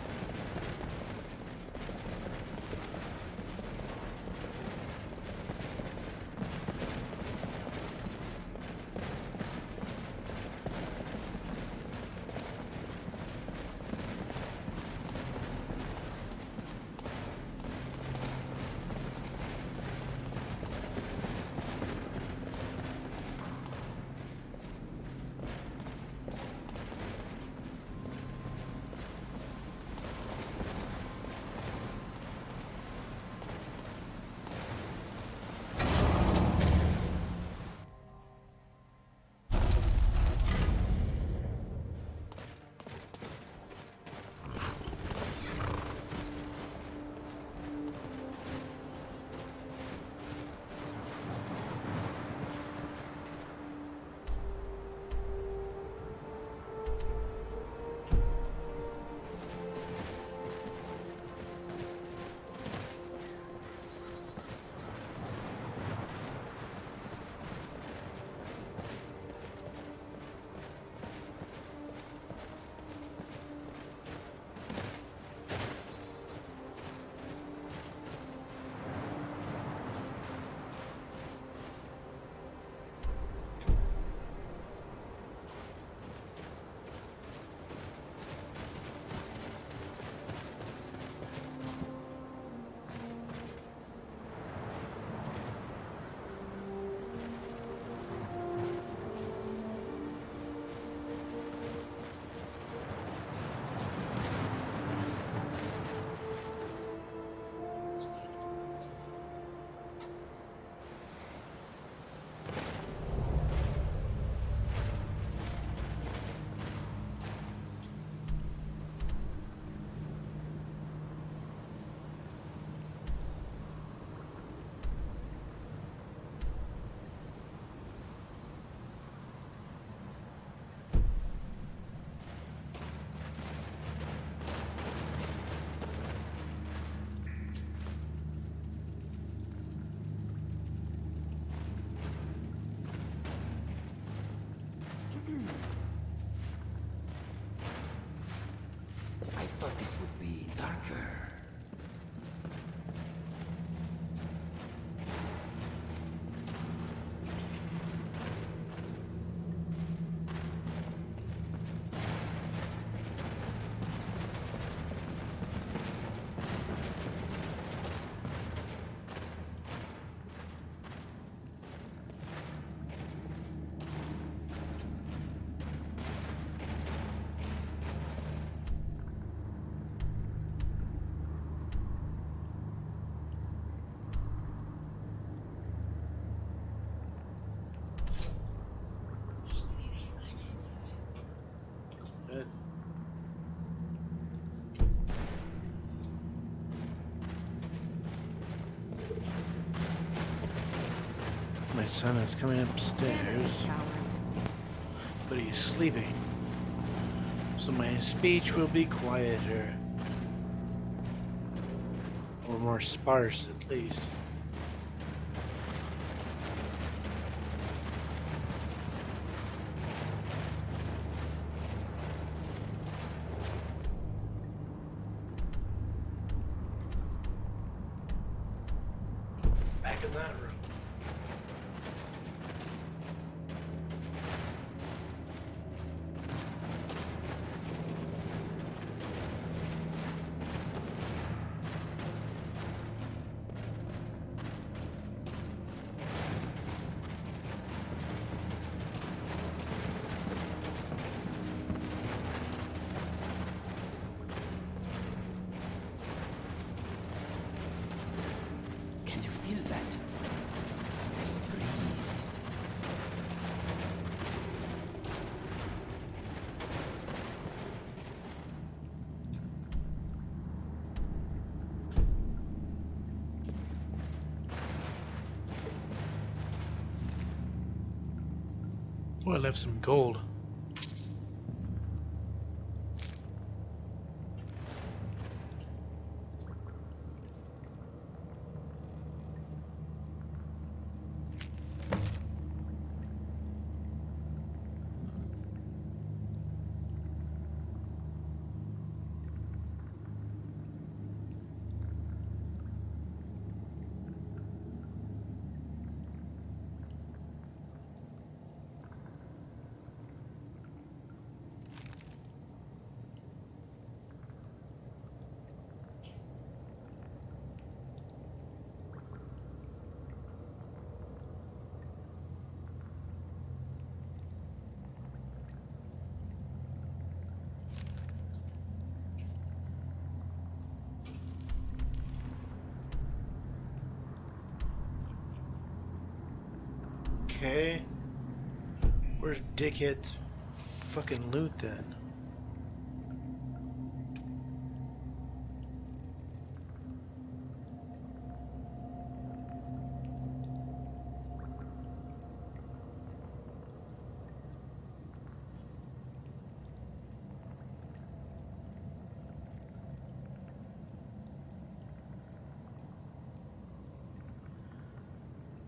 My son is coming upstairs, but he's sleeping, so my speech will be quieter, or more sparse at least. Back in that room. Can you feel that? There's a breeze. Oh, I left some gold. Okay. Where's Dickhead's fucking loot then?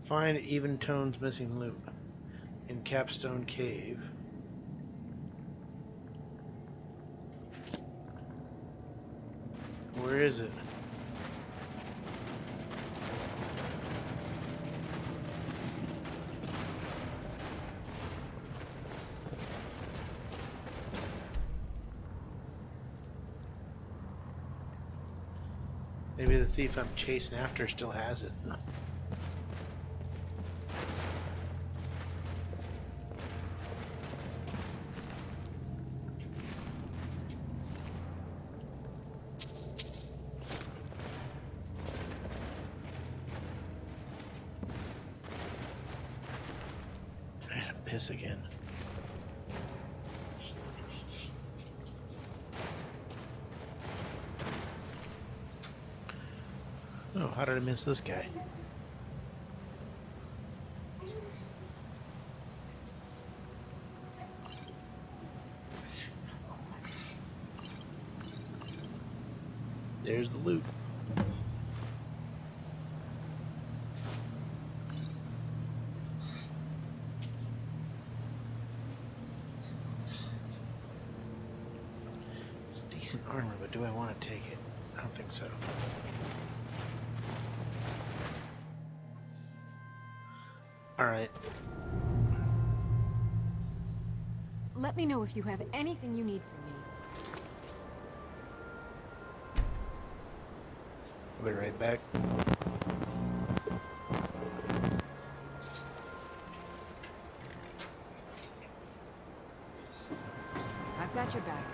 Find Even Tone's missing loot in Capstone Cave. Where is it? Maybe the thief I'm chasing after still has it. Piss again. Oh, how did I miss this guy? There's the loot. It's decent armor, but do I want to take it? I don't think so. Alright. Let me know if you have anything you need from me. I'll be right back. I've got your back.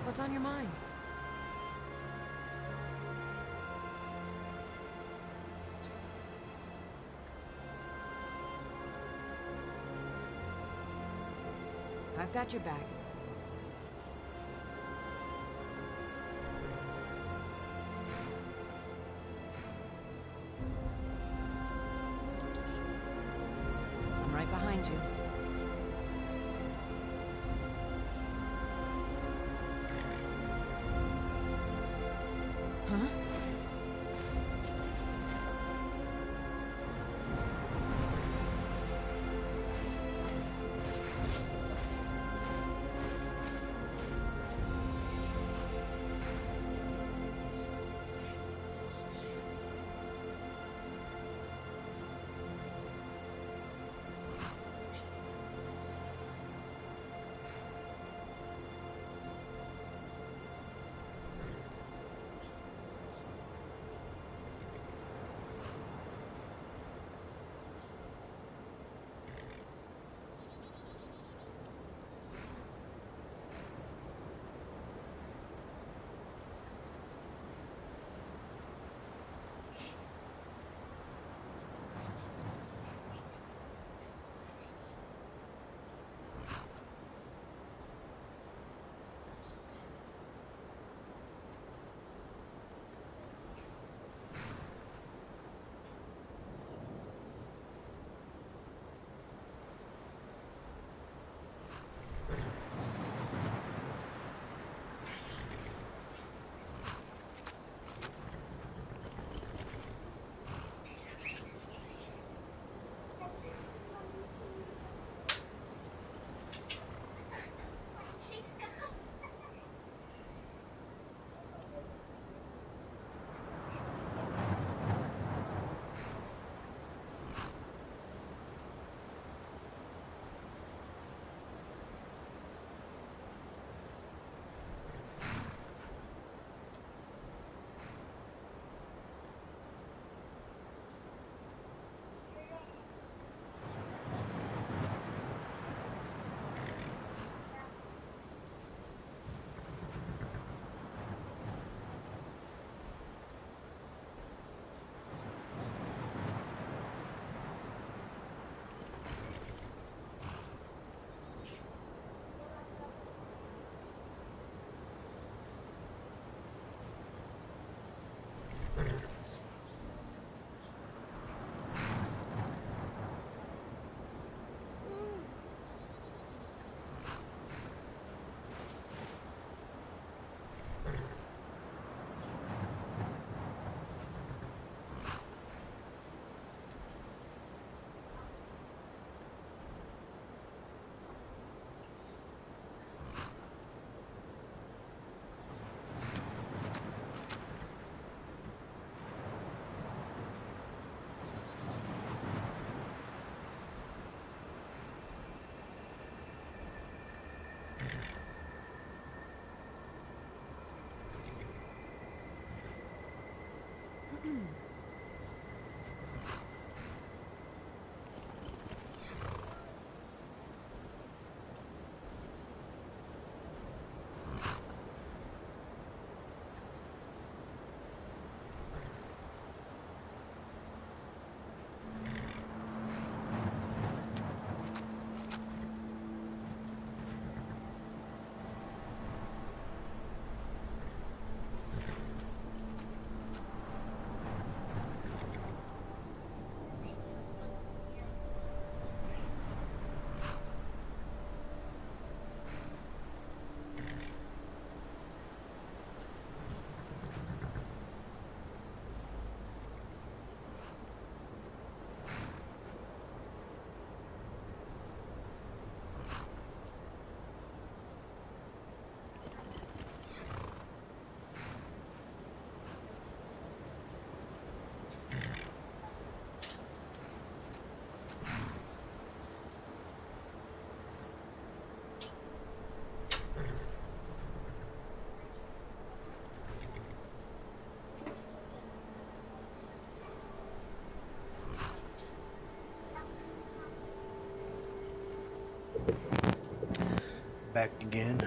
What's on your mind? I've Got your back. I'm right behind you. Huh? Back again.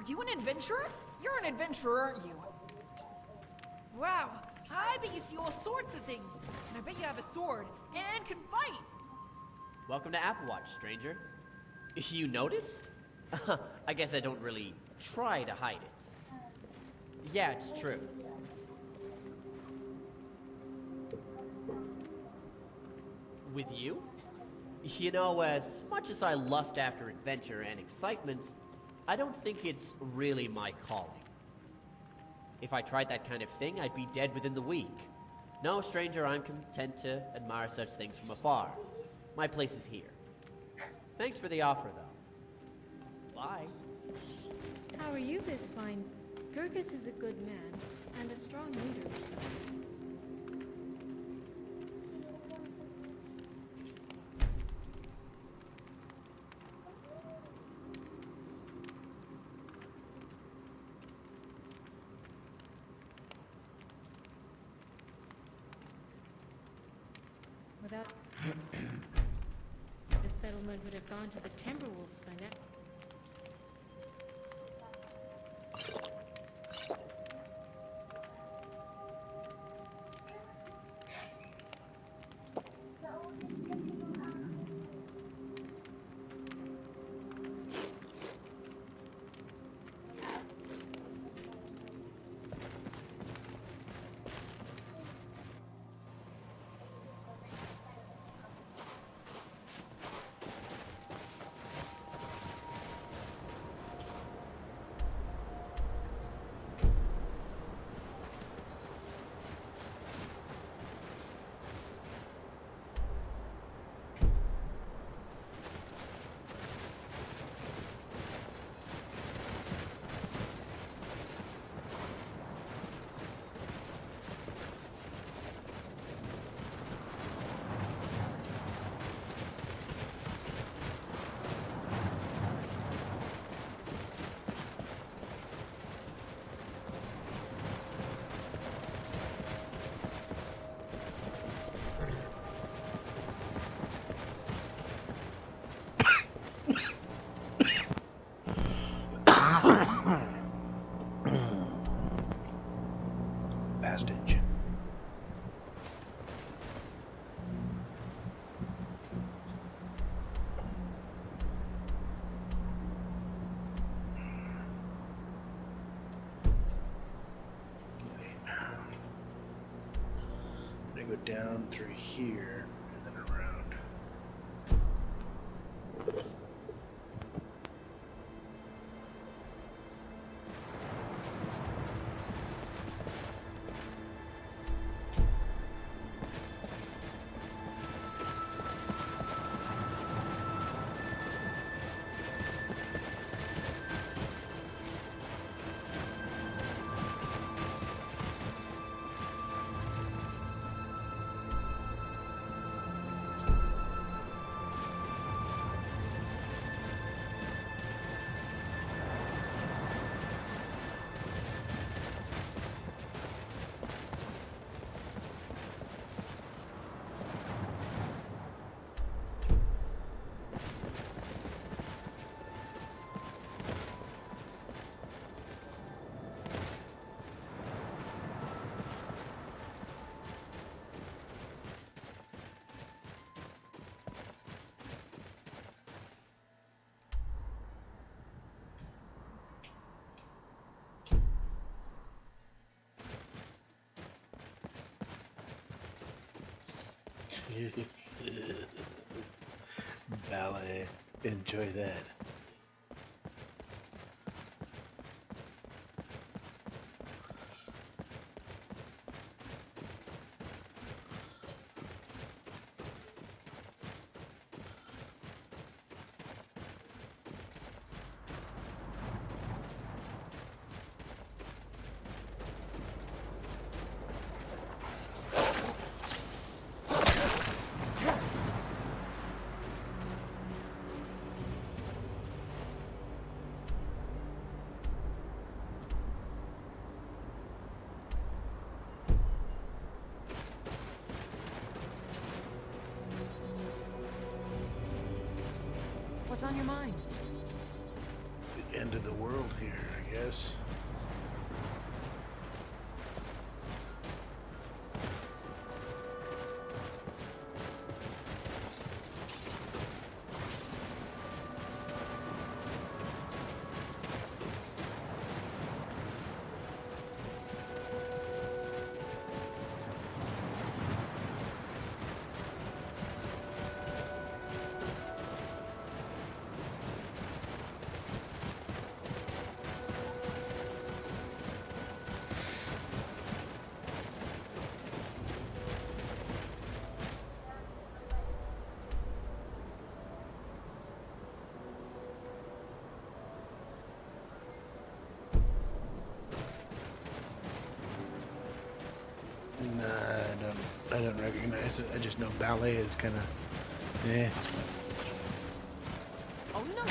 Are you an adventurer? You're an adventurer, aren't you? Wow, I bet you see all sorts of things. And I bet you have a sword and can fight. Welcome to Apple Watch, stranger. You noticed? I guess I don't really try to hide it. Yeah, it's true. With you? You know, as much as I lust after adventure and excitement, I don't think it's really my calling. If I tried that kind of thing, I'd be dead within the week. No, stranger, I'm content to admire such things from afar. My place is here. Thanks for the offer, though. Bye. How are you this fine? Gurgis is a good man and a strong leader. Without the settlement would have gone to the Timberwolves by now. Bastage. I'm gonna go down through here and then around. Ballet. Enjoy that. What's on your mind? The end of the world here, I guess. Nah, I don't recognize it. I just know ballet is kind of, eh. Oh no!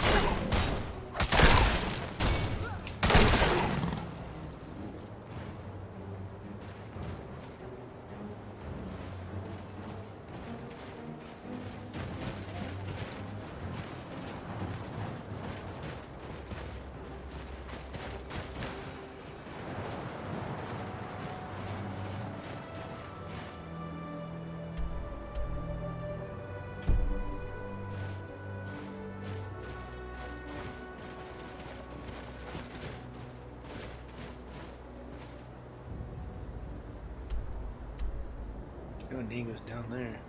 Oh, Nego's down there.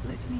Let me...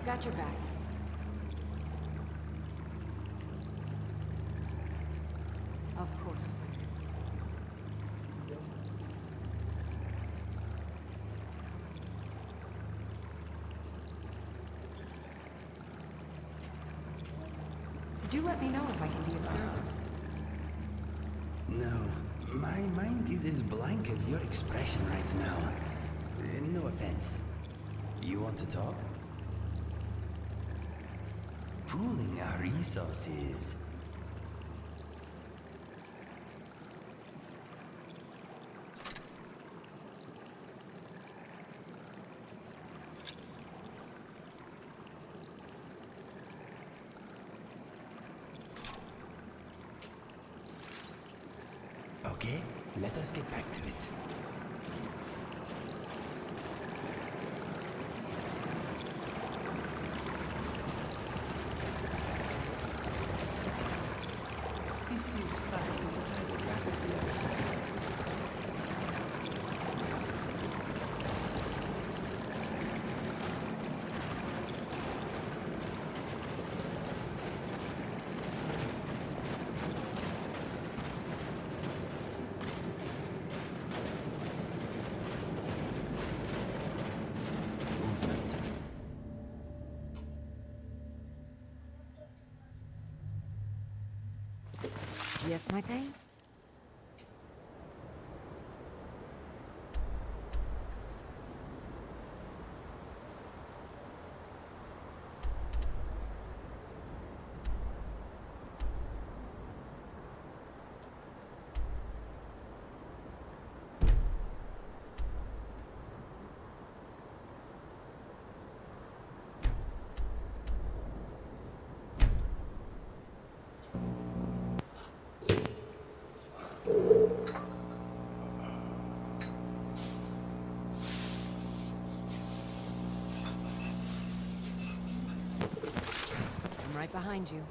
I've got your back. Of course, sir. Do let me know if I can be of service. No, my mind is as blank as your expression right now. No offense. You want to talk? Pooling our resources. Okay, let us get back to it. This is fine, but I would rather be outside. Movement. Yes, my thing? I'm right behind you.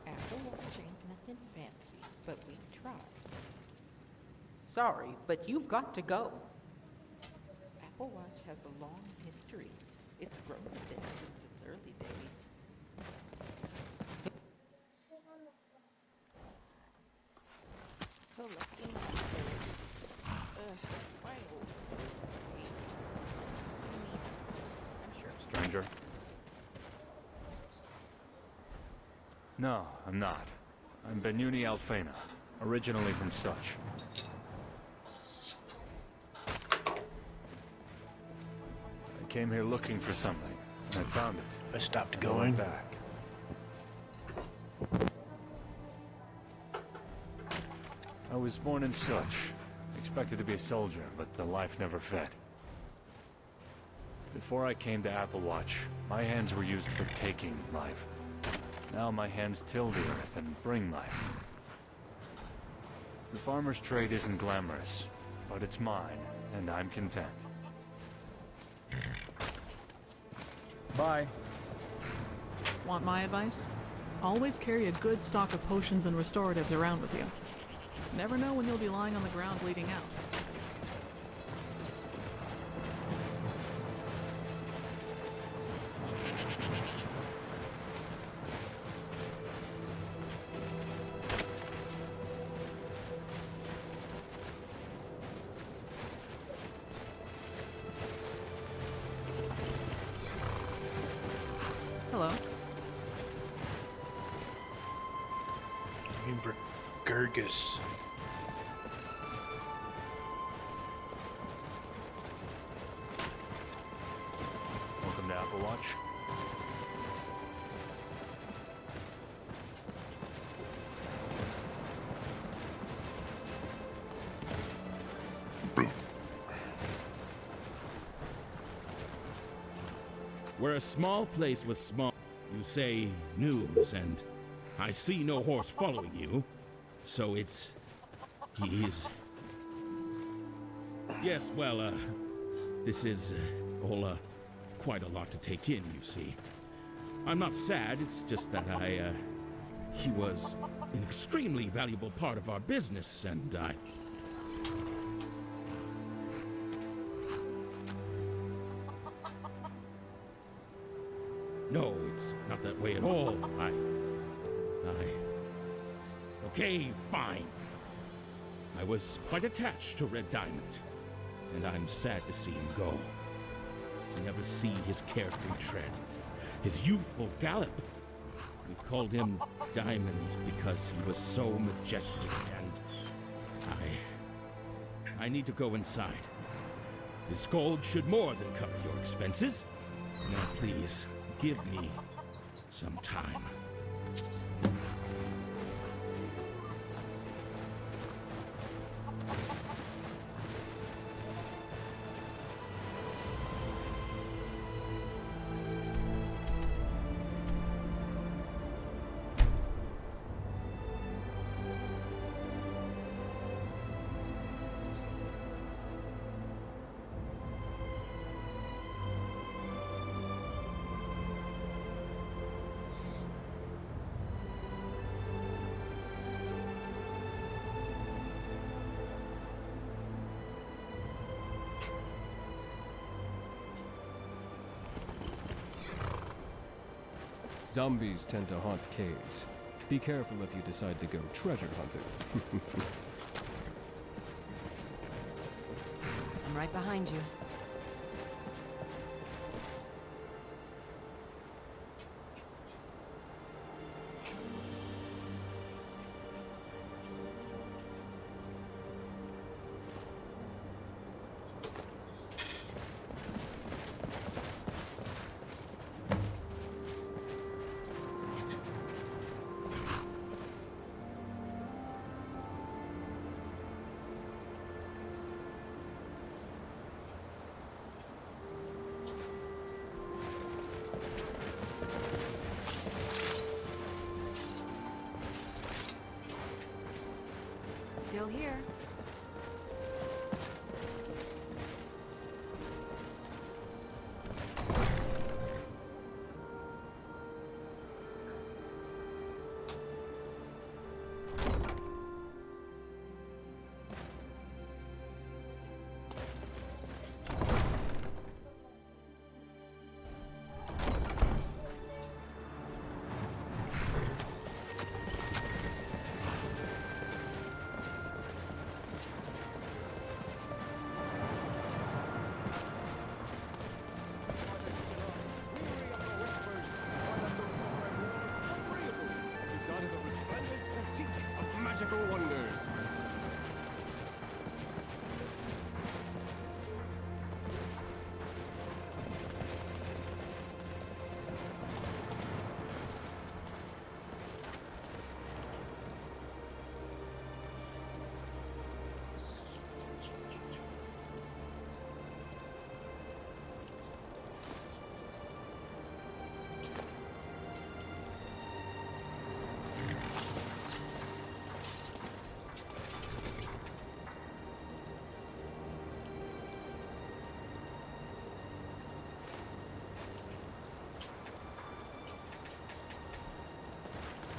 Apple Watch ain't nothing fancy, but we tried. Sorry, but you've got to go. Apple Watch has a long history. It's grown a bit since its early days. Collecting why I'm sure. Stranger? No, I'm not. I'm Benuni Alfena, originally from Such. I came here looking for something, and I found it. I stopped and going. I went back. I was born in Such. Expected to be a soldier, but the life never fed. Before I came to Apple Watch, my hands were used for taking life. Now my hands till the earth and bring life. The farmer's trade isn't glamorous, but it's mine, and I'm content. Bye. Want my advice? Always carry a good stock of potions and restoratives around with you. Never know when you'll be lying on the ground bleeding out. Hello. Looking for Gurgus. Welcome to Apple Watch. We're a small place with small... You say news, and I see no horse following you. So it's... He is... Yes, well, this is all quite a lot to take in, you see. I'm not sad, it's just that he was an extremely valuable part of our business, and No, it's not that way at all. Okay, fine. I was quite attached to Red Diamond, and I'm sad to see him go. To never see his carefree tread, his youthful gallop. We called him Diamond because he was so majestic, and I need to go inside. This gold should more than cover your expenses. Now please, give me some time. Zombies tend to haunt caves. Be careful if you decide to go treasure hunting. I'm right behind you. Still here. Magical wonders.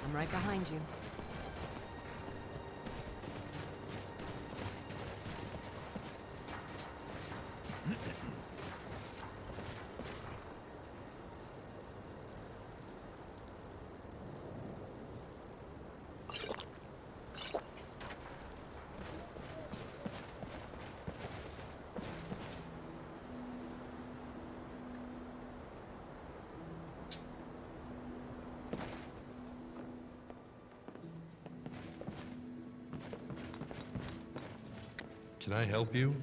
I'm right behind you. Can I help you?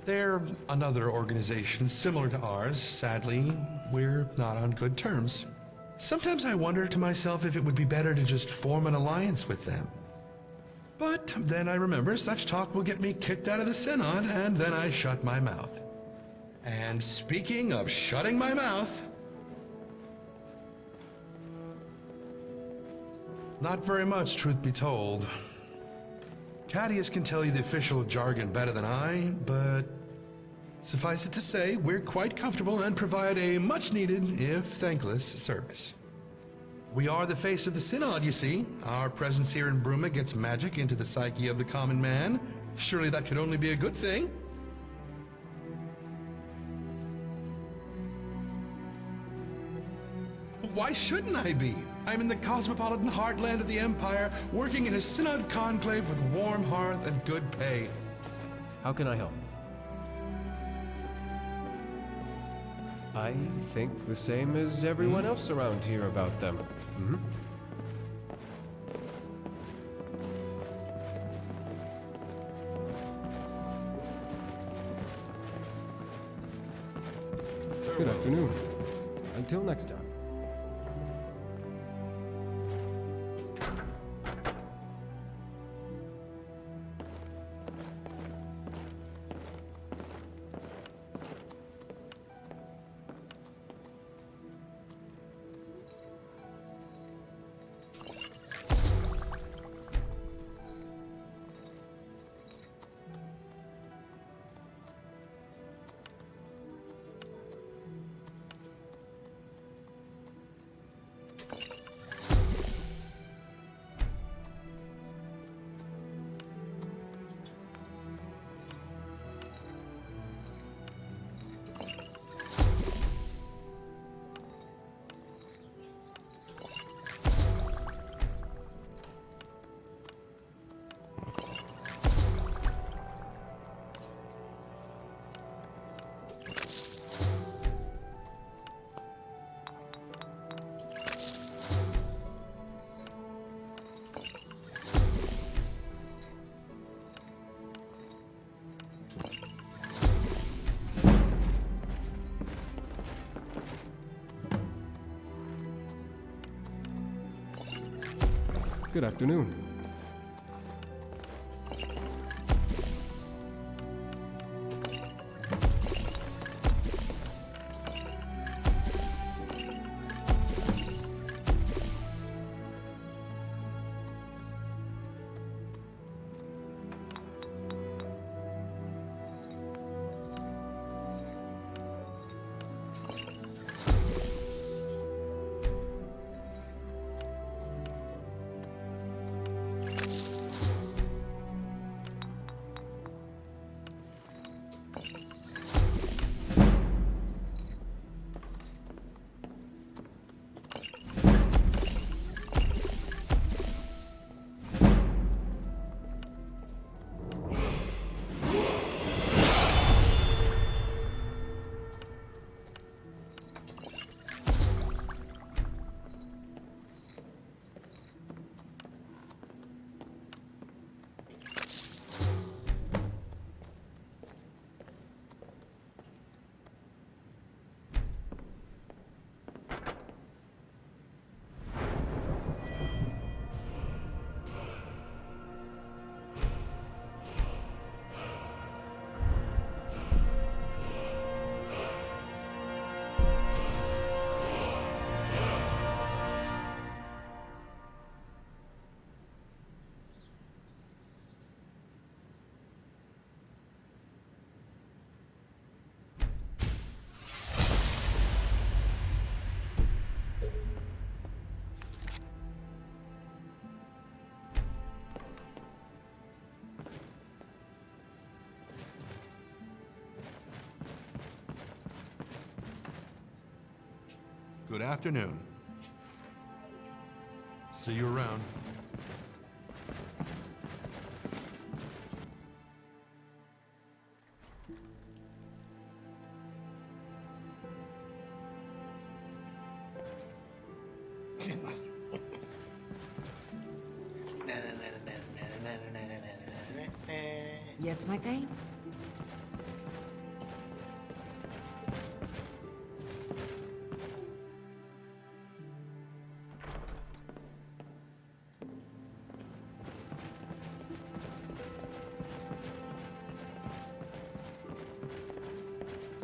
They're another organization similar to ours. Sadly, we're not on good terms. Sometimes I wonder to myself if it would be better to just form an alliance with them. But then I remember such talk will get me kicked out of the Synod, and then I shut my mouth. And speaking of shutting my mouth, not very much, truth be told. Cadius can tell you the official jargon better than I, but suffice it to say, we're quite comfortable and provide a much-needed, if thankless, service. We are the face of the Synod, you see. Our presence here in Bruma gets magic into the psyche of the common man. Surely that could only be a good thing. Why shouldn't I be? I'm in the cosmopolitan heartland of the Empire, working in a Synod conclave with warm hearth and good pay. How can I help? I think the same as everyone else around here about them. Good afternoon. Until next time. Good afternoon. Good afternoon. See you around. Yes, my thing?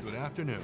Good afternoon.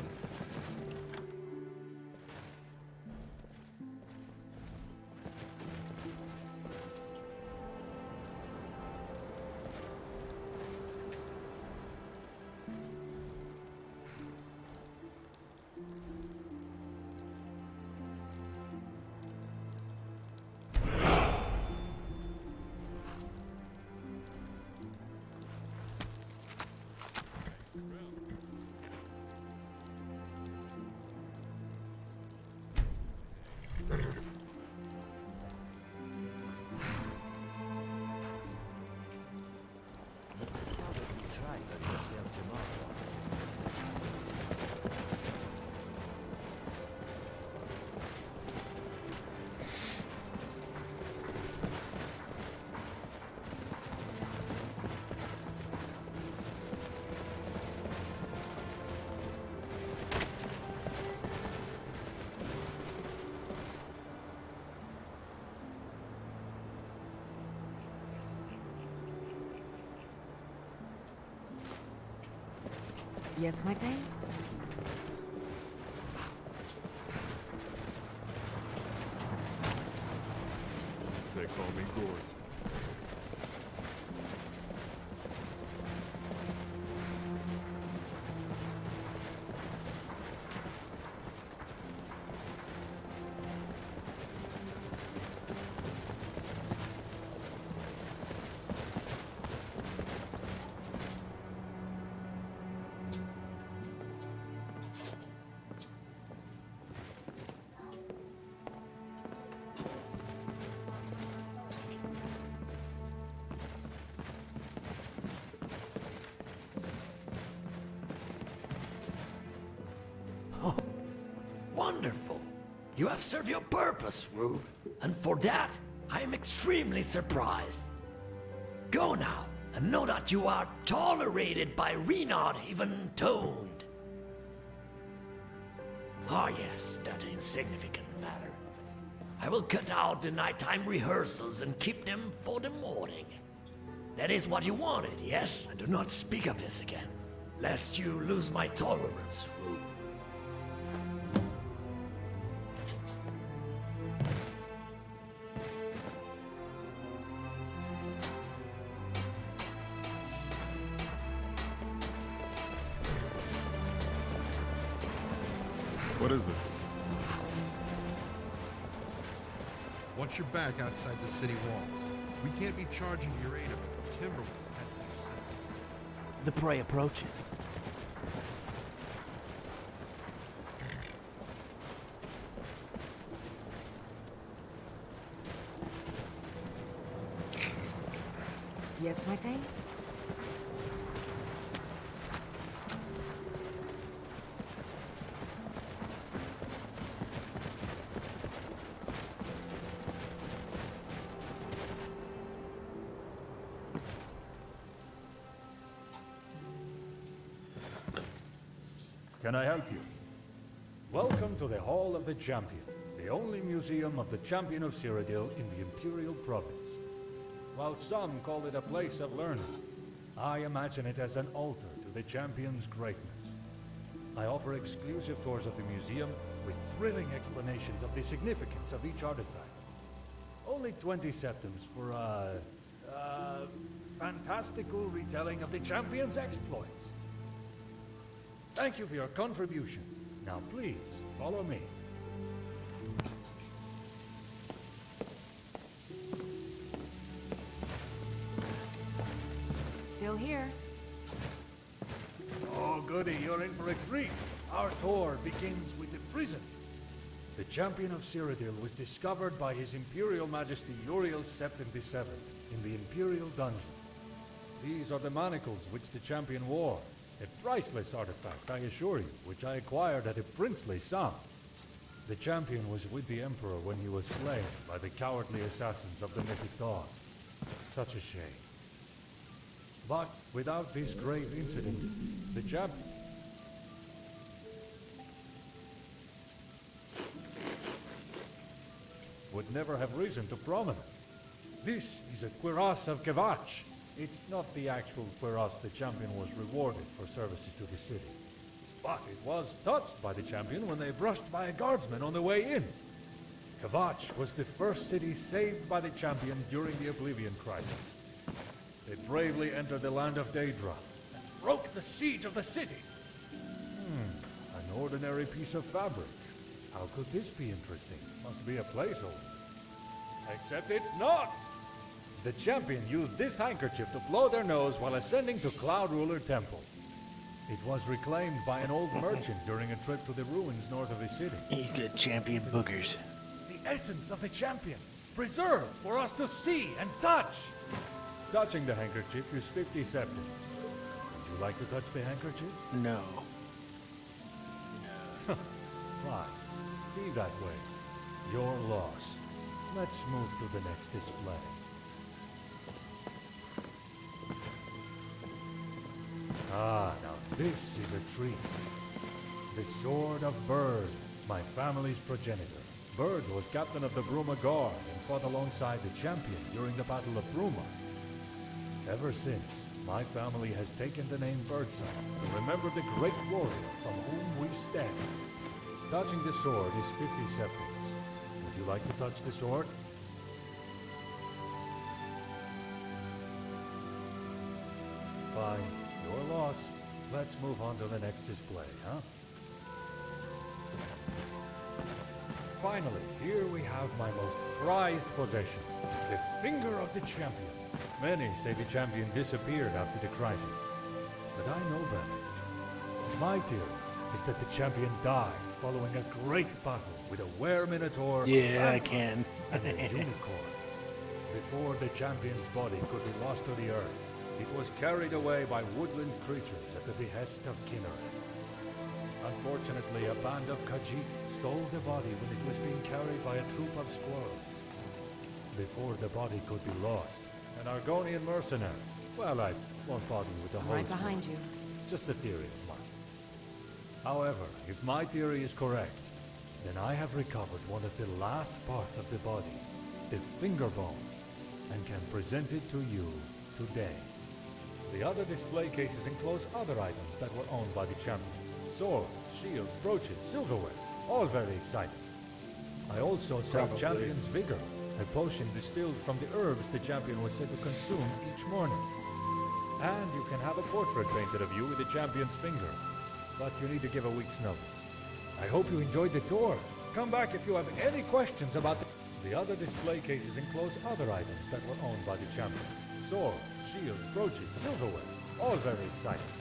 Yes, my thing? They call me Gort. Wonderful. You have served your purpose, Rube. And for that, I am extremely surprised. Go now, and know that you are tolerated by Renaud even toned. Ah yes, that insignificant matter. I will cut out the nighttime rehearsals and keep them for the morning. That is what you wanted, yes? And do not speak of this again, lest you lose my tolerance, Rube. What is it? Watch your back outside the city walls. We can't be charging your aid of a timber wolf, as you said. The prey approaches. Yes, my thing? Can I help you? Welcome to the Hall of the Champion, the only museum of the Champion of Cyrodiil in the Imperial Province. While some call it a place of learning, I imagine it as an altar to the Champion's greatness. I offer exclusive tours of the museum with thrilling explanations of the significance of each artifact. Only 20 septims for a fantastical retelling of the Champion's exploits. Thank you for your contribution. Now please, follow me. Still here. Oh goody, you're in for a treat. Our tour begins with the prison. The Champion of Cyrodiil was discovered by His Imperial Majesty Uriel Septim VII in the Imperial Dungeon. These are the manacles which the Champion wore. A priceless artifact, I assure you, which I acquired at a princely sum. The Champion was with the Emperor when he was slain by the cowardly assassins of the Mythic Dawn. Such a shame. But without this grave incident, the Champion... would never have risen to prominence. This is a cuirass of Kvatch. It's not the actual cuirass the Champion was rewarded for services to the city. but it was touched by the champion when they brushed by a guardsman on the way in. Kvatch was the first city saved by the champion during the Oblivion Crisis. They bravely entered the land of Daedra and broke the siege of the city. An ordinary piece of fabric. How could this be interesting? Must be a placeholder. Except it's not! The champion used this handkerchief to blow their nose while ascending to Cloud Ruler Temple. It was reclaimed by an old merchant during a trip to the ruins north of the city. He's got champion boogers. The essence of the champion, preserved for us to see and touch. Touching the handkerchief is 50 septims. Would you like to touch the handkerchief? No. Fine. Be that way. Your loss. Let's move to the next display. Ah, now this is a treat. The Sword of Bird, my family's progenitor. Bird was captain of the Bruma Guard and fought alongside the champion during the Battle of Bruma. Ever since, my family has taken the name Birdsong to remember the great warrior from whom we stand. Touching the sword is 50 septims. Would you like to touch the sword? Fine. Your loss. Let's move on to the next display, huh? Finally, here we have my most prized possession, the Finger of the Champion. Many say the champion disappeared after the crisis, but I know better. My theory is that the champion died following a great battle with a were-minotaur and a unicorn. Before the champion's body could be lost to the earth, it was carried away by woodland creatures at the behest of Kinneret. Unfortunately, a band of Khajiit stole the body when it was being carried by a troop of squirrels. Before the body could be lost, an Argonian mercenary. Well, I won't bother you with the whole Right behind you. Just a theory of mine. However, if my theory is correct, then I have recovered one of the last parts of the body, the finger bone, and can present it to you today. The other display cases enclose other items that were owned by the champion. Swords, shields, brooches, silverware, all very exciting. I also sell Champion's Vigor, a potion distilled from the herbs the champion was said to consume each morning. And you can have a portrait painted of you with the champion's finger, but you need to give a week's notice. I hope you enjoyed the tour. Come back if you have any questions about the other display cases enclose other items that were owned by the champion. Swords, shields, brooches, silverware, all very exciting.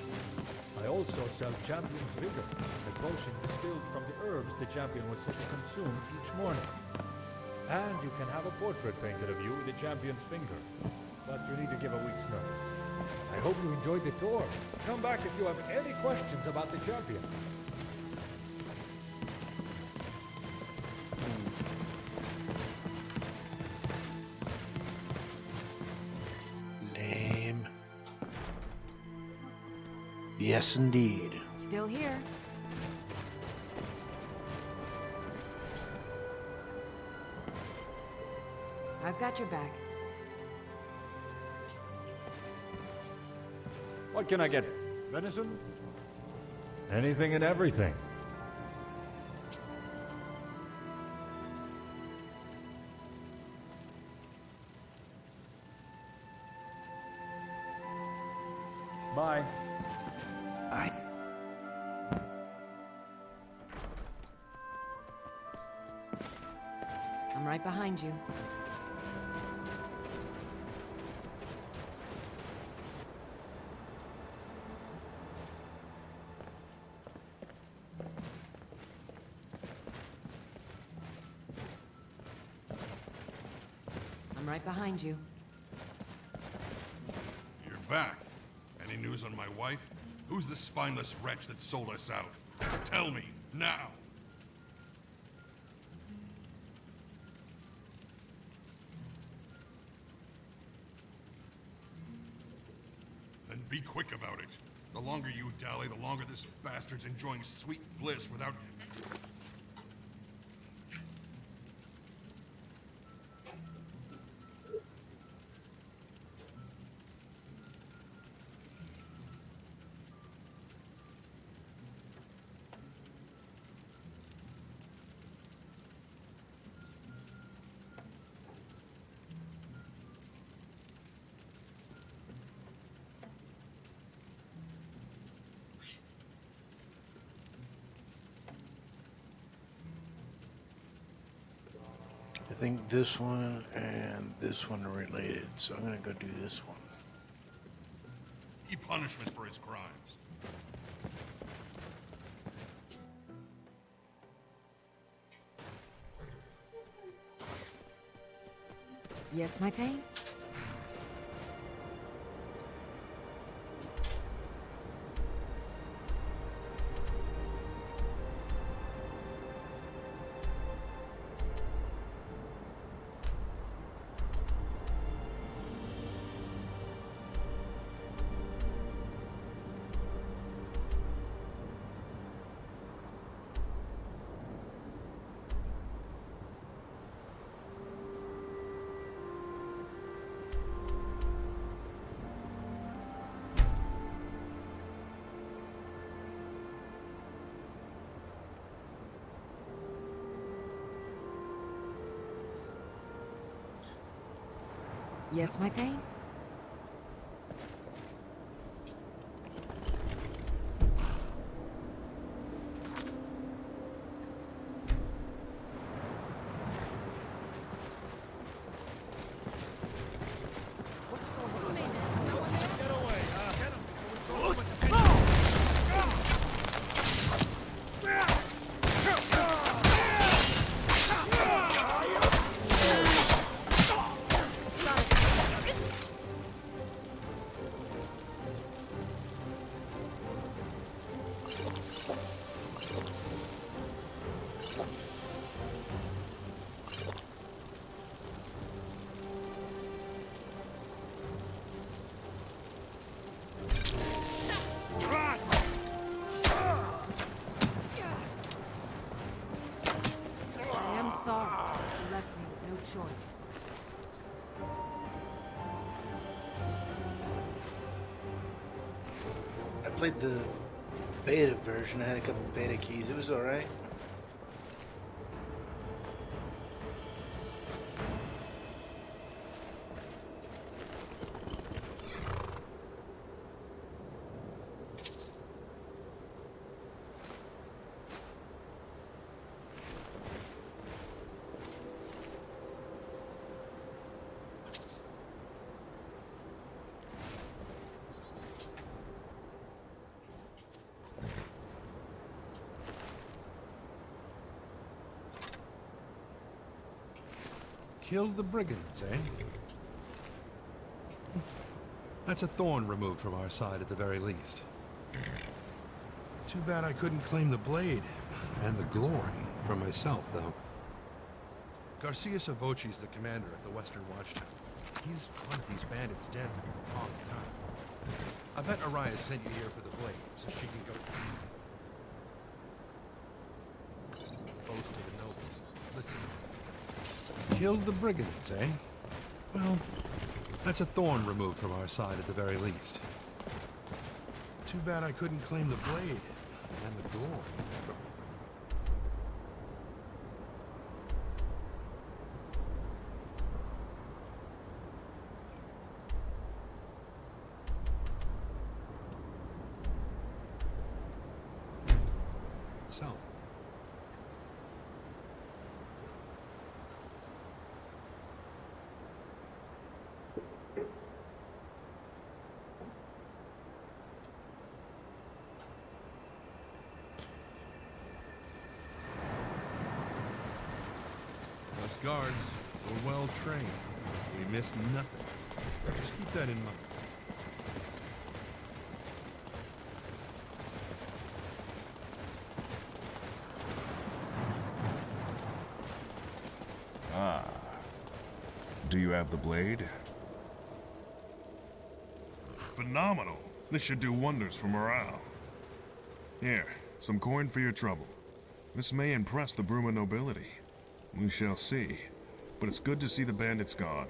I also sell Champion's Vigor, a potion distilled from the herbs the champion was said to consume each morning. And you can have a portrait painted of you with the champion's finger, but you need to give a week's notice. I hope you enjoyed the tour. Come back if you have any questions about the champion. Lame. Yes, indeed. Still here. I've got your back. What can I get? Venison? Anything and everything. Bye. I'm right behind you. I'm right behind you. You're back. Any news on my wife? Who's the spineless wretch that sold us out? Tell me, now! Then be quick about it. The longer you dally, the longer this bastard's enjoying sweet bliss without... think this one and this one are related, so I'm gonna go do this one. Punishment for his crimes. Yes, my thing? Yes, my thing? Sorry, you left me with no choice. I played the beta version. I had a couple beta keys. It was alright. Killed the brigands, eh? That's a thorn removed from our side at the very least. Too bad I couldn't claim the blade and the glory for myself, though. Garcia Savoci's the commander at the Western Watchtower. He's hunted these bandits dead for a long time. I bet Araya sent you here for the blade, so she can go boast to the nobles. Listen. Killed the brigands, eh? Well, that's a thorn removed from our side at the very least. Too bad I couldn't claim the blade and the glory. So. Us guards were well trained. We missed nothing. Just keep that in mind. Ah. Do you have the blade? Phenomenal. This should do wonders for morale. Here, some coin for your trouble. This may impress the Bruma nobility. We shall see. But it's good to see the bandits gone.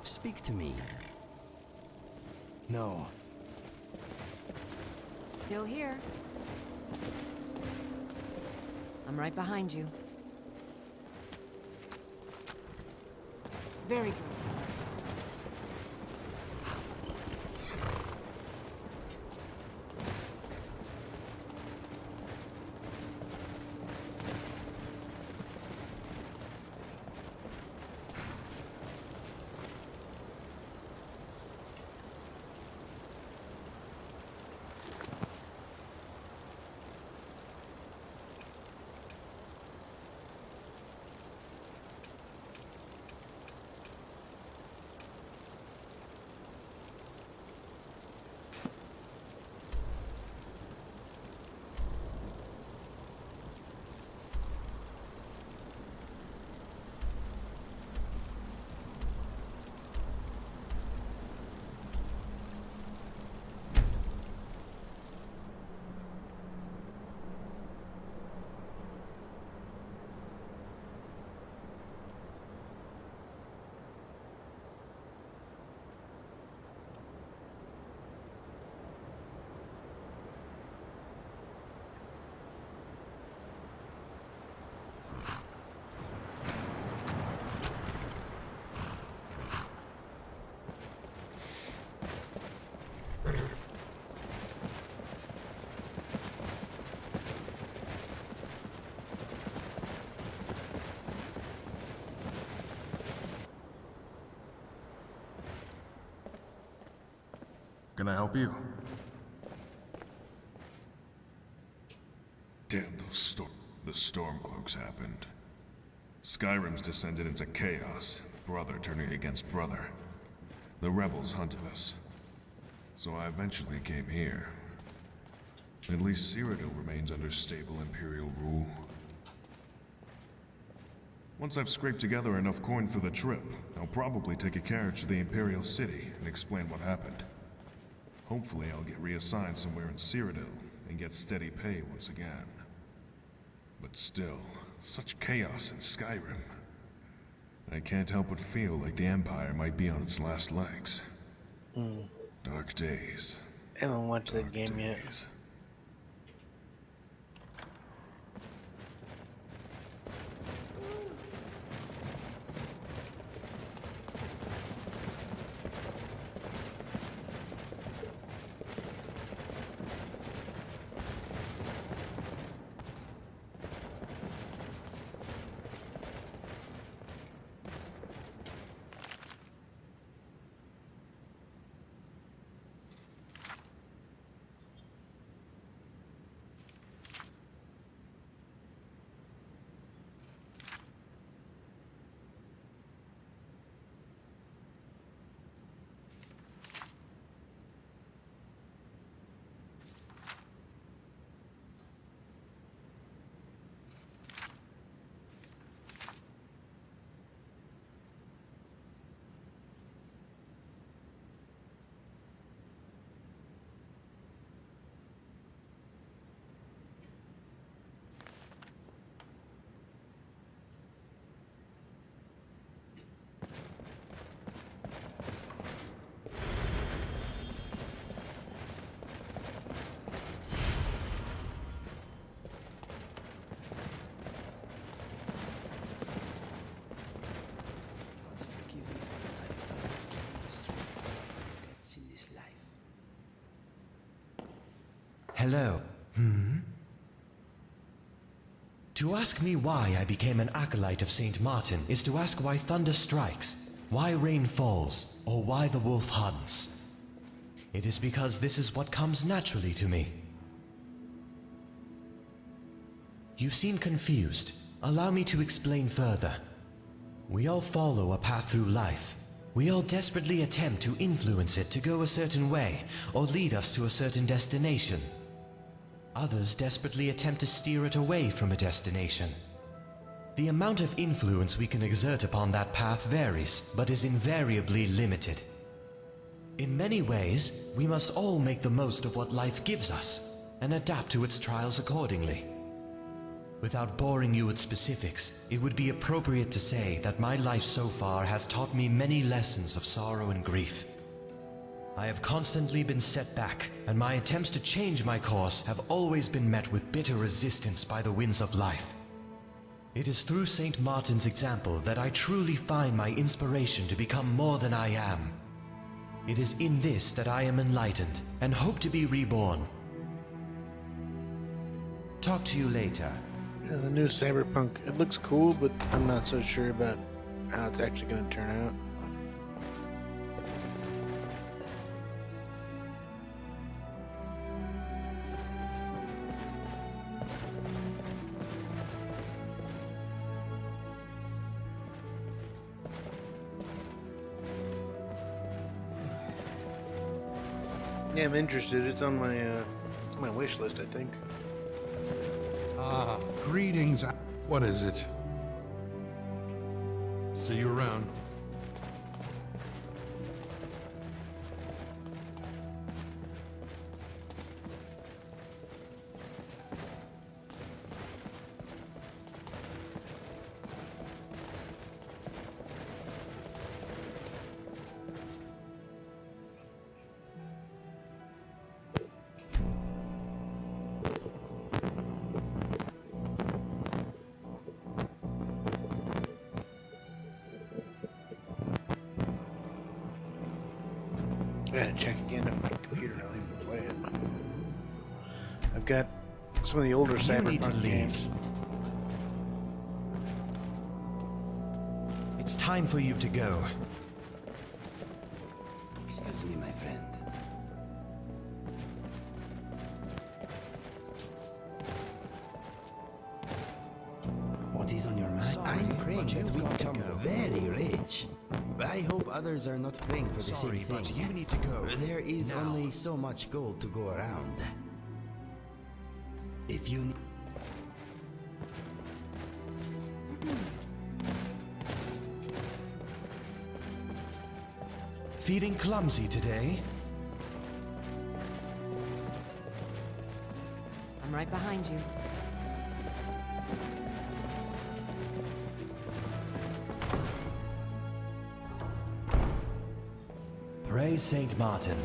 Speak to me. No. Still here. I'm right behind you. Very good, sir. Can I help you? Damn the Stormcloaks happened. Skyrim's descended into chaos, brother turning against brother. The rebels hunted us. So I eventually came here. At least Cyrodiil remains under stable Imperial rule. Once I've scraped together enough coin for the trip, I'll probably take a carriage to the Imperial City and explain what happened. Hopefully I'll get reassigned somewhere in Cyrodiil and get steady pay once again. But still, such chaos in Skyrim. I can't help but feel like the Empire might be on its last legs. Dark days. I haven't watched that game yet. Hello. To ask me why I became an acolyte of Saint Martin is to ask why thunder strikes, why rain falls, or why the wolf hunts. It is because this is what comes naturally to me. You seem confused. Allow me to explain further. We all follow a path through life. We all desperately attempt to influence it to go a certain way, or lead us to a certain destination. Others desperately attempt to steer it away from a destination. The amount of influence we can exert upon that path varies, but is invariably limited. In many ways, we must all make the most of what life gives us, and adapt to its trials accordingly. Without boring you with specifics, it would be appropriate to say that my life so far has taught me many lessons of sorrow and grief. I have constantly been set back, and my attempts to change my course have always been met with bitter resistance by the winds of life. It is through St. Martin's example that I truly find my inspiration to become more than I am. It is in this that I am enlightened and hope to be reborn. Talk to you later. Yeah, the new Cyberpunk, it looks cool, but I'm not so sure about how it's actually going to turn out. Yeah, I'm interested. It's on my wish list, I think. Ah, greetings. What is it? See you around. I gotta check again if my computer will even play it. I've got some of the older Cyberpunk games. It's time for you to go. Excuse me, my friend. What is on your mind? I'm praying that we become very rich. I hope others are not praying for the same thing. But you need to go. There is now. only so much gold to go around. If you need... Feeling clumsy today? I'm right behind you. Praise Saint Martin.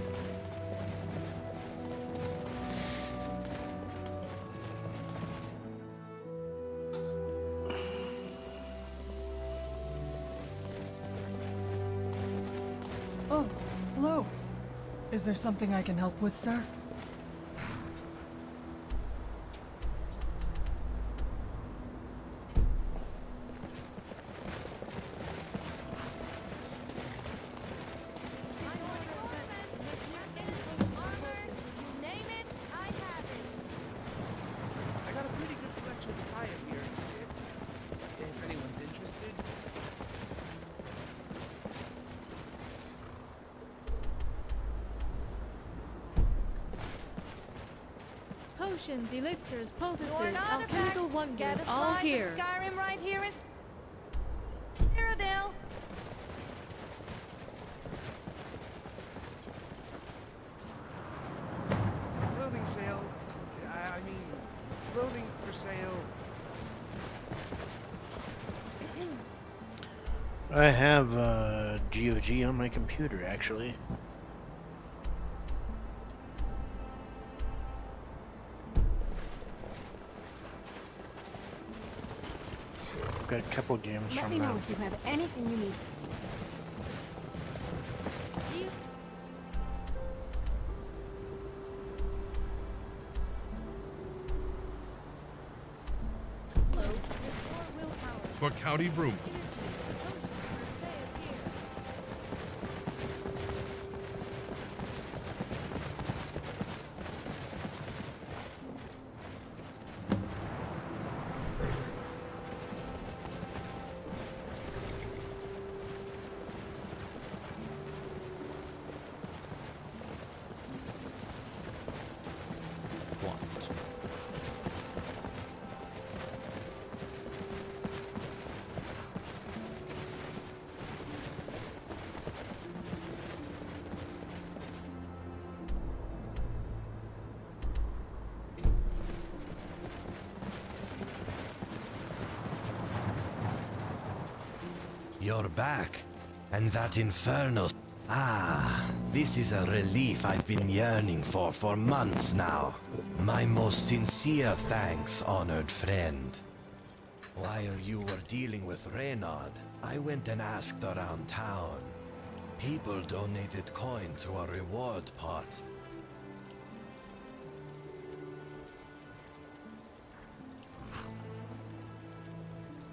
Oh, hello. Is there something I can help with, sir? Potions, elixirs, poultices, Lord alchemical artifacts, wonders, get a all slice of here. Skyrim right here in Cyrodiil. Clothing sale. I mean, clothing for sale. I have GOG on my computer, actually. I've got a couple games Let from me know them. if you have anything you need. For County Bruma. You're back. And that infernal... Ah, this is a relief I've been yearning for months now. My most sincere thanks, honored friend. While you were dealing with Reynard, I went and asked around town. People donated coin to a reward pot.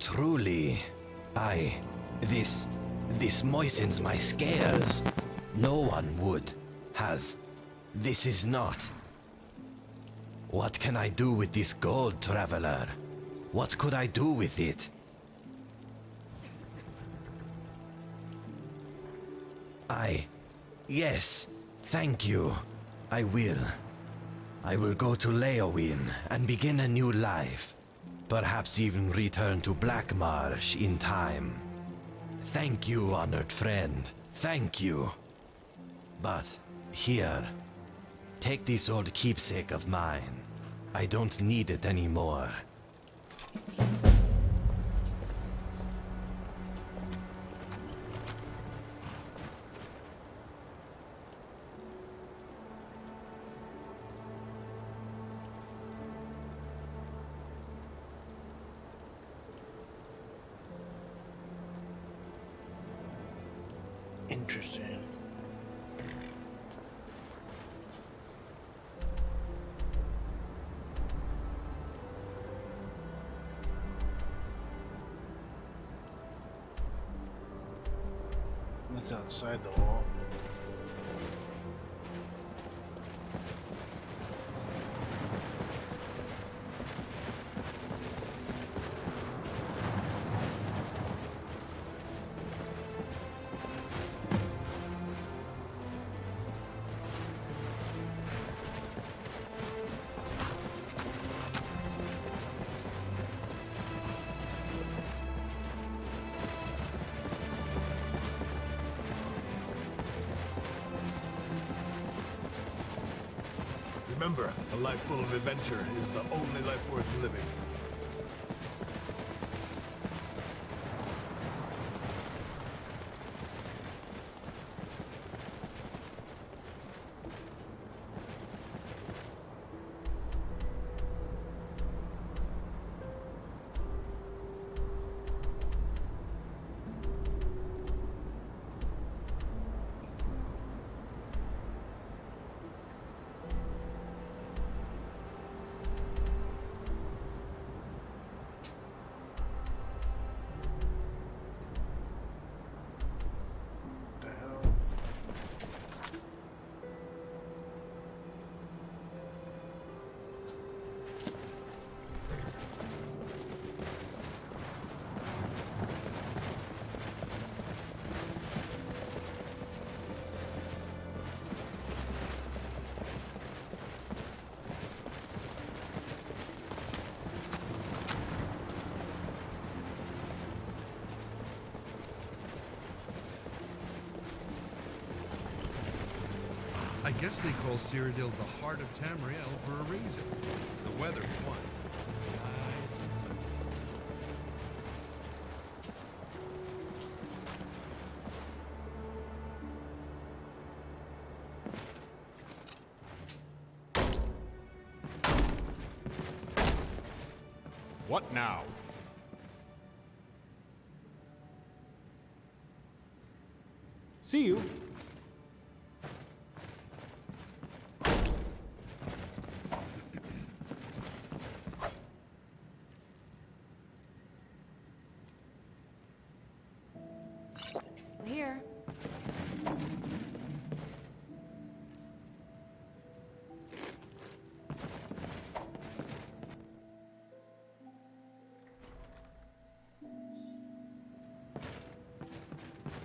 Truly, this moistens my scales. No one would, has. This is not. What can I do with this gold, traveler? What could I do with it? Yes, thank you. I will. I will go to Leowin and begin a new life. Perhaps even return to Black Marsh in time. Thank you, honored friend. Thank you. But, here. Take this old keepsake of mine. I don't need it anymore. Interesting. That's outside the wall. Remember, a life full of adventure is the only life worth living. I guess they call Cyrodiil the heart of Tamriel for a reason. The weather, for one. Nice and simple. What now? See you. Here.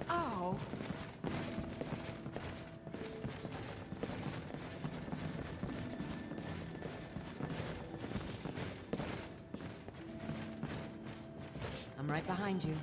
Oh. I'm right behind you.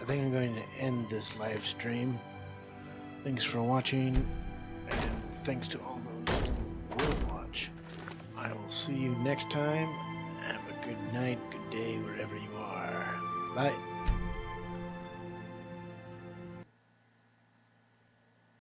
think I'm going to end this live stream. Thanks for watching, and thanks to all those who will watch. I will see you next time. Have a good night, good day, wherever you are. Bye.